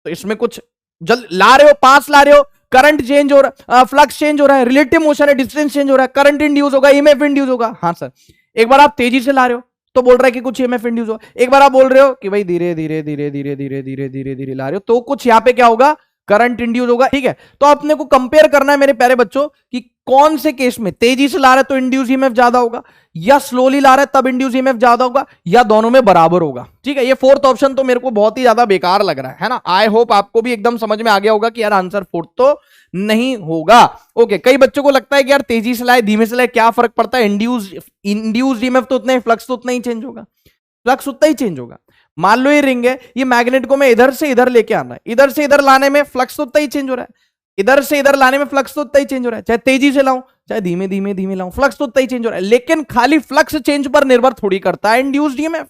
तो इसमें कुछ जल्द ला रहे हो, पास ला रहे हो, करंट चेंज हो रहा है, फ्लक्स चेंज हो रहा है, रिलेटिव मोशन है, डिस्टेंस चेंज हो रहा है, करंट इंड्यूस होगा, ईएमएफ इंड्यूस होगा। हाँ सर। एक बार आप तेजी से ला रहे हो तो बोल रहा है कि कुछ ईएमएफ इंड्यूस हो, एक बार आप बोल रहे हो कि भाई धीरे धीरे धीरे धीरे धीरे धीरे धीरे धीरे ला रहे हो, तो कुछ यहां पे क्या होगा, करंट इंड्यूस होगा। ठीक है, तो अपने को कंपेयर करना है मेरे प्यारे बच्चों कि कौन से केस में तेजी से ला रहा है तो इंड्यूस ईएमएफ ज्यादा होगा, या स्लोली ला रहा है तब इंड्यूस ईएमएफ ज्यादा होगा, या दोनों में बराबर होगा। ठीक है, ये फोर्थ ऑप्शन तो मेरे को बहुत ही ज्यादा बेकार लग रहा है ना। आई होप आपको भी एकदम समझ में आ गया होगा कि यार आंसर फोर्थ तो नहीं होगा। ओके, कई बच्चों को लगता है कि यार तेजी से लाए धीमे से लाए क्या फर्क पड़ता है, इंड्यूस्ड ईएमएफ तो उतना ही, फ्लक्स तो उतना ही चेंज होगा, फ्लक्स उतना ही चेंज होगा। मान लो ये रिंग है, ये मैग्नेट को मैं इधर से इधर लेके आना है, इधर से इधर लाने में फ्लक्स तो उतना ही चेंज हो रहा है, इधर से इधर लाने में फ्लक्स तो उतना ही चेंज हो रहा है, चाहे तेजी से लाऊं चाहे धीमे धीमे धीमे लाऊं, फ्लक्स तो उतना ही चेंज हो रहा है। लेकिन खाली फ्लक्स चेंज पर निर्भर थोड़ी करता है इंड्यूस्ड ईएमएफ।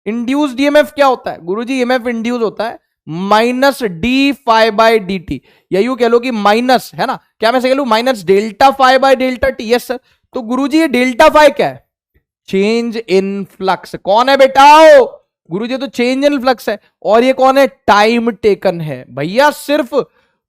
इंड्यूस्ड ईएमएफ क्या होता है गुरुजी? ईएमएफ इंड्यूस होता है minus d phi by d t, या यूं कह लो कि माइनस, है ना, क्या मैं से कह लू, minus delta phi by delta t. Yes sir. तो गुरुजी ये डेल्टा फाई क्या है? Change in flux. कौन है बेटा? गुरुजी तो चेंज इन फ्लक्स है। और ये कौन है? टाइम टेकन है भैया। सिर्फ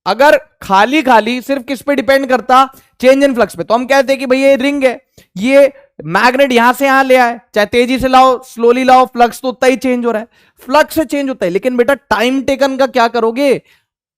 अगर खाली खाली सिर्फ किस पे डिपेंड करता? चेंज इन फ्लक्स पे, तो हम कहते हैं कि भैया ये रिंग है, ये मैग्नेट यहां से यहां ले आए, चाहे तेजी से लाओ स्लोली लाओ, फ्लक्स तो उतना ही चेंज हो रहा है, फ्लक्स से चेंज होता है। लेकिन बेटा टाइम टेकन का क्या करोगे?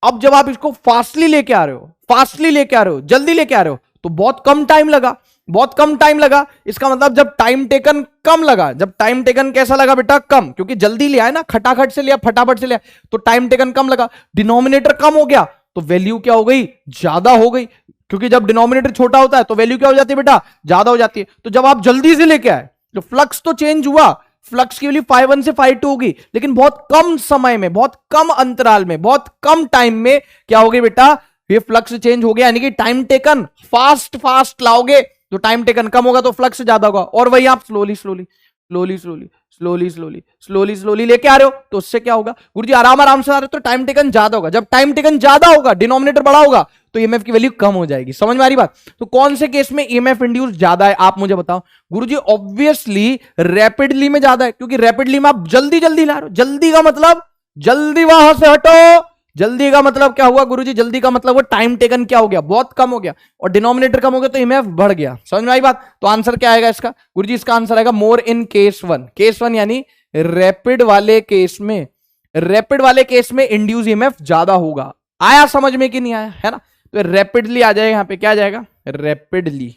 अब जब आप इसको फास्टली लेके आ रहे हो, फास्टली लेके आ रहे हो, जल्दी लेके आ रहे हो, तो बहुत कम टाइम लगा, बहुत कम टाइम लगा। इसका मतलब जब टाइम टेकन कम लगा, जब टाइम टेकन कैसा लगा बेटा? कम, क्योंकि जल्दी लिया है ना, खटाखट से लिया, फटाफट से लिया, तो टाइम टेकन कम लगा, डिनोमिनेटर कम हो गया, तो वैल्यू क्या हो गई? ज्यादा हो गई। क्योंकि जब डिनोमिनेटर छोटा होता है तो वैल्यू क्या हो जाती है बेटा? ज्यादा हो जाती है। तो जब आप जल्दी से लेके आए तो फ्लक्स तो चेंज हुआ, फ्लक्स की वैल्यू 5.1 से 5.2 होगी, लेकिन बहुत कम समय में, बहुत कम अंतराल में, बहुत कम टाइम में क्या हो गई बेटा? ये फ्लक्स चेंज हो गया। यानी कि टाइम टेकन फास्ट फास्ट लाओगे तो टाइम टेकन कम होगा तो फ्लक्स ज्यादा होगा, और वही आप slowly slowly slowly slowly slowly slowly slowly slowly लेके आ रहे हो, तो उससे क्या होगा गुरुजी, आराम आराम से आ रहे हो तो टाइम टेकन ज्यादा होगा। जब टाइम टेकन ज्यादा होगा, डिनोमिनेटर बड़ा होगा, तो ईएमएफ की वैल्यू कम हो जाएगी। समझ में आ रही बात? तो कौन से केस में ईएमएफ इंड्यूस ज्यादा है आप मुझे बताओ। गुरुजी ऑब्वियसली रैपिडली में ज्यादा है, क्योंकि रैपिडली में आप जल्दी जल्दी ला रहे हो। जल्दी का मतलब जल्दी वहां से हटो। जल्दी का मतलब क्या हुआ गुरुजी? जल्दी का मतलब वो टाइम टेकन क्या हो गया? बहुत कम हो गया, और डिनोमिनेटर कम हो गया तो ईएमएफ बढ़ गया। समझ में आई बात? तो आंसर क्या आएगा इसका गुरुजी? इसका आंसर आएगा more in case one. Case one यानी रैपिड वाले केस में, रैपिड वाले केस में इंड्यूस ईएमएफ ज्यादा होगा। आया समझ में कि नहीं आया? है ना? तो रैपिडली आ जाएगा, यहां पे क्या आ जाएगा? रैपिडली।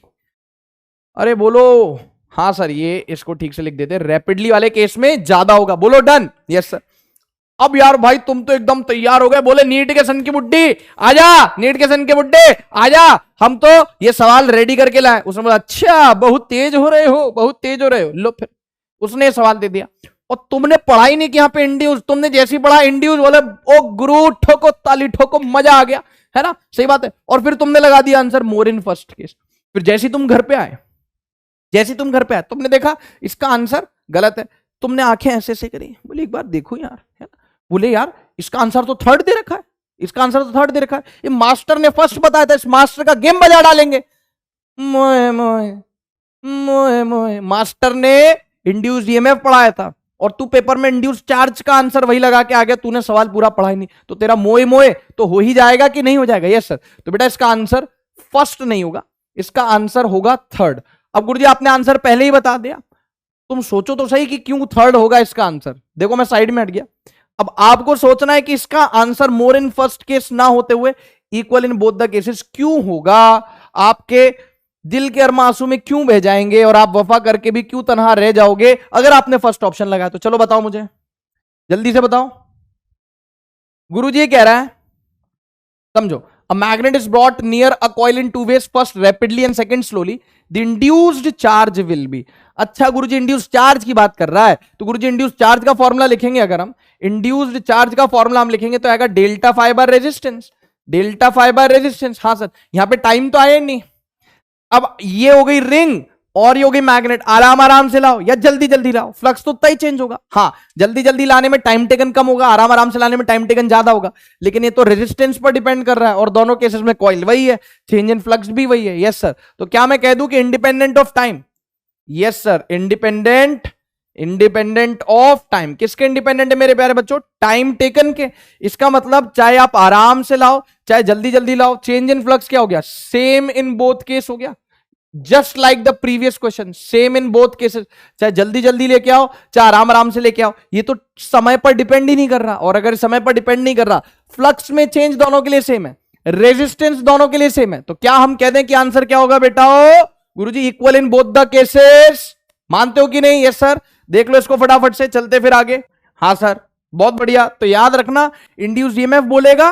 अरे बोलो हाँ सर, ये इसको ठीक से लिख देते, रैपिडली वाले केस में ज्यादा होगा। बोलो डन। Yes sir. अब यार भाई तुम तो एकदम तैयार हो गए, बोले नीट के सन की बुड्ढी आजा, नीट के सन के बुड्ढे आजा, हम तो ये सवाल रेडी करके लाए। उसने बोला अच्छा बहुत तेज हो रहे हो, बहुत तेज हो रहे हो। लो फिर उसने ये सवाल दे दिया, और तुमने पढ़ा ही नहीं कि यहाँ पे इंड्यूस। तुमने जैसी पढ़ा इंड्यूस, बोले ओ गुरु ठोको ताली ठोको, मजा आ गया, है ना? सही बात है। और फिर तुमने लगा दिया answer more in first case. फिर जैसे तुम घर पे आए, जैसे तुम घर पे आए, तुमने देखा इसका आंसर गलत है, तुमने आंखें ऐसे से करी, बोले एक बार देखो यार, है ना? बोले यार इसका आंसर तो थर्ड दे रखा है, इसका आंसर तो थर्ड दे रखा है, ये मास्टर ने फर्स्ट बताया था, इस मास्टर का गेम बजा डालेंगे। मोए मोए मोए मोए, मास्टर ने इंड्यूस ईएमएफ पढ़ाया था और तू पेपर में इंड्यूस चार्ज का आंसर वही लगा के आ गया, तूने सवाल पूरा पढ़ा ही नहीं, तो तेरा मोए मोए तो हो ही जाएगा कि नहीं हो जाएगा? Yes sir. तो बेटा इसका आंसर फर्स्ट नहीं होगा, इसका आंसर होगा थर्ड। अब गुरुजी आपने आंसर पहले ही बता दिया, तुम सोचो तो सही कि क्यों थर्ड होगा इसका आंसर। देखो मैं साइड में हट गया, अब आपको सोचना है कि इसका answer more in first case ना होते हुए equal in both the cases क्यों होगा। आपके दिल के अरमासू में क्यों बह जाएंगे और आप वफा करके भी क्यों तनहा रह जाओगे अगर आपने फर्स्ट ऑप्शन लगाया तो? चलो बताओ मुझे, जल्दी से बताओ। गुरुजी कह रहा है, समझो, a magnet is brought near a coil in two ways, first rapidly and second slowly, the induced charge will be। अच्छा गुरुजी इंड्यूस्ड चार्ज की बात कर रहा है, तो गुरुजी इंड्यूस्ड चार्ज का फॉर्मूला लिखेंगे, अगर हम इंड्यूस्ड चार्ज का फॉर्मूला हम लिखेंगे तो आएगा delta fibre resistance, delta fibre resistance. हाँ सर, यहां पे टाइम तो आया नहीं। अब ये हो गई रिंग और ये हो गई मैग्नेट, आराम आराम से लाओ या जल्दी जल्दी लाओ, फ्लक्स तो उतना ही चेंज होगा। हाँ, जल्दी जल्दी लाने में टाइम टेकन कम होगा, आराम आराम से लाने में टाइम टेकन ज्यादा होगा, लेकिन ये तो रेजिस्टेंस पर डिपेंड कर रहा है और दोनों केसेस में कॉइल वही है, चेंज इन फ्लक्स भी वही है। Yes sir. तो क्या मैं कह दूं कि independent of time? Yes sir, independent, independent of time. किसके इंडिपेंडेंट है मेरे प्यारे बच्चों? टाइम टेकन के। इसका मतलब चाहे आप आराम से लाओ चाहे जल्दी जल्दी लाओ, चेंज इन फ्लक्स क्या हो गया? सेम इन बोथ केस हो गया, just like the previous question, same in both cases. चाहे जल्दी जल्दी लेके आओ चाहे आराम आराम से लेके आओ, ये तो समय पर डिपेंड ही नहीं कर रहा, और अगर समय पर डिपेंड नहीं कर रहा, फ्लक्स में चेंज दोनों के लिए सेम है, रेजिस्टेंस दोनों के लिए सेम है, तो क्या हम कह दें कि आंसर क्या होगा बेटा? Guruji equal in both the cases. मानते हो कि नहीं? Yes sir. देख लो इसको फटाफट से, चलते फिर आगे। हाँ सर, बहुत बढ़िया। तो याद रखना, इंड्यूस्ड ईएमएफ बोलेगा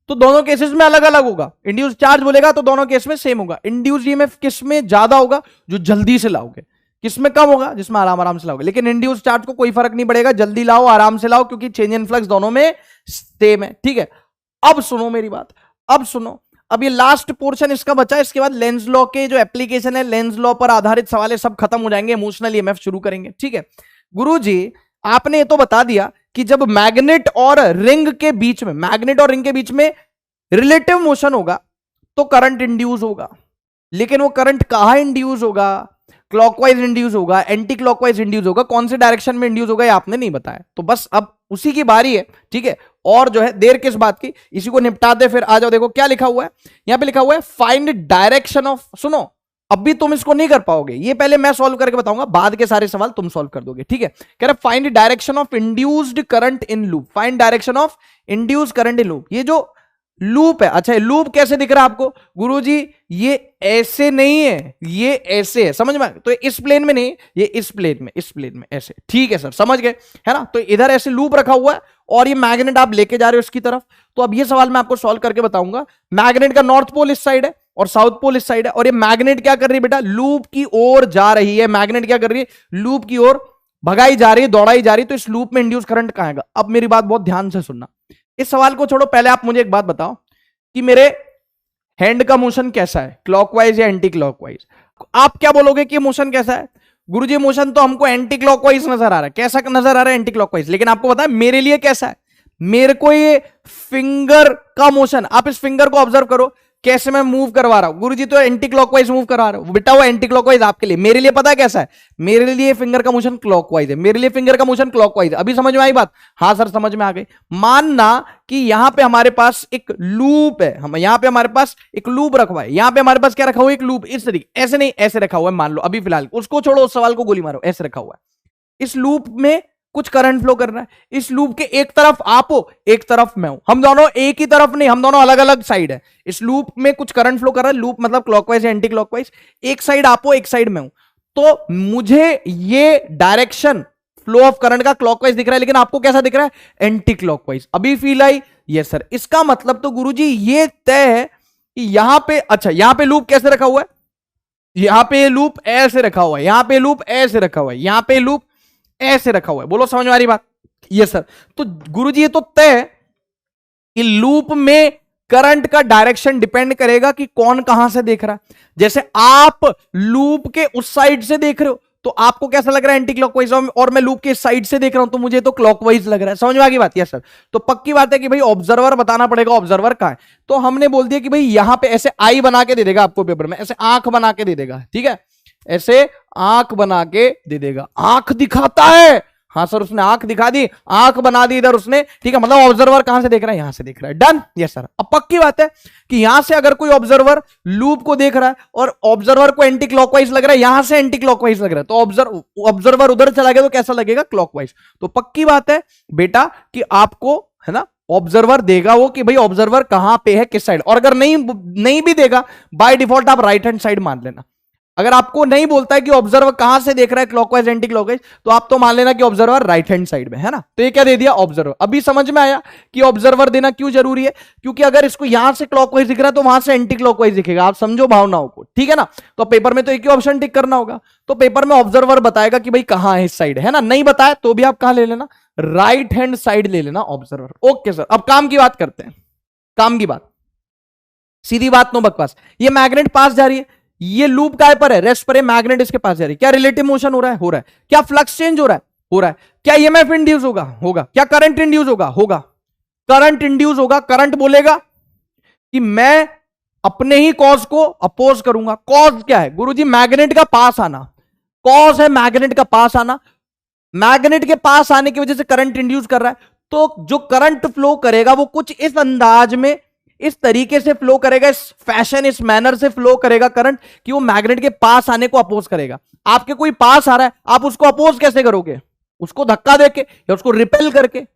तो दोनों केसेस में अलग अलग होगा, इंड्यूस चार्ज बोलेगा तो दोनों केस में सेम होगा। इंड्यूस ईएमएफ किस में ज्यादा होगा? जो जल्दी से लाओगे। किस में कम होगा? जिसमें आराम आराम से लाओगे। लेकिन इंड्यूस चार्ज को कोई फर्क नहीं पड़ेगा, जल्दी लाओ आराम से लाओ, क्योंकि चेंज इन फ्लक्स दोनों में सेम है। ठीक है, अब सुनो मेरी बात, अब सुनो। अब ये लास्ट पोर्शन इसका बचा, इसके बाद लेंज लॉ के जो एप्लीकेशन है, लेंज लॉ पर आधारित सवाल सब खत्म हो जाएंगे, इमोशनल ईएमएफ शुरू करेंगे। ठीक है गुरुजी, आपने ये तो बता दिया कि जब मैग्नेट और रिंग के बीच में, मैग्नेट और रिंग के बीच में रिलेटिव मोशन होगा तो करंट इंड्यूस होगा, लेकिन वो करंट कहां इंड्यूस होगा? क्लॉकवाइज इंड्यूस होगा, एंटी क्लॉकवाइज इंड्यूस होगा, कौन से डायरेक्शन में इंड्यूस होगा ये आपने नहीं बताया। तो बस अब उसी की बारी है। ठीक है, और जो है देर किस बात की, इसी को निपटा दे फिर आ जाओ। देखो क्या लिखा हुआ है, यहां पे लिखा हुआ है फाइंड डायरेक्शन ऑफ, सुनो अब भी तुम इसको नहीं कर पाओगे, ये पहले मैं सॉल्व करके बताऊंगा, बाद के सारे सवाल तुम सॉल्व कर दोगे। ठीक है, कह रहे find direction of induced current in loop, find direction of induced current in loop. ये जो लूप है, अच्छा लूप कैसे दिख रहा है आपको? गुरुजी ये ऐसे नहीं है, ये ऐसे है, समझ में? तो इस प्लेन में नहीं, ये इस प्लेन में, इस प्लेन में ऐसे। ठीक है सर, समझ गए, है ना? तो इधर ऐसे लूप रखा हुआ है और ये मैग्नेट आप लेके जा रहे हो इसकी तरफ। तो अब ये सवाल मैं आपको सॉल्व करके बताऊंगा। मैग्नेट का नॉर्थ पोल इस साइड है और साउथ पोल इस साइड है, और ये मैग्नेट क्या कर रही है बेटा? लूप की ओर जा रही है। मैग्नेट क्या कर रही है? लूप की ओर भगाई जा रही है, दौड़ाई जा रही है। तो इस लूप में इंड्यूस करंट कहां आएगा? अब मेरी बात बहुत ध्यान से सुनना, इस सवाल को छोड़ो, पहले आप मुझे एक बात बताओ कि मेरे हैंड का मोशन कैसा है, क्लॉकवाइज या एंटी क्लॉकवाइज? आप क्या बोलोगे कि मोशन कैसा है? गुरुजी मोशन तो हमको एंटी क्लॉकवाइज नजर आ रहा है। कैसा नजर आ रहा है? Anti clockwise. लेकिन आपको पता है मेरे लिए कैसा है? मेरे को ये फिंगर का मोशन, आप इस फिंगर को ऑब्जर्व करो कैसे मैं मूव करवा रहा हूं। गुरुजी तो एंटी क्लॉकवाइज मूव करवा रहा हूं बेटा, वो एंटी क्लॉकवाइज आपके लिए। मेरे लिए पता है कैसा है? मेरे लिए फिंगर का मोशन क्लॉकवाइज है, मेरे लिए फिंगर का मोशन क्लॉकवाइज है। अभी समझ में आई बात? हाँ सर समझ में आ गई। मानना कि यहां पे हमारे पास एक लूप है, हम यहां पे हमारे पास एक लूप रखा हुआ है, यहां पे हमारे पास क्या रखा हुआ है? एक लूप। इस तरीके, ऐसे नहीं, ऐसे रखा हुआ है मान लो, अभी फिलहाल उसको छोड़ो, उस सवाल को गोली मारो, ऐसे रखा हुआ है। इस लूप में कुछ करंट फ्लो कर रहा है, इस लूप के एक तरफ आप हो, एक तरफ मैं हूं, हम दोनों एक ही तरफ नहीं, हम दोनों अलग अलग साइड है। इस लूप में कुछ करंट फ्लो कर रहा है, लूप मतलब क्लॉकवाइज या एंटी क्लॉकवाइज, एक साइड आप हो, एक साइड मैं हूं। तो मुझे ये डायरेक्शन फ्लो ऑफ करंट का क्लॉकवाइज दिख रहा है, लेकिन आपको कैसा दिख रहा है? Anti clockwise. अभी फील आई? Yes sir. इसका मतलब तो गुरुजी ये तय है कि यहां पे, अच्छा यहां पे लूप कैसे रखा हुआ है? यहां पे लूप ऐसे रखा हुआ है, यहां पे लूप ऐसे रखा हुआ है, यहां पे लूप ऐसे रखा हुआ है। बोलो समझ में आ रही बात? Yes sir. तो गुरुजी ये तो तय है कि लूप में करंट का डायरेक्शन डिपेंड करेगा कि कौन कहां से देख रहा है। जैसे आप लूप के उस साइड से देख रहे हो तो आपको कैसा लग रहा है? Anti clockwise. और मैं लूप के साइड से देख रहा हूं तो मुझे तो क्लॉकवाइज लग रहा है। समझ में आ गई बात? Yes sir. तो पक्की बात है कि भाई ऑब्जर्वर बताना पड़ेगा, ऑब्जर्वर कहां है। तो हमने बोल दिया कि भाई यहां पे ऐसे आई बना के दे देगा आपको पेपर में, ऐसे आंख बना के दे देगा, ठीक है, ऐसे आंख बना के दे देगा। आंख दिखाता है, हाँ सर उसने आंख दिखा दी, आंख बना दी इधर उसने, ठीक है, मतलब ऑब्जर्वर कहां से देख रहा है? यहां से देख रहा है। डन? Yes sir. अब पक्की बात है कि यहां से अगर कोई ऑब्जर्वर लूप को देख रहा है और ऑब्जर्वर को एंटी क्लॉकवाइज लग रहा है, यहां से एंटी क्लॉकवाइज लग रहा है, तो ऑब्जर्वर उधर चला गया तो कैसा लगेगा? क्लॉकवाइज। तो पक्की बात है बेटा कि आपको, है ना, ऑब्जर्वर देगा वो कि भाई ऑब्जर्वर कहां पे है, किस साइड। और अगर नहीं भी देगा, बाय डिफॉल्ट आप राइट हैंड साइड मान लेना। अगर आपको नहीं बोलता है कि ऑब्जर्वर कहां से देख रहा है, क्लॉकवाइज एंटी क्लॉकवाइज, तो आप तो मान लेना कि ऑब्जर्वर राइट हैंड साइड में है ना। तो ये क्या दे दिया? ऑब्जर्वर। अभी समझ में आया कि ऑब्जर्वर देना क्यों जरूरी है? क्योंकि अगर इसको यहां से क्लॉकवाइज दिख रहा है तो वहां से एंटी क्लॉकवाइज दिखेगा। आप समझो भावनाओं को, ठीक है ना। तो पेपर में तो एक ही ऑप्शन टिक करना होगा, तो पेपर में ऑब्जर्वर बताएगा कि भाई कहां है, इस साइड है ना। नहीं बताया तो भी आप कहां ले लेना? राइट हैंड साइड ले लेना ऑब्जर्वर। Okay sir. अब काम की बात करते हैं, काम की बात, सीधी बात, नो बकवास। ये मैग्नेट पास जा रही है, ये लूप काय पर है? रेस्ट पर है, मैग्नेट इसके पास जा रही है। क्या रिलेटिव मोशन हो रहा है? हो रहा है। क्या फ्लक्स चेंज हो रहा है? हो रहा है। क्या ईएमएफ इंड्यूस होगा? होगा। क्या करंट इंड्यूस होगा? होगा। करंट इंड्यूस होगा। करंट बोलेगा कि मैं अपने ही कॉज को अपोज करूंगा। कॉज क्या है गुरुजी? मैग्नेट का पास आना। कॉज है मैग्नेट का पास आना। मैग्नेट के पास आने की वजह से करंट इंड्यूस कर रहा है, तो जो करंट फ्लो करेगा वो कुछ इस अंदाज में, इस तरीके से फ्लो करेगा, इस फैशन, इस मैनर से फ्लो करेगा करंट कि वो मैग्नेट के पास आने को अपोज करेगा। आपके कोई पास आ रहा है, आप उसको अपोज कैसे करोगे? उसको धक्का देके या उसको रिपेल करके।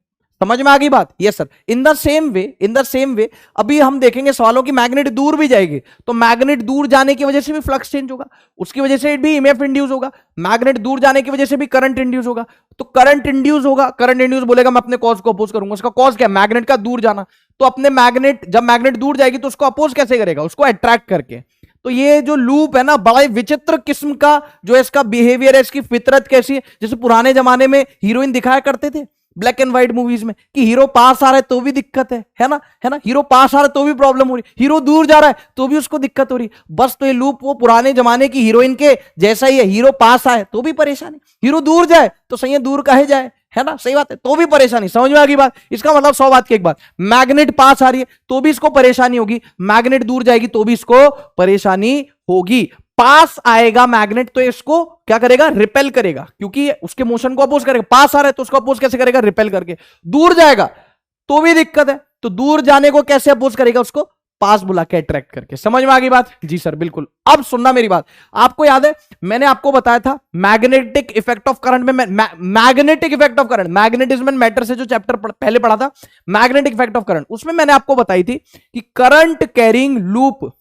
समझ में आ गई बात? Yes sir. In the same way, in the same way अभी हम देखेंगे सवालों की मैग्नेट दूर भी जाएगी तो मैग्नेट दूर जाने की वजह से भी फ्लक्स चेंज होगा, उसकी वजह से भी ईएमएफ इंड्यूस होगा। मैग्नेट दूर जाने की वजह से भी करंट इंड्यूस होगा। तो करंट इंड्यूस होगा, करंट इंड्यूस बोलेगा मैं अपने कॉज को अपोज करूंगा। उसका कॉज क्या है? मैग्नेट का दूर जाना। तो अपने मैग्नेट, जब मैग्नेट दूर जाएगी तो उसको अपोज कैसे करेगा? उसको अट्रैक्ट करके। तो ये जो लूप है ना, बड़ा ही विचित्र किस्म का जो इसका बिहेवियर है, इसकी फितरत कैसी है, जैसे पुराने जमाने में हीरोइन दिखाया करते थे ब्लैक एंड व्हाइट मूवीज में कि हीरो पास आ रहा है तो भी दिक्कत है ना, है ना। हीरो पास आ रहा है तो भी प्रॉब्लम हो रही, हीरो दूर जा रहा है तो भी उसको दिक्कत हो रही। बस तो ये लूप वो पुराने जमाने की हीरोइन के जैसा ही है। हीरो पास आए तो भी परेशानी, हीरो दूर जाए तो सही है, दूर कहे जाए, है ना, सही बात है, तो भी परेशानी। समझ में आ गई बात? इसका मतलब 100 बात की एक बात, मैग्नेट पास आ रही है तो भी इसको परेशानी होगी, मैग्नेट दूर जाएगी तो भी इसको परेशानी होगी। पास आएगा मैग्नेट तो इसको क्या करेगा? रिपेल करेगा, क्योंकि उसके मोशन को अपोज करेगा। पास आ रहा है तो उसको अपोज कैसे करेगा? रिपेल करके। दूर जाएगा तो भी दिक्कत है, तो दूर जाने को कैसे अपोज करेगा? उसको पास बुला के अट्रैक्ट करके। समझ में आ गई बात? जी सर बिल्कुल। अब सुनना मेरी बात, आपको याद है मैंने आपको बताया था मैग्नेटिक इफेक्ट ऑफ करंट में, magnetic effect of current, magnetism and matter से जो चैप्टर पहले पढ़ा था, मैग्नेटिक इफेक्ट ऑफ करंट, उसमें मैंने आपको बताई थी कि करंट कैरिंग लूप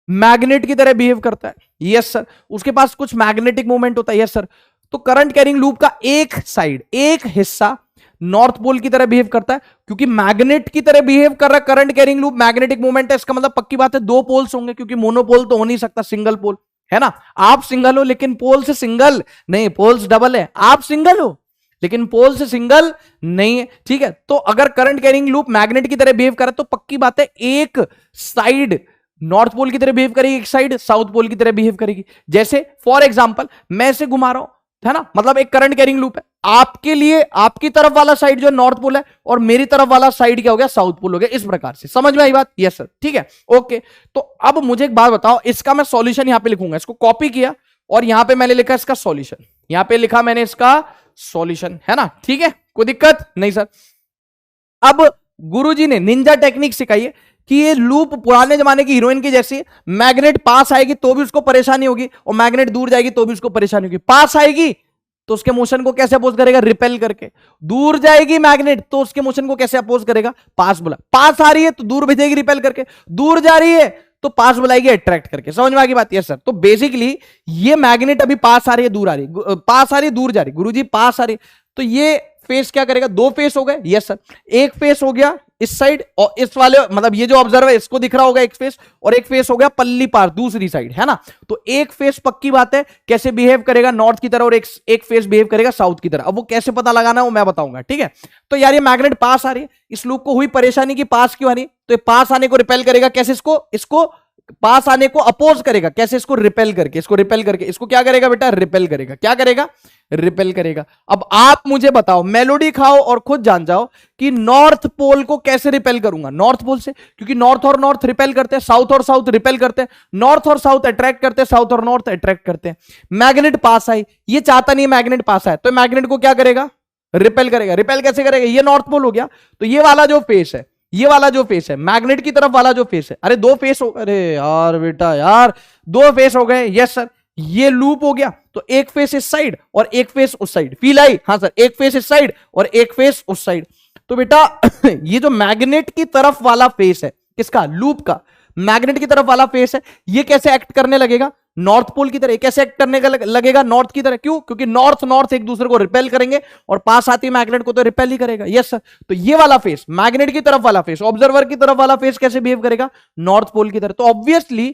मैग्नेट की तरह बिहेव करता है। Yes sir. उसके पास कुछ मैग्नेटिक मूवमेंट होता है। Yes sir. तो करंट कैरिंग लूप का एक साइड, एक हिस्सा नॉर्थ पोल की तरह बिहेव करता है, क्योंकि मैग्नेट की तरह बिहेव कर रहा है current carrying loop, magnetic movement है। इसका मतलब पक्की बात है दो पोल्स होंगे, क्योंकि मोनोपोल तो हो नहीं सकता, सिंगल पोल है ना। आप सिंगल हो लेकिन पोल से सिंगल नहीं, पोल्स डबल है। आप सिंगल हो लेकिन पोल से सिंगल नहीं है, ठीक है। तो अगर करंट कैरिंग लूप मैग्नेट की तरह बिहेव कर रहा है तो पक्की बात है एक साइड नॉर्थ पोल की तरह बिहेव करेगी, एक साइड साउथ पोल की तरह बिहेव करेगी। जैसे फॉर एग्जांपल मैं इसे घुमा रहा हूं, है ना, मतलब एक करंट कैरिंग लूप है। आपके लिए आपकी तरफ वाला साइड जो नॉर्थ पोल है और मेरी तरफ वाला साइड क्या हो गया, साउथ पोल हो गया। इस प्रकार से समझ में आई बात? यस सर, ठीक है, ओके। तो अब मुझे एक बात बताओ, इसका मैं सॉल्यूशन यहां पे लिखूंगा, इसको कॉपी किया और यहां पे मैंने लिखा इसका सॉल्यूशन, यहां पे लिखा मैंने इसका सॉल्यूशन, है ना, ठीक है, कोई दिक्कत नहीं सर। अब गुरुजी ने निंजा टेक्निक सिखाई है कि ये लूप पुराने जमाने की हीरोइन की जैसी, मैग्नेट पास आएगी तो भी उसको परेशानी होगी और मैग्नेट दूर जाएगी तो भी उसको परेशानी होगी। पास आएगी तो उसके मोशन को कैसे अपोज करेगा, रिपेल करके। दूर जाएगी मैग्नेट तो उसके मोशन को कैसे अपोज करेगा, पास बुला। पास आ रही है तो दूर भेजेगी रिपेल करके, दूर जा रही है तो पास बुलाएगी अट्रैक्ट करके। समझ में आ गई बात? Yes sir. तो बेसिकली ये मैग्नेट अभी पास आ रही है, दूर आ रही है, पास आ रही है, दूर जा रही है, गुरुजी पास आ रही है, तो ये फेस क्या करेगा, दो फेस हो गए। यस सर, एक फेस हो गया इस साइड और इस वाले, मतलब ये जो ऑब्जर्वर है इसको दिख रहा होगा एक फेस, और एक फेस हो गया पल्ली पार दूसरी साइड, है ना। तो एक फेस पक्की बात है कैसे बिहेव करेगा नॉर्थ की तरह, और एक फेस बिहेव करेगा साउथ की तरह। अब वो कैसे पता लगाना है वो मैं बताऊंगा, ठीक है। तो यार ये मैग्नेट पास आ रही है, इस लूप को हुई परेशानी की पास क्यों आ रही है, तो पास आने को रिपेल करेगा कैसे, इसको पास आने को अपोज करेगा कैसे, इसको रिपेल करके, इसको रिपेल करके, इसको क्या करेगा बेटा, रिपेल करेगा। क्या करेगा, रिपेल करेगा। अब आप मुझे बताओ, मेलोडी खाओ और खुद जान जाओ कि नॉर्थ पोल को कैसे रिपेल करूंगा, नॉर्थ पोल से, क्योंकि नॉर्थ और नॉर्थ रिपेल करते हैं, साउथ और साउथ रिपेल करते हैं, नॉर्थ और साउथ अट्रैक्ट करते हैं, साउथ और नॉर्थ अट्रैक्ट करते हैं। मैग्नेट पास आई, ये चाहता नहीं मैग्नेट पास आए, तो मैग्नेट को क्या करेगा, रिपेल करेगा। रिपेल कैसे करेगा, ये नॉर्थ पोल हो गया, तो ये वाला जो फेस है, ये वाला जो फेस है मैग्नेट की तरफ वाला जो फेस है, अरे दो फेस हो, अरे यार बेटा यार, दो फेस हो गए। यस सर, ये लूप हो गया, तो एक फेस इस साइड और एक फेस उस साइड, फील आई? हाँ सर, एक फेस इस साइड और एक फेस उस साइड। तो बेटा ये जो मैग्नेट की तरफ वाला फेस है, किसका, लूप का, मैग्नेट की तरफ वाला फेस है, ये कैसे एक्ट करने लगेगा, नॉर्थ पोल की तरह। कैसे एक्ट करने का लगेगा, नॉर्थ की तरह। क्यों, क्योंकि नॉर्थ नॉर्थ एक दूसरे को रिपेल करेंगे और पास आती मैग्नेट को तो रिपेल ही करेगा। यस सर, तो ये वाला फेस, मैग्नेट की तरफ वाला फेस, ऑब्जर्वर की तरफ वाला फेस कैसे बिहेव करेगा, नॉर्थ पोल की तरह। तो ऑब्वियसली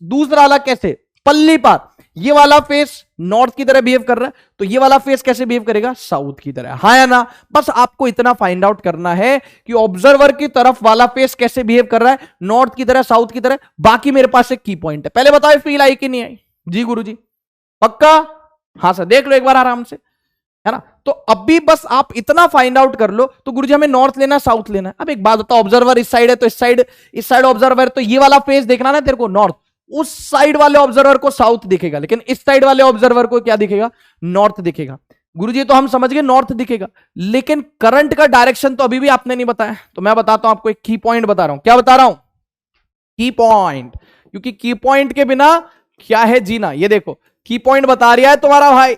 दूसरा वाला कैसे, पल्ली पार, ये वाला फेस नॉर्थ की तरह बिहेव कर रहा है, तो ये वाला फेस कैसे बिहेव करेगा, साउथ की तरह। हाँ या ना? बस आपको इतना फाइंड आउट करना है कि ऑब्जर्वर की तरफ वाला फेस कैसे बिहेव कर रहा है, नॉर्थ की तरह, साउथ की तरह। बाकी मेरे पास एक की पॉइंट है, पहले बताओ फील आई कि नहीं आई? जी गुरुजी, पक्का? हाँ सर, देख लो एक बार आराम से, है ना। तो अभी बस आप इतना फाइंड आउट कर लो, तो गुरुजी हमें नॉर्थ लेना है, साउथ लेना है। अब एक बात बताओ, ऑब्जर्वर इस साइड है तो इस साइड ऑब्जर्वर, तो ये वाला फेस देखना ना तेरे को, नॉर्थ। उस साइड वाले ऑब्जर्वर को साउथ दिखेगा, लेकिन इस साइड वाले ऑब्जर्वर को क्या दिखेगा, नॉर्थ दिखेगा। गुरुजी तो हम समझ गए नॉर्थ दिखेगा, लेकिन करंट का डायरेक्शन तो अभी भी आपने नहीं बताया, तो मैं बताता हूं आपको, एक की पॉइंट बता रहा हूं। क्या बता रहा हूं, की पॉइंट, क्योंकि की पॉइंट के बिना क्या है जीना। ये देखो की पॉइंट बता रहा है तुम्हारा भाई,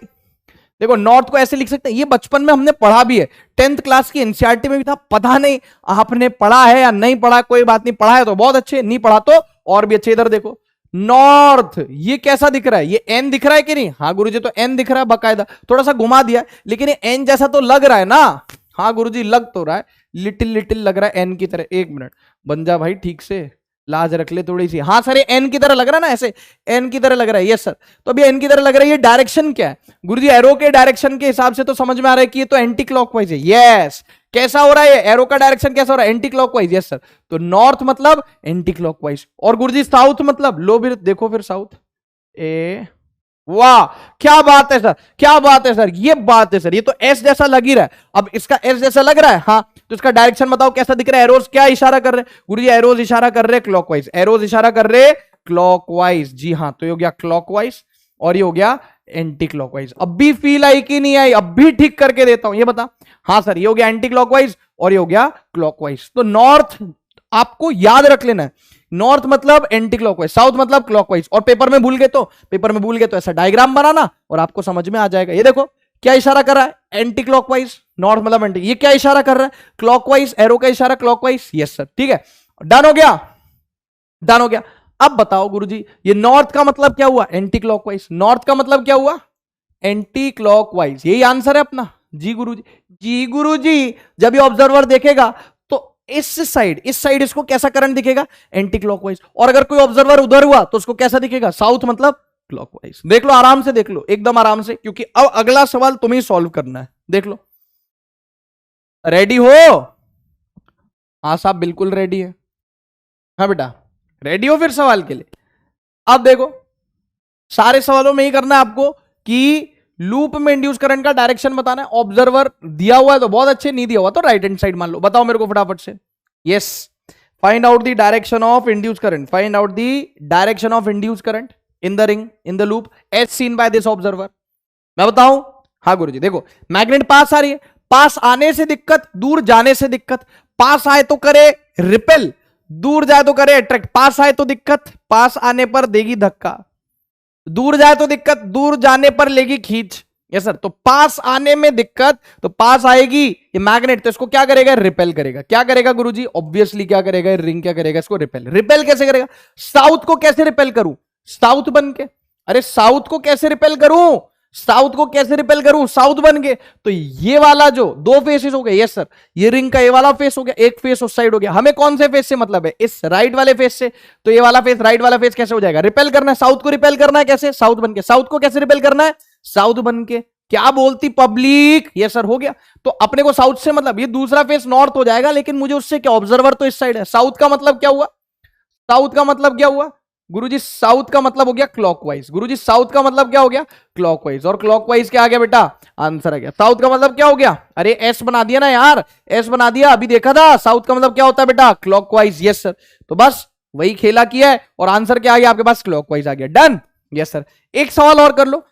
देखो नॉर्थ को ऐसे लिख सकते हैं, ये बचपन में हमने पढ़ा भी है, 10th क्लास की एनसीईआरटी में भी था। पता नहीं आपने पढ़ा है या नहीं पढ़ा, कोई बात नहीं, पढ़ा है तो बहुत अच्छे, नहीं पढ़ा तो और भी अच्छे। इधर देखो नॉर्थ, ये कैसा दिख रहा है, ये एन दिख रहा है कि नहीं? हाँ गुरुजी, तो एन दिख रहा है बकायदा, थोड़ा सा घुमा दिया, लेकिन ये एन जैसा तो लग रहा है ना। हाँ गुरुजी, लग तो रहा है, लिटिल लिटिल लग रहा है एन की तरह। एक मिनट बन जा भाई, ठीक से लाज रख ले थोड़ी सी। हाँ सर, ये एन की तरह लग रहा है ना, ऐसे एन की तरह लग रहा है। यस सर, तो अभी एन की तरह लग रहा है, ये डायरेक्शन क्या है गुरुजी? एरो के डायरेक्शन के हिसाब से तो समझ में आ रहा है कि ये तो एंटी क्लॉकवाइज है। यस, कैसा हो रहा है, एरो का डायरेक्शन कैसा हो रहा है, एंटी क्लॉकवाइज। यस सर, तो नॉर्थ मतलब एंटी क्लॉकवाइज, और गुरुजी साउथ मतलब, लो फिर देखो, फिर साउथ, ए वाह, क्या बात है सर, क्या बात है सर, ये बात है सर, ये तो एस जैसा लग ही रहा है। अब इसका एस जैसा लग रहा है, हाँ, तो इसका डायरेक्शन बताओ कैसा दिख रहा है, एरोज क्या इशारा कर रहे हैं गुरुजी? एरोज इशारा कर रहे हैं क्लॉकवाइज, एरोज इशारा कर रहे क्लॉकवाइज। जी हाँ, तो ये हो गया क्लॉकवाइज और ये हो गया एंटी क्लॉकवाइज। अब भी फील आई कि नहीं आई? अब भी ठीक करके देता हूं, ये बता। हाँ सर, ये हो गया एंटी क्लॉकवाइज और ये हो गया क्लॉकवाइज। तो नॉर्थ आपको याद रख लेना है, नॉर्थ मतलब एंटी क्लॉकवाइज, साउथ मतलब क्लॉकवाइज। और पेपर में भूल गए तो ऐसा डायग्राम बनाना और आपको समझ में आ जाएगा। ये देखो क्या इशारा कर रहा है, एंटी क्लॉकवाइज, नॉर्थ मतलब एंटी। ये क्या इशारा कर रहा है, क्लॉकवाइज, एरो का इशारा क्लॉकवाइज। यस सर, ठीक है, डन हो गया, डन हो गया। अब बताओ गुरुजी, ये नॉर्थ का मतलब क्या हुआ, एंटी क्लॉकवाइज। नॉर्थ का मतलब क्या हुआ, एंटी क्लॉकवाइज। यही आंसर है अपना। जी गुरुजी, जी गुरुजी, जब ये ऑब्जर्वर देखेगा तो इस साइड इसको कैसा करंट दिखेगा, एंटी क्लॉकवाइज। और अगर कोई ऑब्जर्वर उधर हुआ तो उसको कैसा दिखेगा, साउथ मतलब क्लॉकवाइज। देख लो आराम से, देख लो एकदम आराम से, क्योंकि अब अगला सवाल तुम्हें सॉल्व करना है। देख लो, रेडी हो? हाँ साहब बिल्कुल रेडी है। हाँ बेटा रेडी हो फिर सवाल के लिए? अब देखो, सारे सवालों में ही करना है आपको कि लूप में इंड्यूस करंट का डायरेक्शन बताना है। ऑब्जर्वर दिया हुआ है तो बहुत अच्छे, नहीं दिया हुआ तो राइट हैंड साइड मान लो। बताओ मेरे को फटाफट से। Yes, find out the direction of induce current, find out the direction of induce current in the ring, in the loop as seen by this observer. मैं बताऊं? हाँ गुरुजी, देखो मैग्नेट पास आ रही है, पास आने से दिक्कत, दूर जाने से दिक्कत। पास आए तो करे रिपेल, दूर जाए तो करे अट्रैक्ट। पास आए तो दिक्कत, पास आने पर देगी धक्का। दूर जाए तो दिक्कत, दूर जाने पर लेगी खींच। यस सर, तो पास आने में दिक्कत, तो पास आएगी ये मैग्नेट, तो इसको क्या करेगा? रिपेल करेगा। क्या करेगा गुरुजी? ऑब्वियसली क्या करेगा? रिंग क्या करेगा? इसको रिपेल। रिपेल कैसे करेगा? साउथ को कैसे रिपेल करूं? साउथ बन के। अरे साउथ को कैसे रिपेल करूं? साउथ को कैसे रिपेल करूं? साउथ बन के। तो ये वाला जो दो फेसेस हो गए, यस सर, ये रिंग का ये वाला फेस हो गया, एक फेस उस साइड हो गया। हमें कौन से फेस से मतलब है? इस राइट वाले फेस से। तो ये वाला फेस, राइट वाला फेस कैसे हो जाएगा? रिपेल करना है, साउथ को रिपेल करना है। कैसे? साउथ बन के। साउथ को कैसे रिपेल करना है? साउथ बन के। क्या बोलती पब्लिक? यस सर, हो गया। तो अपने को साउथ से मतलब ये दूसरा फेस नॉर्थ हो जाएगा, लेकिन मुझे उससे क्या, ऑब्जर्वर तो इस साइड है। साउथ का मतलब क्या हुआ? साउथ का मतलब क्या हुआ गुरुजी? साउथ का मतलब हो गया क्लॉकवाइज। गुरुजी साउथ का मतलब क्या हो गया? क्लॉकवाइज। और क्लॉकवाइज क्या आ गया बेटा? आंसर आ गया। साउथ का मतलब क्या हो गया? अरे एस बना दिया ना यार, एस बना दिया, अभी देखा था। साउथ का मतलब क्या होता है बेटा? क्लॉकवाइज। यस सर, तो बस वही खेला किया है और आंसर क्या आ गया आपके पास? क्लॉकवाइज आ गया। डन। यस सर, एक सवाल और कर लो।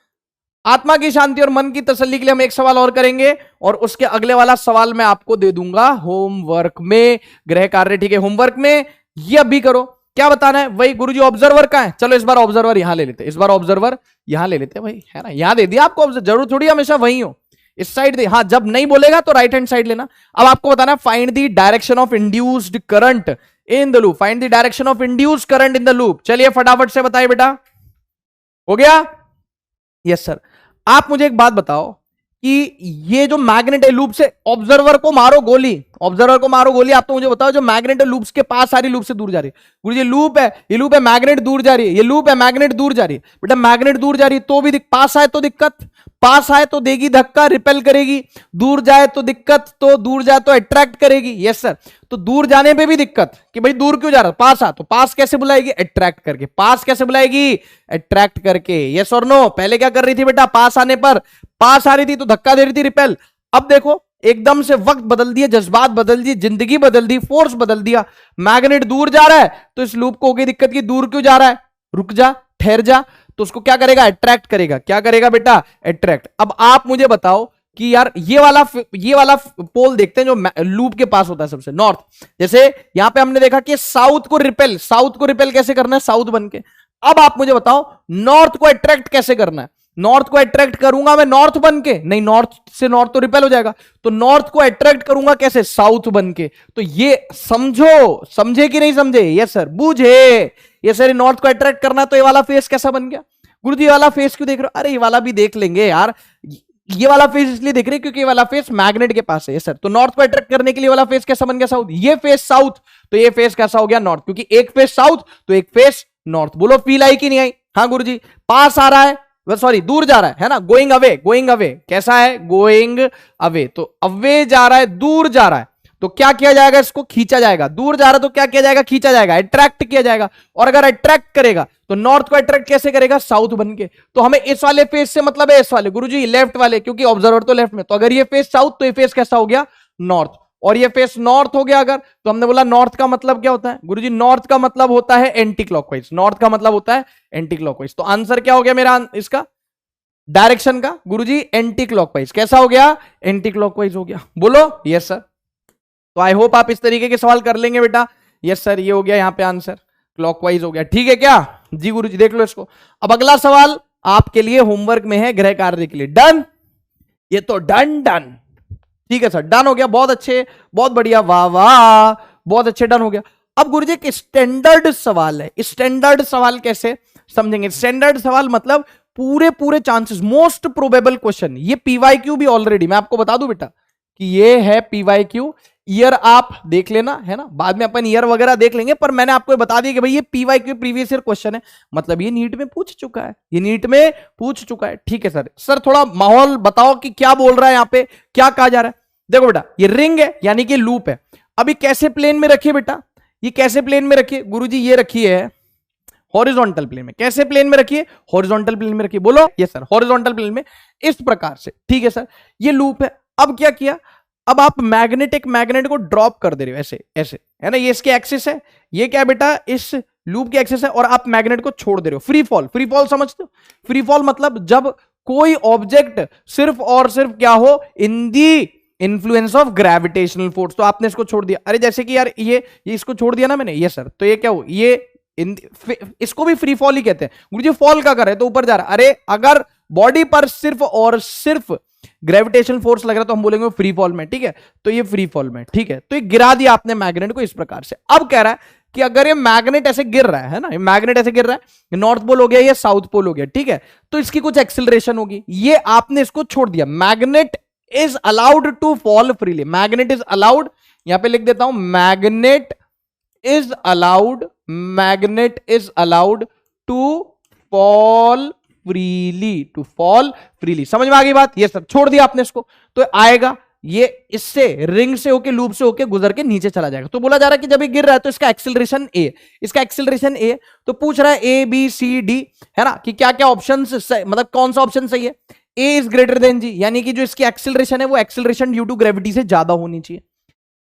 आत्मा की शांति और मन की तसल्ली के लिए हम एक सवाल और करेंगे और उसके अगले वाला सवाल मैं आपको दे दूंगा होमवर्क में, गृह कार्य। ठीक है, होमवर्क में ये अभी करो। क्या बताना है? वही गुरुजी ऑब्जर्वर का है। चलो इस बार ऑब्जर्वर यहां ले लेते, इस बार ऑब्जर्वर यहां ले लेते भाई, है ना? यहां दे दिया आपको, जरूर थोड़ी हमेशा वही हो, इस साइड दे। हाँ, जब नहीं बोलेगा तो राइट हैंड साइड लेना। अब आपको बताना है find the direction of induced current in the loop, find the direction of induced current in the loop. चलिए फटाफट से बताइए बेटा, हो गया? Yes sir. आप मुझे एक बात बताओ कि ये जो मैग्नेट है लूप से, ऑब्जर्वर को मारो गोली, ऑब्जर्वर को मारो गोली। आप तो मुझे बताओ, जो मैग्नेट है लूप के पास आ रही, लूप से दूर जा रही है। गुरु जी लूप है, ये लूप है, मैग्नेट दूर जा रही है, ये लूप है, मैग्नेट दूर जा रही है। बेटा मैग्नेट दूर जा रही है तो भी पास आए तो दिक्कत, पास आए तो देगी धक्का, रिपेल करेगी। दूर जाए तो दिक्कत, तो दूर जाए तो अट्रैक्ट करेगी। यस सर, तो दूर जाने पे भी दिक्कत कि भाई दूर क्यों जा रहा, पास आ, तो पास कैसे बुलाएगी? अट्रैक्ट करके। पास कैसे बुलाएगी? अट्रैक्ट करके। यस और नो? पहले क्या कर रही थी बेटा? पास आने पर, पास आ रही थी तो धक्का दे रही थी, रिपेल। अब देखो एकदम से वक्त बदल दिया, जज्बात बदल दिए, जिंदगी बदल दी, फोर्स बदल दिया। मैग्नेट दूर जा रहा है तो इस लूप को हो गई दिक्कत की दूर क्यों जा रहा है, रुक जा, ठहर जा। तो उसको क्या करेगा? अट्रैक्ट करेगा। क्या करेगा बेटा? अट्रैक्ट। अब आप मुझे बताओ कि यार ये वाला पोल देखते हैं जो लूप के पास होता है सबसे, नॉर्थ। जैसे यहां पे हमने देखा कि साउथ को रिपेल कैसे करना है? साउथ बन के। अब आप मुझे बताओ नॉर्थ को अट्रैक्ट कैसे करना है? नॉर्थ को अट्रैक्ट करूंगा मैं नॉर्थ बन के? नहीं, नॉर्थ से नॉर्थ तो रिपेल हो जाएगा। तो नॉर्थ को अट्रैक्ट करूंगा कैसे? साउथ बन के। तो ये समझो, समझे कि नहीं समझे? यस सर, बूझे। ये सर, नॉर्थ को अट्रैक्ट करना तो ये वाला फेस कैसा बन गया? गुरुजी ये वाला फेस क्यों देख रहे हो? अरे ये वाला भी देख लेंगे यार, ये वाला फेस इसलिए देख रहे हैं क्योंकि ये वाला फेस मैग्नेट के पास है। सर, तो नॉर्थ को अट्रैक्ट करने के लिए वाला फेस कैसा बन गया? साउथ। ये फेस साउथ, तो ये फेस कैसा हो गया? नॉर्थ, क्योंकि एक फेस साउथ तो एक फेस नॉर्थ। बोलो फील आई कि नहीं आई? हाँ गुरुजी, पास आ रहा है, सॉरी दूर जा रहा है ना? गोइंग अवे, गोइंग अवे कैसा है? गोइंग अवे, तो अवे जा रहा है, दूर जा रहा है, तो क्या किया जाएगा? इसको खींचा जाएगा। दूर जा रहा है तो क्या किया जाएगा? खींचा जाएगा, अट्रैक्ट किया जाएगा। और अगर अट्रैक्ट करेगा तो नॉर्थ को अट्रैक्ट कैसे करेगा? साउथ बन के। तो हमें इस वाले फेस से मतलब है इस वाले, गुरुजी लेफ्ट वाले, क्योंकि ऑब्जर्वर तो लेफ्ट में। तो अगर ये फेस साउथ तो ये फेस कैसा हो गया? नॉर्थ। और ये फेस नॉर्थ हो गया अगर, तो हमने बोला नॉर्थ का मतलब क्या होता है? गुरुजी नॉर्थ का मतलब होता है एंटी क्लॉकवाइज। नॉर्थ का मतलब होता है एंटी क्लॉकवाइज। तो आंसर क्या हो गया मेरा इसका डायरेक्शन का? गुरुजी एंटी क्लॉकवाइज। कैसा हो गया? एंटी क्लॉकवाइज हो गया। बोलो यस सर। तो आई होप आप इस तरीके के सवाल कर लेंगे बेटा। यस सर, ये हो गया यहाँ पे आंसर, क्लॉकवाइज हो गया। ठीक है क्या जी? गुरुजी देख लो इसको। अब अगला सवाल आपके लिए होमवर्क में है, गृह कार्य के लिए। डन? ये तो डन डन। ठीक है सर, डन हो गया। बहुत अच्छे, बहुत बढ़िया, वाह वाह, बहुत अच्छे, डन हो गया। अब गुरुजी एक स्टैंडर्ड सवाल है। स्टैंडर्ड सवाल कैसे समझेंगे? स्टैंडर्ड सवाल मतलब पूरे चांसेस, मोस्ट प्रोबेबल क्वेश्चन। ये पीवाईक्यू भी ऑलरेडी मैं आपको बता दूं बेटा कि ये है पीवाईक्यू। ईयर आप देख लेना, है ना? बाद में अपन ईयर वगैरह देख लेंगे, पर मैंने आपको बता दिया कि भाई ये पीवाईक्यू प्रीवियस ईयर क्वेश्चन है, मतलब ये नीट में पूछ चुका है, ये नीट में पूछ चुका है। ठीक है सर। सर थोड़ा माहौल बताओ कि क्या बोल रहा है यहाँ पे, क्या कहा जा रहा है? देखो बेटा, ये रिंग है यानी कि लूप है। अभी कैसे प्लेन में रखिए बेटा? ये कैसे प्लेन में रखिए गुरुजी? ये रखी है हॉरिजॉन्टल प्लेन में। कैसे प्लेन में रखिए? हॉरिजॉन्टल प्लेन में रखिए। बोलो यस सर, हॉरिजॉन्टल प्लेन में इस प्रकार से। ठीक है सर, ये लूप है। अब क्या किया? अब आप मैग्नेट को ड्रॉप कर दे रहे हो ऐसे ऐसे, है ना? ये इसके एक्सिस है, ये क्या बेटा इस लूप के एक्सिस है, और आप मैग्नेट को छोड़ दे रहे हो। फ्री फॉल, फ्री फॉल समझते हो? फ्री फॉल मतलब जब कोई ऑब्जेक्ट सिर्फ और सिर्फ क्या हो, इन दी इन्फ्लुएंस ऑफ ग्रेविटेशनल फोर्स। तो आपने इसको छोड़ दिया। अरे जैसे कि यार ये इसको छोड़ दिया ना मैंने, ये सर, तो ये क्या हो, ये इसको भी फ्री फॉल ही कहते हैं। गुरुजी फॉल का कर रहे तो ऊपर जा रहा। अरे अगर बॉडी पर सिर्फ और सिर्फ ग्रेविटेशनल फोर्स लग रहा है तो हम बोलेंगे फ्री फॉल में। ठीक है, तो ये फ्री फॉल में। ठीक है, तो ये गिरा दिया आपने मैग्नेट को इस प्रकार से। अब कह रहा है कि अगर ये मैग्नेट ऐसे गिर रहा है ना, ये मैग्नेट ऐसे गिर रहा है, नॉर्थ पोल हो गया, ये साउथ पोल हो गया। ठीक है, तो इसकी कुछ एक्सिलरेशन होगी। ये आपने इसको छोड़ दिया। Magnet is allowed to fall freely. Magnet is allowed, यहां पे लिख देता हूं, magnet is allowed to fall freely. समझ में आ गई बात? ये सब छोड़ दिया आपने इसको, तो आएगा ये इससे रिंग से होके, लूप से होके गुजर के नीचे चला जाएगा। तो बोला जा रहा है कि जब ये गिर रहा है तो इसका एक्सिलरेशन ए, तो पूछ रहा है ए बी सी डी, है ना, कि क्या क्या ऑप्शन, मतलब कौन सा ऑप्शन सही है? ए इज ग्रेटर देन जी, यानी कि जो इसकी एक्सिलरेशन है वो एक्सिलरेशन ड्यू टू ग्रेविटी से ज्यादा होनी चाहिए।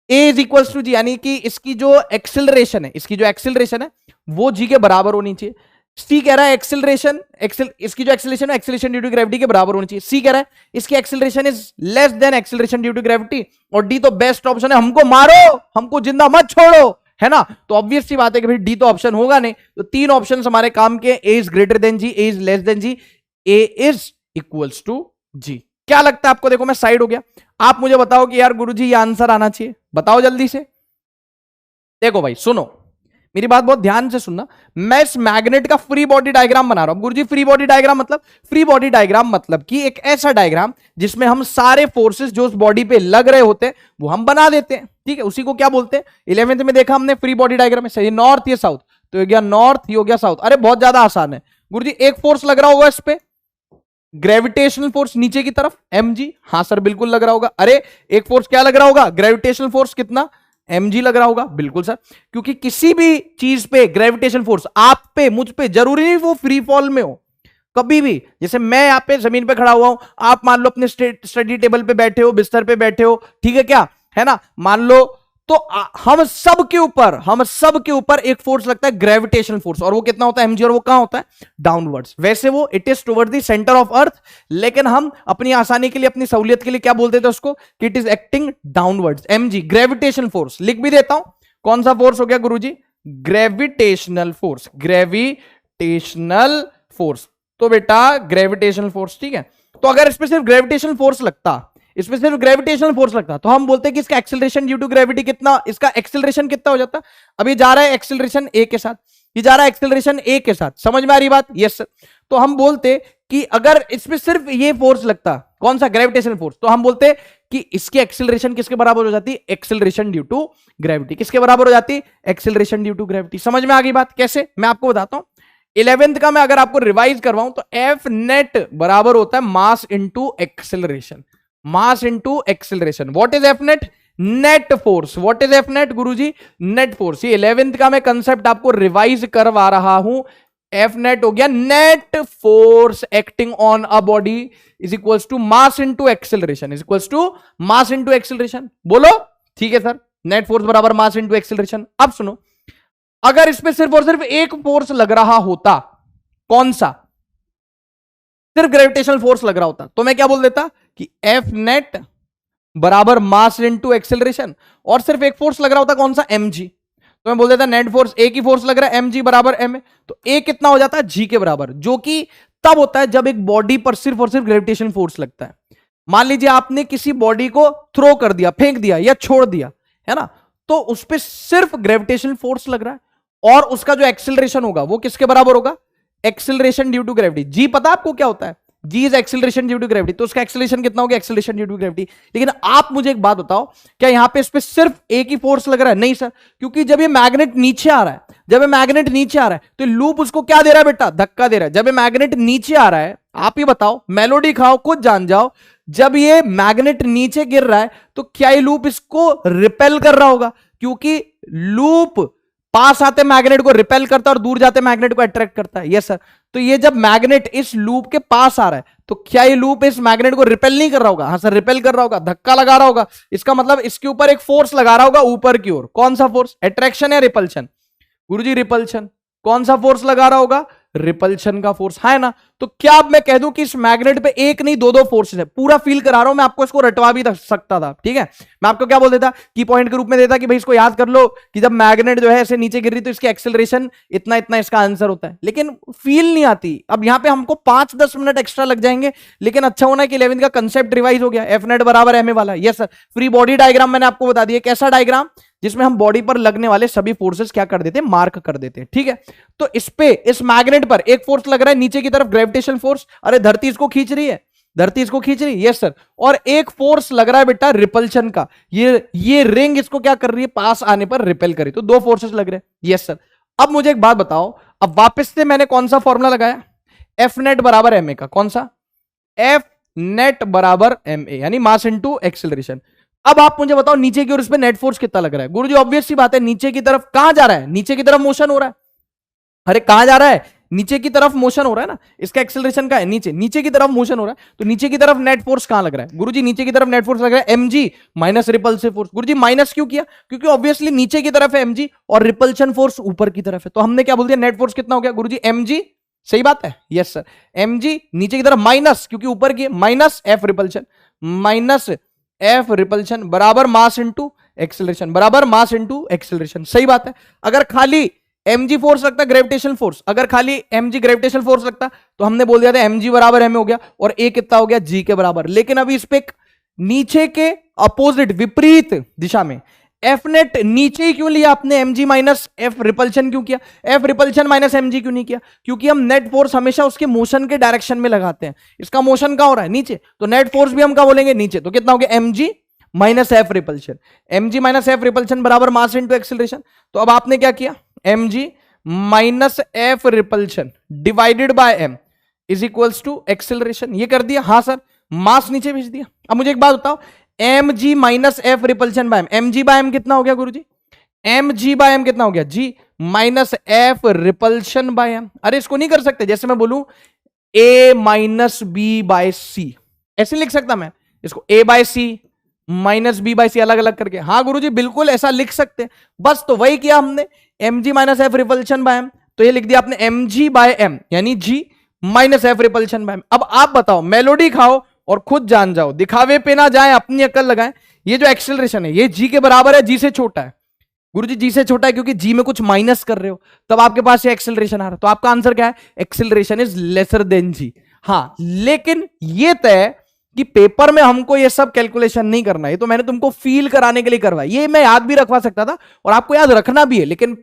ए इज इक्वल्स टू जी, यानी कि इसकी जो एक्सिलरेशन है वो जी के बराबर होनी चाहिए। सी कह रहा है इसकी जो एक्सिलरेशन है एक्सिलरेशन ड्यू टू ग्रेविटी के बराबर होनी चाहिए। सी कह रहा है इसकी acceleration is less than acceleration due to gravity, और डी तो बेस्ट ऑप्शन है, हमको मारो, हमको जिंदा मत छोड़ो, है ना? तो ऑब्वियस सी बात है कि भाई डी तो ऑप्शन होगा नहीं। तो तीन ऑप्शन हमारे काम के, A is greater than G, A is less than G, A is equals to G. क्या लगता है आपको? देखो मैं साइड हो गया, आप मुझे बताओ कि यार गुरुजी ये आंसर आना चाहिए, बताओ जल्दी से। देखो भाई सुनो, मेरी बात बहुत ध्यान से सुनना। मैं इस मैग्नेट का फ्री बॉडी डायग्राम बना रहा हूं। गुरुजी फ्री बॉडी डायग्राम मतलब कि एक ऐसा डायग्राम जिसमें हम सारे फोर्सेस जो उस बॉडी पे लग रहे होते हैं वो हम बना देते हैं। ठीक है, उसी को क्या बोलते हैं? 11th में देखा हमने फ्री बॉडी डायग्राम में, सही, नॉर्थ ये साउथ, तो ये गया नॉर्थ, ये हो गया साउथ। अरे बहुत ज्यादा आसान है गुरुजी। एक फोर्स लग रहा होगा इस पे, ग्रेविटेशनल फोर्स नीचे की तरफ, mg। हाँ सर बिल्कुल लग रहा होगा। अरे एक फोर्स क्या लग रहा होगा? ग्रेविटेशनल फोर्स कितना? mg लग रहा होगा। बिल्कुल सर, क्योंकि किसी भी चीज पे ग्रेविटेशनल फोर्स, आप पे, मुझ पे, जरूरी नहीं वो फ्री फॉल में हो, कभी भी। जैसे मैं यहाँ पे जमीन पे खड़ा हुआ हूं, आप मान लो अपने स्टडी टेबल पे बैठे हो, बिस्तर पे बैठे हो, ठीक है क्या, है ना, मान लो, तो हम सब के ऊपर एक फोर्स लगता है, ग्रेविटेशनल फोर्स, और वो कितना होता है? mg, और वो कहां होता है? डाउनवर्ड्स। वैसे वो it is toward the centre of earth, लेकिन हम अपनी आसानी के लिए, अपनी सहूलियत के लिए क्या बोलते थे उसको? कि it is acting downwards. mg gravitational force, लिख भी देता हूं। कौन सा फोर्स हो गया गुरुजी? Gravitational force. तो बेटा ग्रेविटेशनल फोर्स, ठीक है। तो अगर इस पे सिर्फ ग्रेविटेशनल फोर्स लगता, तो हम बोलते हैं कि इसका एक्सेलरेशन ड्यू टू ग्रेविटी कितना, इसका एक्सेलरेशन कितना हो जाता? अभी जा रहा है एक्सेलरेशन ए के साथ, ये जा रहा है एक्सेलरेशन ए के साथ। समझ में आ रही बात? Yes sir. तो हम बोलते कि अगर इसमें सिर्फ ये फोर्स लगता, कौन सा? ग्रेविटेशनल फोर्स, तो हम बोलते कि इसकी एक्सेलरेशन किसके बराबर हो जाती? Acceleration due to gravity. किसके बराबर हो जाती? Acceleration due to gravity. समझ में आ गई बात? कैसे? मैं आपको बताता हूं। 11th का मैं अगर आपको रिवाइज करवाऊं तो एफ नेट बराबर होता है मास into acceleration. What is F net? Net force. What is F net Guruji? Net force. ये 11th का मैं कंसेप्ट आपको रिवाइज करवा रहा हूं। एफ नेट हो गया net force acting on a body is equals to mass into acceleration. बोलो ठीक है सर, नेट फोर्स बराबर मास इंटू एक्सेलरेशन। अब सुनो, अगर इसमें सिर्फ और सिर्फ एक फोर्स लग रहा होता, कौन सा? सिर्फ ग्रेविटेशनल फोर्स लग रहा होता, तो मैं क्या बोल देता कि एफ नेट बराबर मास इनटू एक्सेलरेशन, और सिर्फ एक फोर्स लग रहा होता, कौन सा? mg। तो मैं बोल देता नेट फोर्स, एक ही फोर्स लग रहा है, mg बराबर m, तो a कितना हो जाता है? g के बराबर, जो कि तब होता है जब एक बॉडी पर सिर्फ और सिर्फ ग्रेविटेशन फोर्स लगता है। मान लीजिए आपने किसी बॉडी को थ्रो कर दिया, फेंक दिया या छोड़ दिया, है ना, तो उस पर सिर्फ ग्रेविटेशनल फोर्स लग रहा है, और उसका जो एक्सेलरेशन होगा वो किसके बराबर होगा? Acceleration due to gravity. G पता आपको क्या होता है? G is acceleration due to gravity, तो उसका एक्सेलरेशन कितना हो गया? Acceleration due to gravity. लेकिन आप मुझे एक बात बताओ, क्या यहां पे इस पे सिर्फ एक ही फोर्स लग रहा है? नहीं सर, क्योंकि जब ये मैग्नेट नीचे आ रहा है, तो लूप उसको क्या दे रहा है बेटा? धक्का दे रहा है। जब ये मैग्नेट नीचे आ रहा है, आप ही बताओ, मेलोडी खाओ, खुद जान जाओ, जब ये मैग्नेट नीचे गिर रहा है तो क्या ये लूप इसको रिपेल कर रहा होगा? क्योंकि लूप पास आते मैग्नेट को रिपेल करता है और दूर जाते मैग्नेट को अट्रैक्ट करता है। Yes sir. तो ये जब मैग्नेट इस लूप के पास आ रहा है तो क्या ये लूप इस मैग्नेट को रिपेल नहीं कर रहा होगा? हाँ सर, रिपेल कर रहा होगा, धक्का लगा रहा होगा। इसका मतलब इसके ऊपर एक फोर्स लगा रहा होगा ऊपर की ओर। कौन सा फोर्स? अट्रैक्शन या रिपल्शन? गुरुजी रिपल्शन। कौन सा फोर्स लगा रहा होगा? रिपल्शन का फोर्स, है ना? तो क्या अब मैं कह दूं कि इस मैग्नेट पे एक नहीं दो फोर्सेस है? पूरा फील करा रहा हूं मैं आपको, इसको रटवा भी सकता था, ठीक है। मैं आपको क्या बोल देता की पॉइंट के रूप में देता कि भाई इसको याद कर लो कि जब मैग्नेट जो है ऐसे नीचे गिर रही तो इसकी एक्सेलरेशन इतना इतना इसका आंसर होता है, लेकिन फील नहीं आती। अब यहां पे हमको 5-10 मिनट एक्स्ट्रा लग जाएंगे, लेकिन अच्छा होना है कि 11th का कंसेप्ट रिवाइज हो गया। एफ नेट बराबर एम ए वाला। Yes sir. Free body diagram मैंने आपको बता दिया। कैसा डायग्राम? जिसमें हम बॉडी पर लगने वाले सभी फोर्सेस क्या कर देते हैं? मार्क कर देते हैं, ठीक है। तो इस पे, इस मैग्नेट पर एक फोर्स लग रहा है नीचे की तरफ, ग्रेविटेशनल फोर्स। अरे धरती इसको खींच रही है, धरती इसको खींच रही है। Yes sir. और एक फोर्स लग रहा है बेटा रिपल्शन का। ये रिंग इसको क्या कर रही है? पास आने पर रिपेल कर रही है। तो दो फोर्सेस लग रहे हैं। Yes sir. अब मुझे एक बात बताओ, अब वापस से मैंने कौन सा फॉर्मूला लगाया? एफ नेट बराबर एम ए का। कौन सा? एफ नेट बराबर एम ए, यानी मास इंटू एक्सेलरेशन। अब आप मुझे बताओ नीचे की ओर इस पे नेट फोर्स कितना लग रहा है? गुरुजी ऑब्वियस सी बात है, नीचे की तरफ कहां जा रहा है? नीचे की तरफ मोशन हो रहा है। अरे कहां जा रहा है? नीचे की तरफ मोशन हो रहा है ना। इसका एक्सेलरेशन का है नीचे, नीचे की तरफ मोशन हो रहा है। तो नीचे की तरफ नेट फोर्स कहां लग रहा है? गुरुजी नीचे की तरफ नेट फोर्स लग रहा है mg माइनस रिपल्सिव फोर्स। गुरुजी माइनस क्यों किया? क्योंकि ऑब्वियसली नीचे की तरफ है mg और रिपल्शन फोर्स ऊपर की तरफ है। तो हमने क्या बोल दिया? नेट फोर्स कितना हो गया गुरुजी? mg। सही बात है। Yes sir. mg नीचे की तरफ माइनस, क्योंकि ऊपर की minus F repulsion, minus F repulsion बराबर मास इंटू एक्सेलरेशन, बराबर मास इंटू एक्सेलरेशन। सही बात है। अगर खाली mg फोर्स लगता, ग्रेविटेशनल फोर्स, अगर खाली mg ग्रेविटेशनल फोर्स लगता तो हमने बोल दिया था mg बराबर m हो गया और a कितना हो गया? g के बराबर। लेकिन अभी इस पे नीचे के अपोजिट, विपरीत दिशा में एफ नेट नीचे ही क्यों लिया आपने? mg माइनस एफ रिपल्शन क्यों किया? एफ रिपल्शन माइनस mg क्यों नहीं किया? क्योंकि हम नेट फोर्स हमेशा उसके मोशन के डायरेक्शन में लगाते हैं। इसका मोशन कहां हो रहा है? नीचे, तो नेट फोर्स भी हम क्या बोलेंगे? नीचे। तो कितना हो गया? mg minus F repulsion. mg minus F repulsion बराबर मास इंटू एक्सेलरेशन। तो अब आपने क्या किया? mg minus F repulsion divided by m is equals to acceleration. ये कर दिया? हाँ सर। मास नीचे भेज दिया। अब मुझे एक बात बताओ, mg minus F repulsion by m, mg by m कितना हो गया गुरुजी? mg बाय m कितना हो गया? g minus F repulsion by m। अरे इसको नहीं कर सकते? जैसे मैं बोलूं a minus B by C, ऐसे लिख सकता मैं इसको, a by C minus B by C अलग अलग करके। हाँ गुरुजी बिल्कुल ऐसा लिख सकते हैं। बस तो वही किया हमने, mg minus F repulsion by m, तो ये लिख दिया आपने mg बाय m यानी g minus F repulsion by m। अब आप बताओ, मेलोडी खाओ और खुद जान जाओ, दिखावे पे ना जाए, अपनी अकल लगाएं। ये जो एक्सेलरेशन है ये g के बराबर है, g से छोटा है। गुरुजी जी से छोटा है क्योंकि जी में कुछ माइनस कर रहे हो, तब आपके पास ये एक्सेलरेशन आ रहा है। तो आपका आंसर क्या है? एक्सेलरेशन इज लेसर देन जी। हाँ, लेकिन ये तय कि पेपर में हमको ये सब कैलकुलेशन नहीं करना है, तो मैंने तुमको फील कराने के लिए करवाया। ये मैं याद भी रखवा सकता था और आपको याद रखना भी है, लेकिन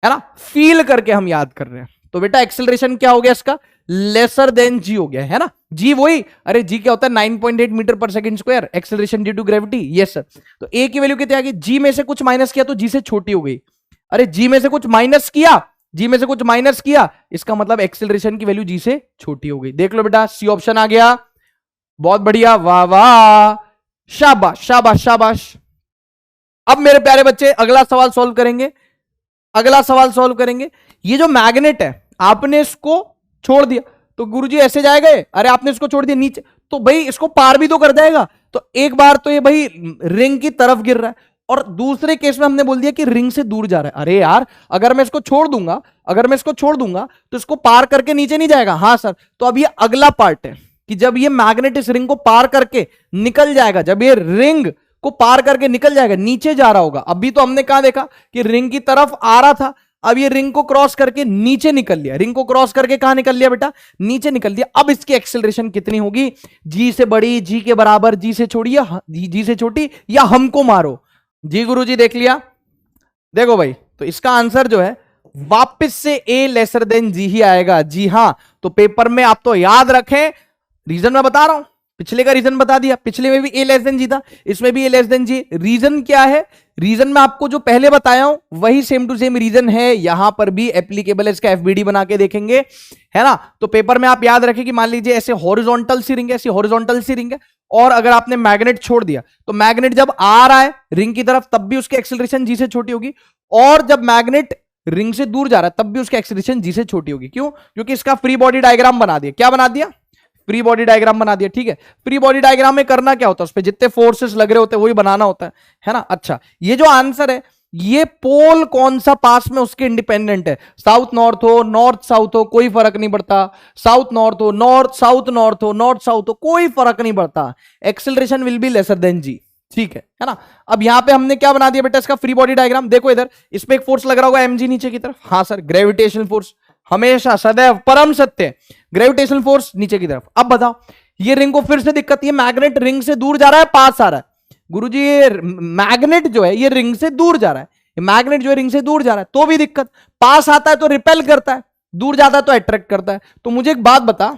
है ना, फील करके हम याद कर रहे हैं। तो बेटा एक्सेलरेशन क्या हो गया इसका? लेसर देन जी हो गया, है ना। जी वही, अरे जी क्या होता है? 9.8 मीटर पर second square, acceleration due to gravity. Yes sir. तो ए की वैल्यू कितनी आ गई? जी में से कुछ माइनस किया तो जी से छोटी हो गई। अरे जी में से कुछ माइनस किया, जी में से कुछ माइनस किया, इसका मतलब एक्सेलरेशन की वैल्यू जी से छोटी हो गई। देख लो बेटा, सी ऑप्शन आ गया। बहुत बढ़िया, वाह वाह, शाबाश शाबाश शाबाश। अब मेरे प्यारे बच्चे अगला सवाल सॉल्व करेंगे। अगला सवाल सॉल्व करेंगे। ये जो मैग्नेट है, आपने इसको छोड़ दिया तो गुरुजी ऐसे जाएगा। अरे आपने इसको छोड़ दिया नीचे, तो भाई इसको पार भी तो कर जाएगा। तो एक बार तो ये भाई रिंग की तरफ गिर रहा है, और दूसरे केस में हमने बोल दिया कि रिंग से दूर जा रहा है। अरे यार, अगर मैं इसको छोड़ दूंगा, अगर मैं इसको छोड़ दूंगा तो इसको पार करके नीचे नहीं जाएगा। हाँ सर। तो अब ये अगला पार्ट है कि जब ये मैग्नेट इस रिंग को पार करके निकल जाएगा, जब ये रिंग को पार करके निकल जाएगा, नीचे जा रहा होगा। अभी तो हमने कहा देखा कि रिंग की तरफ आ रहा था, अब ये रिंग को क्रॉस करके नीचे निकल लिया। रिंग को क्रॉस करके कहां निकल लिया बेटा? नीचे निकल लिया। अब इसकी एक्सेलरेशन कितनी होगी? जी से बड़ी, जी के बराबर, जी से छोटी या जी से छोटी, या हमको मारो। जी गुरुजी देख लिया। देखो भाई, तो इसका आंसर जो है वापस से ए लेसर देन जी ही आएगा। जी हां। तो पेपर में आप तो याद रखें, रीजन मैं बता रहा हूं, पिछले का रीजन बता दिया, पिछले में भी ए लेस देन जी था, इसमें भी ए लेस देन जी। रीजन क्या है? रीजन में आपको जो पहले बताया हूं वही सेम टू सेम रीजन है, यहां पर भी एप्लीकेबल है। इसका एफबीडी बना के देखेंगे, है ना। तो पेपर में आप याद रखें कि मान लीजिए ऐसे हॉरिजॉन्टल सी रिंग है, ऐसी हॉरिजॉन्टल सी रिंग है, और अगर आपने मैग्नेट छोड़ दिया तो मैग्नेट जब आ रहा है रिंग की तरफ, तब भी उसकी एक्सेलरेशन जी से छोटी होगी, और जब मैग्नेट रिंग से दूर जा रहा है तब भी उसकी एक्सीलरेशन जी से छोटी होगी। क्यों? क्योंकि इसका फ्री बॉडी डायग्राम बना दिया। क्या बना दिया? फ्री बॉडी डायग्राम बना दिया। ठीक है, फ्री बॉडी डायग्राम में करना क्या होता है, उस पर जितने फोर्सेस लग रहे होते हैं वही बनाना होता है ना। अच्छा, ये जो आंसर है, ये पोल कौन सा पास में उसके इंडिपेंडेंट है, साउथ नॉर्थ हो, नॉर्थ साउथ हो, कोई फर्क नहीं पड़ता। साउथ नॉर्थ हो, नॉर्थ साउथ नॉर्थ हो, नॉर्थ साउथ हो, कोई फर्क नहीं पड़ता, acceleration will be lesser than G. ठीक है ना। अब यहां पे हमने क्या बना दिया बेटा, इसका फ्री बॉडी डायग्राम देखो। इधर इस पे एक फोर्स लग रहा होगा mg नीचे की तरफ। हाँ सर, ग्रेविटेशनल फोर्स, हमेशा सदैव परम सत्य, ग्रेविटेशनल फोर्स नीचे की तरफ। अब बताओ, ये रिंग को फिर से दिक्कत, ये मैग्नेट रिंग से दूर जा रहा है, पास आ रहा है। गुरुजी ये मैग्नेट जो है ये रिंग से दूर जा रहा है, मैग्नेट जो है रिंग से दूर जा रहा है तो भी दिक्कत, पास आता है तो रिपेल करता है, दूर जाता है तो अट्रैक्ट करता है। तो मुझे एक बात बता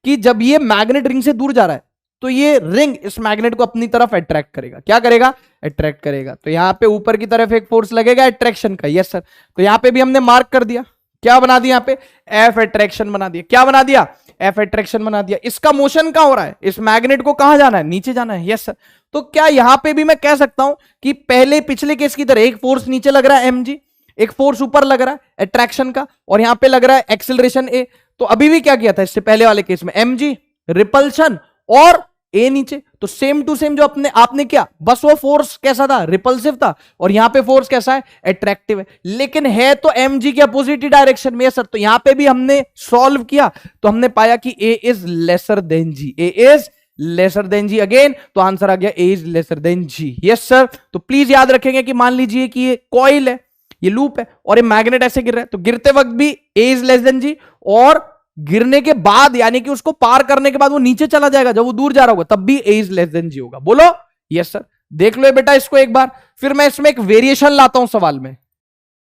कि जब ये मैग्नेट रिंग से दूर जा रहा है तो ये रिंग इस मैग्नेट को अपनी तरफ अट्रैक्ट करेगा। क्या करेगा? अट्रैक्ट करेगा। तो यहां पे ऊपर की तरफ एक फोर्स लगेगा अट्रैक्शन का। Yes sir. तो यहां पे भी हमने मार्क कर दिया। क्या बना दिया? यहां पे एफ अट्रैक्शन बना दिया। क्या बना दिया? एफ अट्रैक्शन बना दिया। इसका मोशन कहां हो रहा है? इस मैग्नेट को कहां जाना है? नीचे जाना है। Yes sir. तो क्या यहां पे भी मैं कह सकता हूं कि पहले पिछले केस की तरह एक फोर्स नीचे लग रहा है mg, एक फोर्स ऊपर लग रहा है अट्रैक्शन का, और यहां पे लग रहा है एक्सेलरेशन ए। तो अभी भी क्या किया था इससे पहले वाले केस में, mg रिपल्शन और ए नीचे। तो सेम टू सेम जो आपने किया, बस वो फोर्स कैसा था? रिपल्सिव था, और यहां पे फोर्स कैसा है? अट्रैक्टिव है। लेकिन है तो mg के अपोजिट डायरेक्शन में। सर, तो यहां पे भी हमने सॉल्व किया तो हमने पाया कि a is lesser than g, a is lesser than G again. तो आंसर आ गया A is lesser than G. Yes sir. तो प्लीज याद रखेंगे कि मान लीजिए कि ये कॉइल है, ये लूप है, और ये मैग्नेट ऐसे गिर रहा है, तो गिरते वक्त भी ए इज लेस देन जी, और गिरने के बाद यानी कि उसको पार करने के बाद वो नीचे चला जाएगा, जब वो दूर जा रहा होगा तब भी ए इज लेस देन जी होगा। बोलो यस सर। देख लो बेटा इसको एक बार, फिर मैं इसमें एक वेरिएशन लाता हूं सवाल में।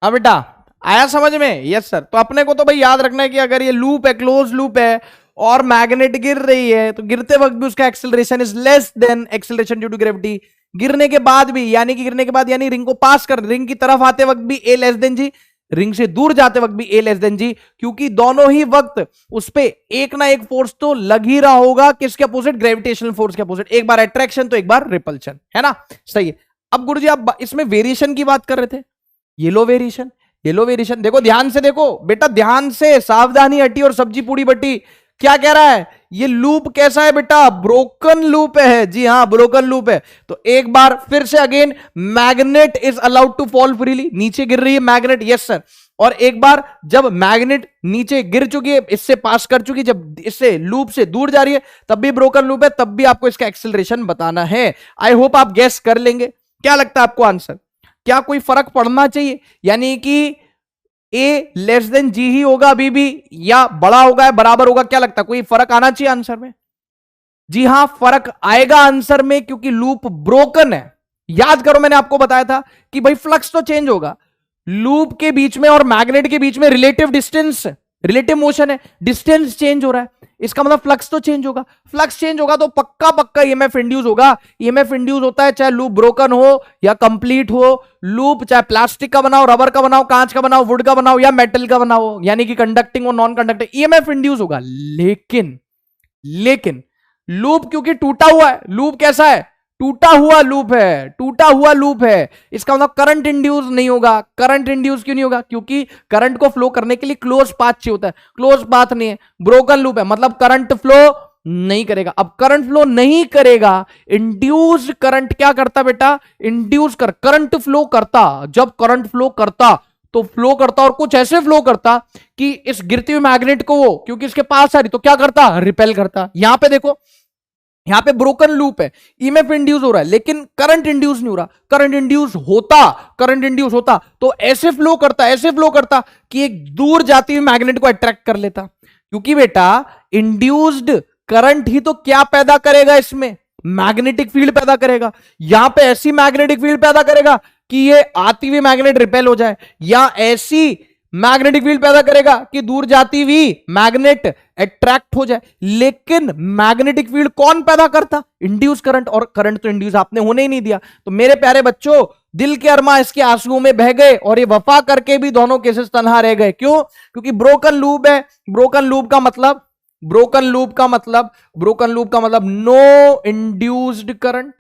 हाँ बेटा, आया समझ में? Yes sir. तो अपने को तो भाई याद रखना है कि अगर ये लूप है, क्लोज लूप है, और मैग्नेट गिर रही है, तो गिरते वक्त भी उसका acceleration is less than acceleration due to gravity. गिरने के बाद भी यानी कि गिरने के बाद यानी रिंग को पास कर, रिंग की तरफ आते वक्त भी ए लेस देन जी, रिंग से दूर जाते वक्त भी ए लेस देन जी, क्योंकि दोनों ही वक्त उस पे एक ना एक फोर्स तो लग ही रहा होगा। किसके अपोजिट? ग्रेविटेशनल फोर्स के अपोजिट। एक बार अट्रैक्शन तो एक बार रिपल्शन, है ना। सही है। अब गुरुजी आप इसमें वेरिएशन की बात कर रहे थे, येलो वेरिएशन। येलो वेरिएशन देखो, ध्यान से देखो बेटा, ध्यान से, सावधानी हटी और सब्जी पूरी बटी। क्या कह रहा है? ये लूप कैसा है बेटा? ब्रोकन लूप है। जी हां, ब्रोकन लूप है। तो एक बार फिर से again, magnet is allowed to fall freely, नीचे गिर रही है मैग्नेट। Yes sir. और एक बार जब मैग्नेट नीचे गिर चुकी है, इससे पास कर चुकी, जब इससे लूप से दूर जा रही है, तब भी ब्रोकन लूप है, तब भी आपको इसका एक्सेलरेशन बताना है। आई होप आप गैस कर लेंगे। क्या लगता है आपको आंसर? क्या कोई फर्क पड़ना चाहिए? यानी कि ए लेस देन जी ही होगा अभी भी, या बड़ा होगा या बराबर होगा? क्या लगता है, कोई फर्क आना चाहिए आंसर में? जी हां, फर्क आएगा आंसर में, क्योंकि लूप ब्रोकन है। याद करो, मैंने आपको बताया था कि भाई फ्लक्स तो चेंज होगा, लूप के बीच में और मैग्नेट के बीच में रिलेटिव डिस्टेंस, रिलेटिव मोशन है, डिस्टेंस चेंज हो रहा है, इसका मतलब फ्लक्स तो चेंज होगा। फ्लक्स चेंज होगा तो पक्का पक्का ईएमएफ इंड्यूस होगा। ईएमएफ इंड्यूस होता है चाहे लूप ब्रोकन हो या कंप्लीट हो। लूप चाहे प्लास्टिक का बनाओ, रबर का बनाओ, कांच का बनाओ, वुड का बनाओ, या मेटल का बनाओ, यानी कि कंडक्टिंग और नॉन कंडक्टिंग, ईएमएफ इंड्यूस होगा। लेकिन लूप क्योंकि टूटा हुआ है, लूप कैसा है? टूटा हुआ लूप है, टूटा हुआ लूप है, इसका मतलब करंट इंड्यूस नहीं होगा। करंट इंड्यूस क्यों नहीं होगा? क्योंकि करंट को फ्लो करने के लिए क्लोज पाथ चाहिए होता है, क्लोज पाथ नहीं है, ब्रोकन लूप है, मतलब करंट फ्लो नहीं करेगा। अब करंट फ्लो नहीं करेगा, इंड्यूस्ड करंट क्या करता बेटा? इंड्यूस कर करंट फ्लो करता। जब करंट फ्लो करता तो फ्लो करता, और कुछ ऐसे फ्लो करता कि इस गिरती हुई मैग्नेट को वो, क्योंकि इसके पास आ रही, तो क्या करता? रिपेल करता। यहां पे देखो, यहां पे ब्रोकन लूप है, ईएमएफ इंड्यूस हो रहा है, लेकिन करंट इंड्यूस नहीं हो रहा। करंट इंड्यूस होता, करंट इंड्यूस होता तो ऐसे फ्लो करता, ऐसे फ्लो करता कि एक दूर जाती हुई मैग्नेट को अट्रैक्ट कर लेता। क्योंकि बेटा इंड्यूस्ड करंट ही तो क्या पैदा करेगा? इसमें मैग्नेटिक फील्ड पैदा करेगा। यहां पे ऐसी मैग्नेटिक फील्ड पैदा करेगा कि ये आती हुई मैग्नेट रिपेल हो जाए, या ऐसी मैग्नेटिक फील्ड पैदा करेगा कि दूर जाती हुई मैग्नेट अट्रैक्ट हो जाए। लेकिन मैग्नेटिक फील्ड कौन पैदा करता? इंड्यूस करंट, और करंट तो इंड्यूस आपने होने ही नहीं दिया। तो मेरे प्यारे बच्चों, दिल के अरमा इसके आंसुओं में बह गए, और ये वफा करके भी दोनों केसेस तन्हा रह गए। क्यों? क्योंकि ब्रोकन लूप है। ब्रोकन लूप का मतलब, ब्रोकन लूप का मतलब, ब्रोकन लूप का मतलब no induced current,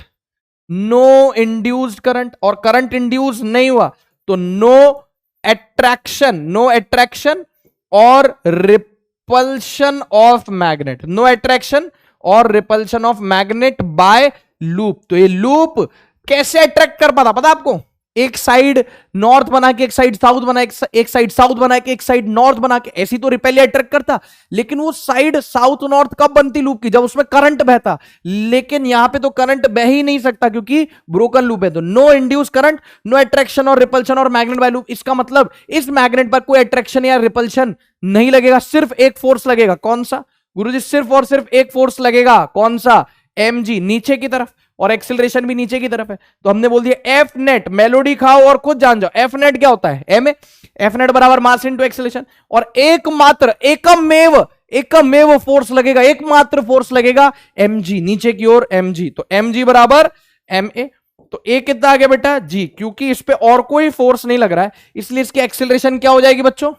no induced current, और करंट इंड्यूस नहीं हुआ तो नो एट्रैक्शन और repulsion of magnet, no attraction और repulsion of magnet by loop. तो ये लूप कैसे अट्रैक्ट कर पाता पता आपको? एक साइड नॉर्थ बना के एक साइड साउथ बना के, एक साइड साउथ बना के एक साइड नॉर्थ बना के, ऐसी तो रिपेल अट्रैक्ट करता। लेकिन वो साइड साउथ नॉर्थ कब बनती लूप की? जब उसमें करंट बहता। लेकिन यहां पे तो करंट बह ही नहीं सकता क्योंकि ब्रोकन लूप है। तो no induce current, no attraction और रिपल्शन और मैग्नेट बाय लूप। इसका मतलब इस मैग्नेट पर कोई अट्रैक्शन या रिपल्शन नहीं लगेगा, सिर्फ एक फोर्स लगेगा। कौन सा गुरुजी? सिर्फ और सिर्फ एक फोर्स लगेगा। कौन सा? mg, नीचे की तरफ, और एक्सिलरेशन भी नीचे की तरफ है। तो हमने बोल दिया एफ नेट, मेलोडी खाओ और खुद जान जाओ एफ नेट क्या होता है? एम ए, एफ नेट बराबर मास इनटू एक्सिलरेशन। और एकमात्र एकमेव फोर्स लगेगा, एकमात्र फोर्स लगेगा mg, नीचे की ओर mg। तो mg बराबर ma। तो ए कितना आ गया बेटा? जी, क्योंकि इस पे और कोई फोर्स नहीं लग रहा है, इसलिए इसकी एक्सिलरेशन क्या हो जाएगी बच्चों?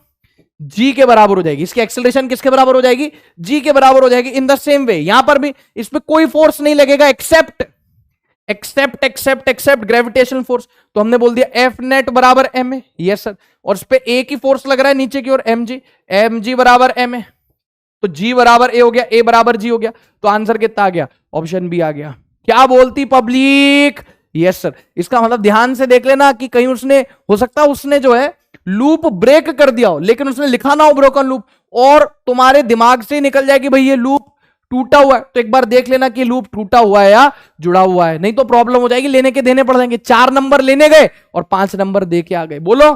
जी के बराबर हो जाएगी। इसकी एक्सेलरेशन किसके बराबर हो जाएगी? जी के बराबर हो जाएगी। इन द सेम वे यहां पर भी इस पे कोई फोर्स नहीं लगेगा एक्सेप्ट ग्रेविटेशनल फोर्स। तो हमने बोल दिया एफ नेट बराबर एम ए। Yes sir. और इस पे एक ही फोर्स लग रहा है नीचे की ओर एम जी बराबर एम ए। तो जी बराबर ए हो गया, ए बराबर जी हो गया। तो आंसर कितना आ गया? ऑप्शन बी आ गया। क्या बोलती पब्लिक? Yes sir. इसका मतलब ध्यान से देख लेना कि कहीं उसने, हो सकता है उसने जो है लूप ब्रेक कर दिया हो, लेकिन उसने लिखा ना हो ब्रोकन लूप, और तुम्हारे दिमाग से निकल जाए कि भाई ये लूप टूटा हुआ है। तो एक बार देख लेना कि लूप टूटा हुआ है या जुड़ा हुआ है, नहीं तो प्रॉब्लम हो जाएगी, लेने के देने पड़ जाएंगे। 4 नंबर लेने गए और 5 नंबर दे के आ गए। बोलो,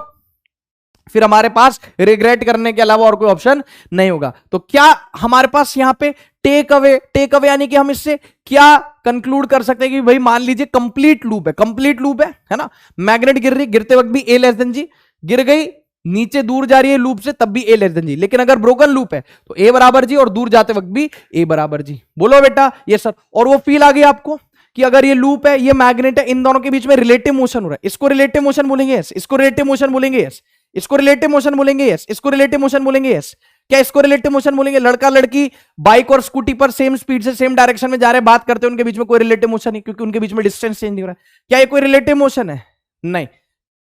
फिर हमारे पास रिग्रेट करने के अलावा और कोई ऑप्शन नहीं होगा। तो क्या हमारे पास यहां पे टेक अवे यानी कि हम इससे क्या कंक्लूड कर सकते हैं कि भाई मान लीजिए कंप्लीट लूप है ना, मैग्नेट गिर रही, गिरते वक्त भी ए लेस देन जी, गिर गई नीचे दूर जा रही है लूप से तब भी ए लेस देन जी। लेकिन अगर ब्रोकन लूप है तो ए बराबर जी और दूर जाते वक्त भी ए बराबर जी। बोलो बेटा ये सर। और वो फील आ गई आपको कि अगर ये लूप है, ये मैग्नेट है, इन दोनों के बीच में रिलेटिव मोशन हो रहा है। इसको रिलेटिव मोशन बोलेंगे यस, इसको रिलेटिव मोशन बोलेंगे यस, इसको रिलेटिव मोशन बोलेंगे यस, इसको रिलेटिव मोशन बोलेंगे यस। क्या इसको रिलेटिव मोशन बोलेंगे? लड़का लड़की बाइक और स्कूटी पर सेम स्पीड से सेम डायरेक्शन में जा रहे हैं, बात करते हैं, उनके बीच में कोई रिलेटिव मोशन नहीं, क्योंकि उनके बीच में डिस्टेंस चेंज नहीं हो रहा है। क्या ये कोई रिलेटिव मोशन है? नहीं,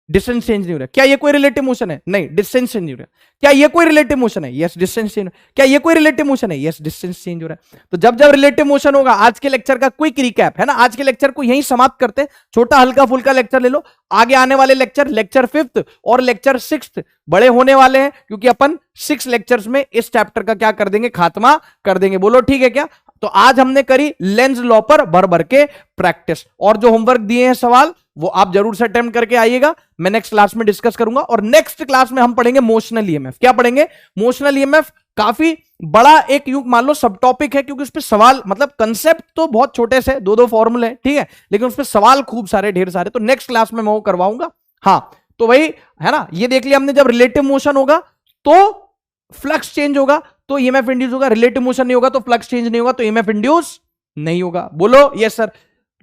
डिस्टेंस चेंज नहीं हो रहा। क्या ये कोई रिलेटिव मोशन है? नहीं, डिस्टेंस चेंज नहीं हो रहा। क्या ये कोई रिलेटिव मोशन है? Yes, distance change. क्या ये कोई रिलेटिव मोशन है? यस, डिस्टेंस चेंज हो रहा है। तो जब जब रिलेटिव मोशन होगा, आज के लेक्चर का क्विक रिकैप है ना, आज के लेक्चर को यहीं समाप्त करते हैं। छोटा हल्का फुल्का लेक्चर ले लो। आगे आने वाले लेक्चर 5th और लेक्चर 6th बड़े होने वाले हैं, क्योंकि अपन 6 लेक्चर्स में इस चैप्टर का क्या कर देंगे? खात्मा कर देंगे। बोलो ठीक है क्या? तो आज हमने करी लेंस लॉ पर भर भर के प्रैक्टिस, और जो होमवर्क दिए हैं सवाल वो आप जरूर से अटेम्प्ट करके आइएगा। मैं नेक्स्ट क्लास में डिस्कस करूंगा, और नेक्स्ट क्लास में हम पढ़ेंगे मोशनल ईएमएफ। क्या पढ़ेंगे? Motional EMF. काफी बड़ा एक यूं मान लो सब टॉपिक है, क्योंकि उस पर सवाल, मतलब कंसेप्ट तो बहुत छोटे से 2-2 फॉर्मूले हैं, ठीक है, लेकिन उस पर सवाल खूब सारे, ढेर सारे। तो नेक्स्ट क्लास में मैं वो करवाऊंगा। हाँ, तो वही है ना, ये देख लिया हमने, जब रिलेटिव मोशन होगा तो फ्लक्स चेंज होगा, तो ईएमएफ इंड्यूस होगा। रिलेटिव मोशन नहीं होगा तो फ्लक्स चेंज नहीं होगा, तो ईएमएफ इंड्यूस नहीं होगा। बोलो यस सर।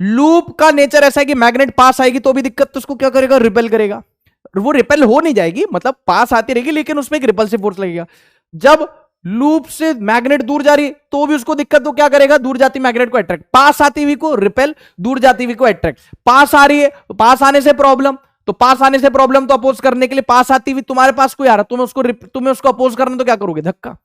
लूप का नेचर ऐसा है कि मैग्नेट पास आएगी तो भी दिक्कत, तो उसको क्या करेगा? रिपेल करेगा। वो रिपेल हो नहीं जाएगी, मतलब पास आती रहेगी, लेकिन उसमें एक रिपल्सिव फोर्स लगेगा। जब लूप से मैग्नेट दूर जा रही तो भी उसको दिक्कत, तो क्या करेगा? दूर जाती मैग्नेट को अट्रैक्ट, पास आती हुई को रिपेल, दूर जाती हुई को अट्रैक्ट। पास आ रही है तो पास आने से प्रॉब्लम, तो पास आने से प्रॉब्लम तो अपोज करने के लिए, पास आती हुई तुम्हारे पास कोई आ रहा है, तुम्हें उसको अपोज करना, तो क्या करोगे? धक्का।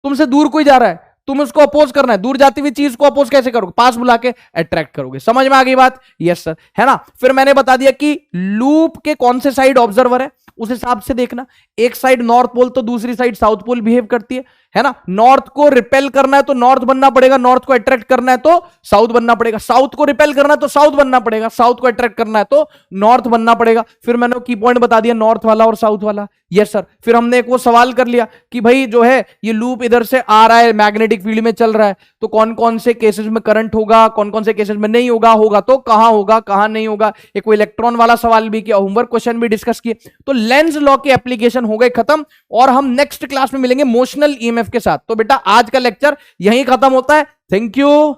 तुमसे दूर कोई जा रहा है, तुम्हें उसको अपोज करना है, दूर जाती हुई चीज को अपोज कैसे करोगे? पास बुला के अट्रैक्ट करोगे। समझ में आ गई बात? यस सर, है ना। फिर मैंने बता दिया कि लूप के कौन से साइड ऑब्जर्वर है, उस हिसाब से देखना। एक साइड नॉर्थ पोल तो दूसरी साइड साउथ पोल बिहेव करती है ना। नॉर्थ को रिपेल करना है तो नॉर्थ बनना पड़ेगा, नॉर्थ को अट्रैक्ट करना है तो साउथ बनना पड़ेगा, साउथ को रिपेल करना है तो साउथ बनना पड़ेगा, साउथ को अट्रैक्ट करना है तो नॉर्थ बनना पड़ेगा। फिर मैंने की पॉइंट बता दिया, नॉर्थ वाला और साउथ वाला। Yes sir. फिर हमने एक वो सवाल कर लिया कि भाई जो है ये लूप इधर से आ रहा है, मैग्नेटिक फील्ड में चल रहा है, तो कौन कौन से केसेस में करंट होगा, कौन कौन से केसेस में नहीं होगा, होगा तो कहां होगा, कहां नहीं होगा। एक वो इलेक्ट्रॉन वाला सवाल भी किया, होमवर्क क्वेश्चन भी डिस्कस किए। तो लेंस लॉ की एप्लीकेशन हो गई खत्म, और हम नेक्स्ट क्लास में मिलेंगे मोशनल ईएमएफ के साथ। तो बेटा आज का लेक्चर यहीं खत्म होता है। Thank you.